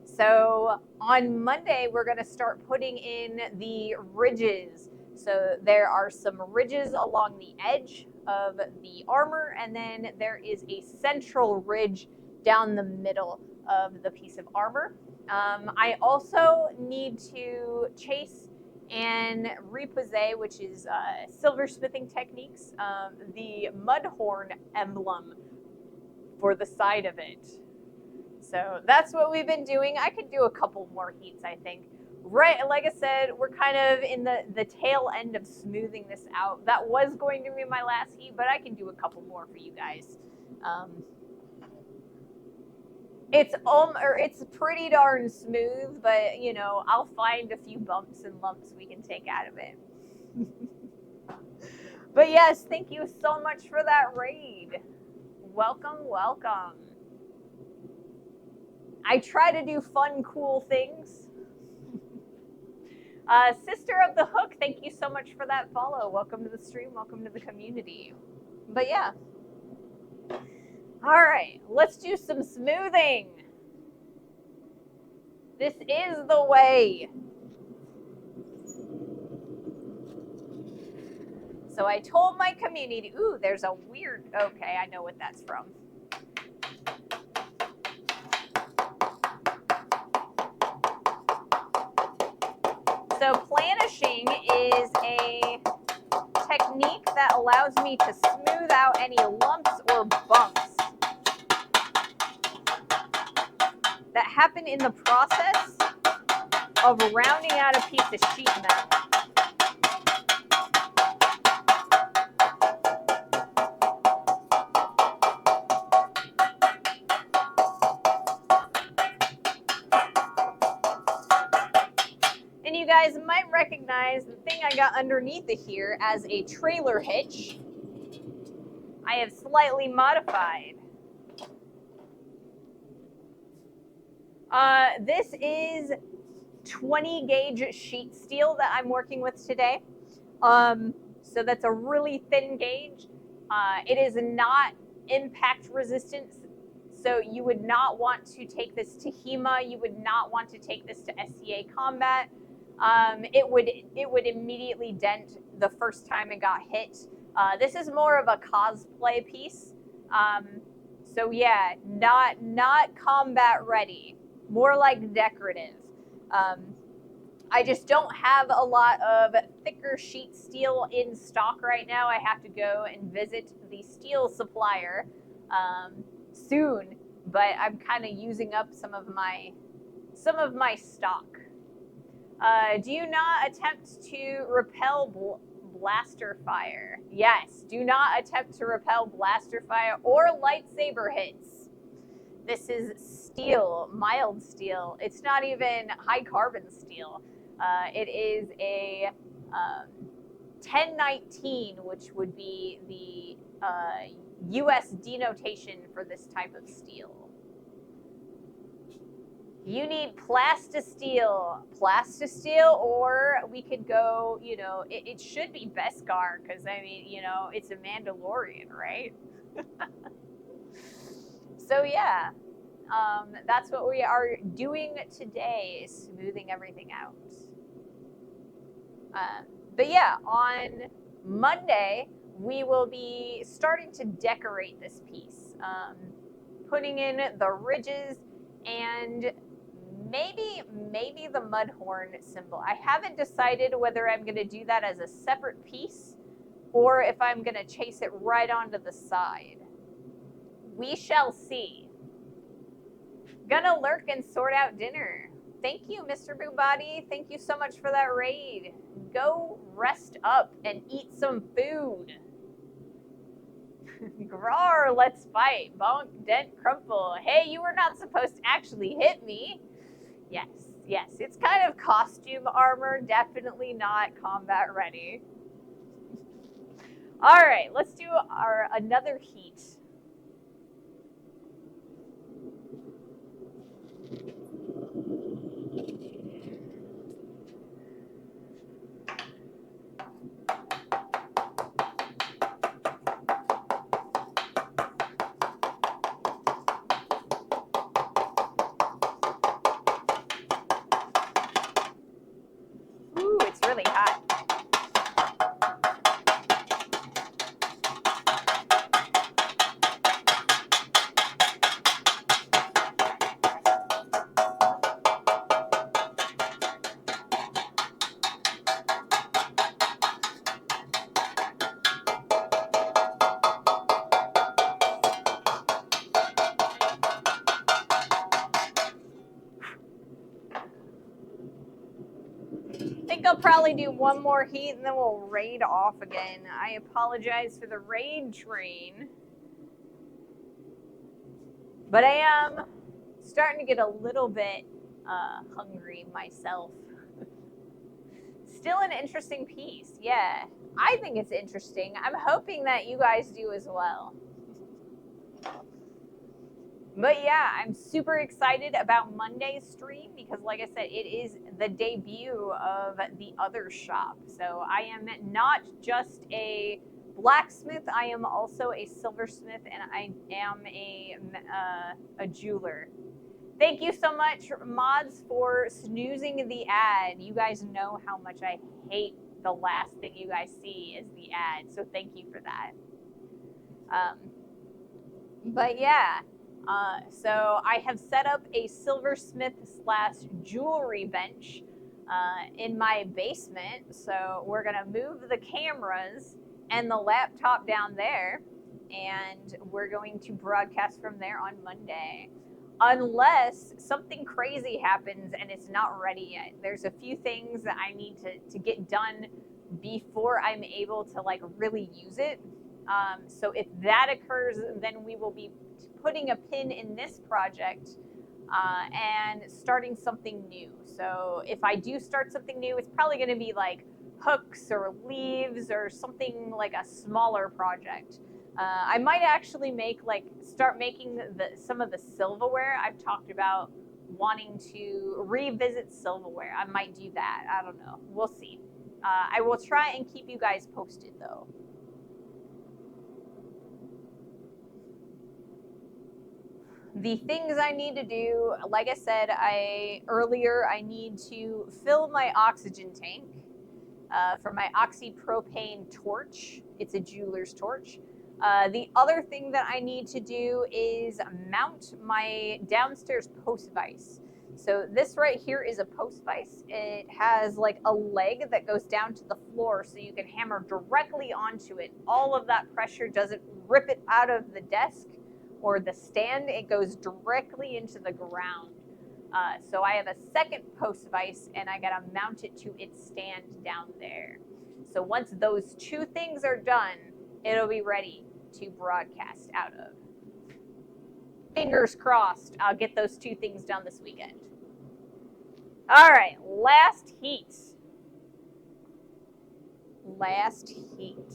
so on Monday we're going to start putting in the ridges. So there are some ridges along the edge of the armor, and then there is a central ridge down the middle of the piece of armor. I also need to chase and repose, which is silversmithing techniques, the mudhorn emblem for the side of it. So that's what we've been doing. I could do a couple more heats, I think. Right, like I said, we're kind of in the tail end of smoothing this out. That was going to be my last heat, but I can do a couple more for you guys. it's pretty darn smooth, but you know, I'll find a few bumps and lumps we can take out of it. But yes, thank you so much for that raid. Welcome, welcome. I try to do fun, cool things. Sister of the Hook, thank you so much for that follow. Welcome to the stream, welcome to the community. But yeah. All right, let's do some smoothing. This is the way. So I told my community, ooh, there's a weird, okay, I know what that's from. So planishing is a technique that allows me to smooth out any lumps or bumps that happen in the process of rounding out a piece of sheet metal. And you guys might recognize the thing I got underneath of here as a trailer hitch. I have slightly modified. This is 20 gauge sheet steel that I'm working with today. So that's a really thin gauge. It is not impact resistant. So you would not want to take this to HEMA. You would not want to take this to SCA Combat. It would immediately dent the first time it got hit. This is more of a cosplay piece. So yeah, not combat ready, more like decorative. I just don't have a lot of thicker sheet steel in stock right now. I have to go and visit the steel supplier soon, but I'm kind of using up some of my stock. Do you not attempt to repel blaster fire? Yes, do not attempt to repel blaster fire or lightsaber hits. This is steel, mild steel. It's not even high carbon steel. It is a 1019, which would be the US denotation for this type of steel. You need plastisteel, or we could go, you know, it should be Beskar, because, I mean, you know, it's a Mandalorian, right? So, yeah, that's what we are doing today, is smoothing everything out. But, yeah, on Monday, we will be starting to decorate this piece, putting in the ridges and maybe the mudhorn symbol. I haven't decided whether I'm going to do that as a separate piece or if I'm going to chase it right onto the side. We shall see. Gonna lurk and sort out dinner. Thank you, Mr. Boobody. Thank you so much for that raid. Go rest up and eat some food. Grar, let's fight. Bonk, dent, crumple. Hey, you were not supposed to actually hit me. Yes, it's kind of costume armor, definitely not combat ready. All right, let's do another heat. Ooh, it's really hot. I think I'll probably do one more heat and then we'll raid off again. I apologize for the raid train. But I am starting to get a little bit hungry myself. Still an interesting piece. Yeah, I think it's interesting. I'm hoping that you guys do as well. But yeah, I'm super excited about Monday's stream because, like I said, it is the debut of the other shop. So I am not just a blacksmith, I am also a silversmith, and I am a jeweler. Thank you so much, mods, for snoozing the ad. You guys know how much I hate the last thing you guys see is the ad, so thank you for that. But yeah. So I have set up a silversmith / jewelry bench in my basement. So we're gonna move the cameras and the laptop down there, and we're going to broadcast from there on Monday. Unless something crazy happens and it's not ready yet. There's a few things that I need to get done before I'm able to like really use it. So if that occurs, then we will be putting a pin in this project and starting something new. So if I do start something new, it's probably going to be like hooks or leaves or something like a smaller project. I might actually start making some of the silverware. I've talked about wanting to revisit silverware. I might do that. I don't know. We'll see. I will try and keep you guys posted though. The things I need to do, like I said earlier, I need to fill my oxygen tank for my oxypropane torch. It's a jeweler's torch. The other thing that I need to do is mount my downstairs post vise. So this right here is a post vise. It has like a leg that goes down to the floor so you can hammer directly onto it. All of that pressure doesn't rip it out of the desk or the stand, it goes directly into the ground. So I have a second post vise and I gotta mount it to its stand down there. So once those two things are done, it'll be ready to broadcast out of. Fingers crossed, I'll get those two things done this weekend. All right, last heat. Last heat.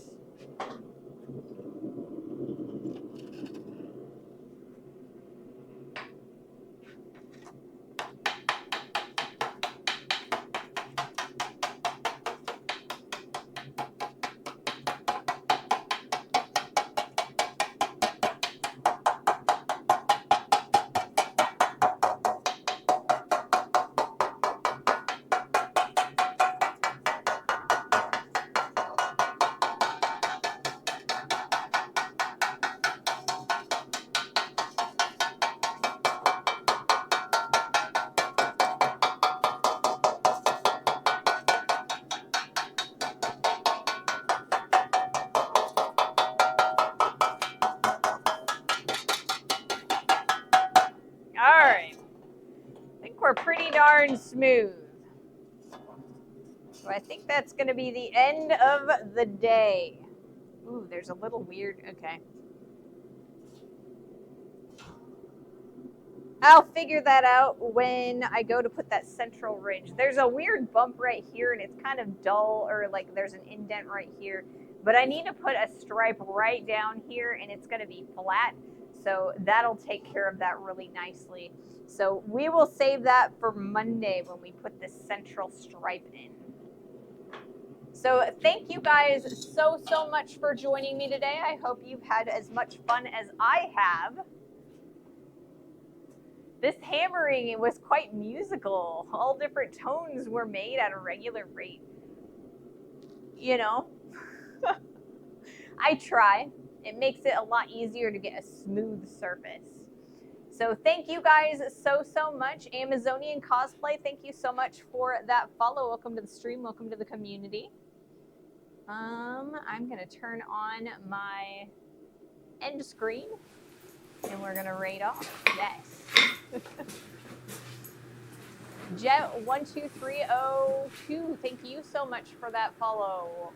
We're pretty darn smooth. So I think that's going to be the end of the day. Ooh, there's a little weird, okay. I'll figure that out when I go to put that central ridge. There's a weird bump right here and it's kind of dull, or like there's an indent right here. But I need to put a stripe right down here and it's going to be flat. So that'll take care of that really nicely. So we will save that for Monday when we put this central stripe in. So thank you guys so much for joining me today. I hope you've had as much fun as I have. This hammering was quite musical. All different tones were made at a regular rate. You know, I try. It makes it a lot easier to get a smooth surface. So thank you guys so much. Amazonian Cosplay, thank you so much for that follow. Welcome to the stream. Welcome to the community. I'm going to turn on my end screen and we're going to raid off. Yes. Jet12302, thank you so much for that follow.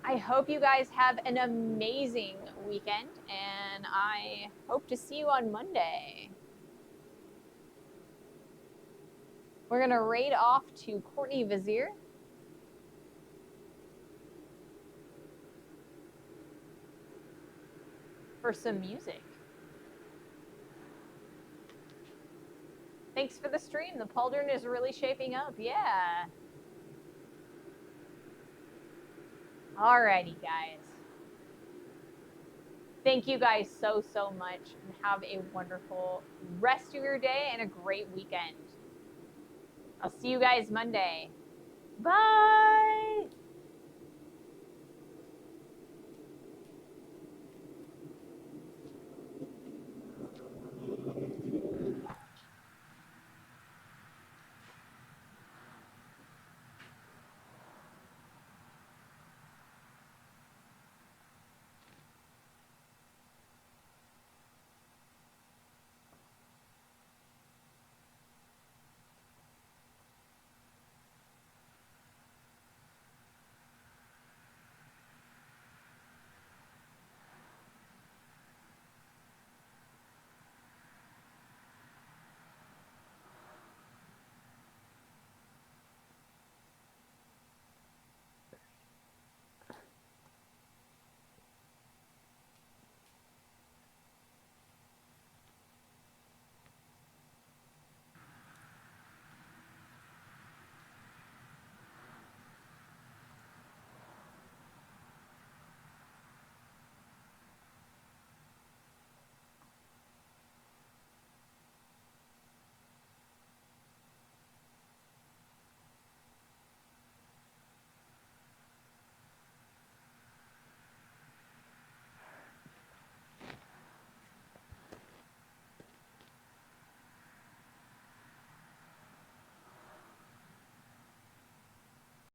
I hope you guys have an amazing weekend, and I hope to see you on Monday. We're going to raid off to Courtney Vizier. For some music. Thanks for the stream. The Pauldron is really shaping up. Yeah. Alrighty, guys. Thank you guys so much, and have a wonderful rest of your day and a great weekend. I'll see you guys Monday. Bye.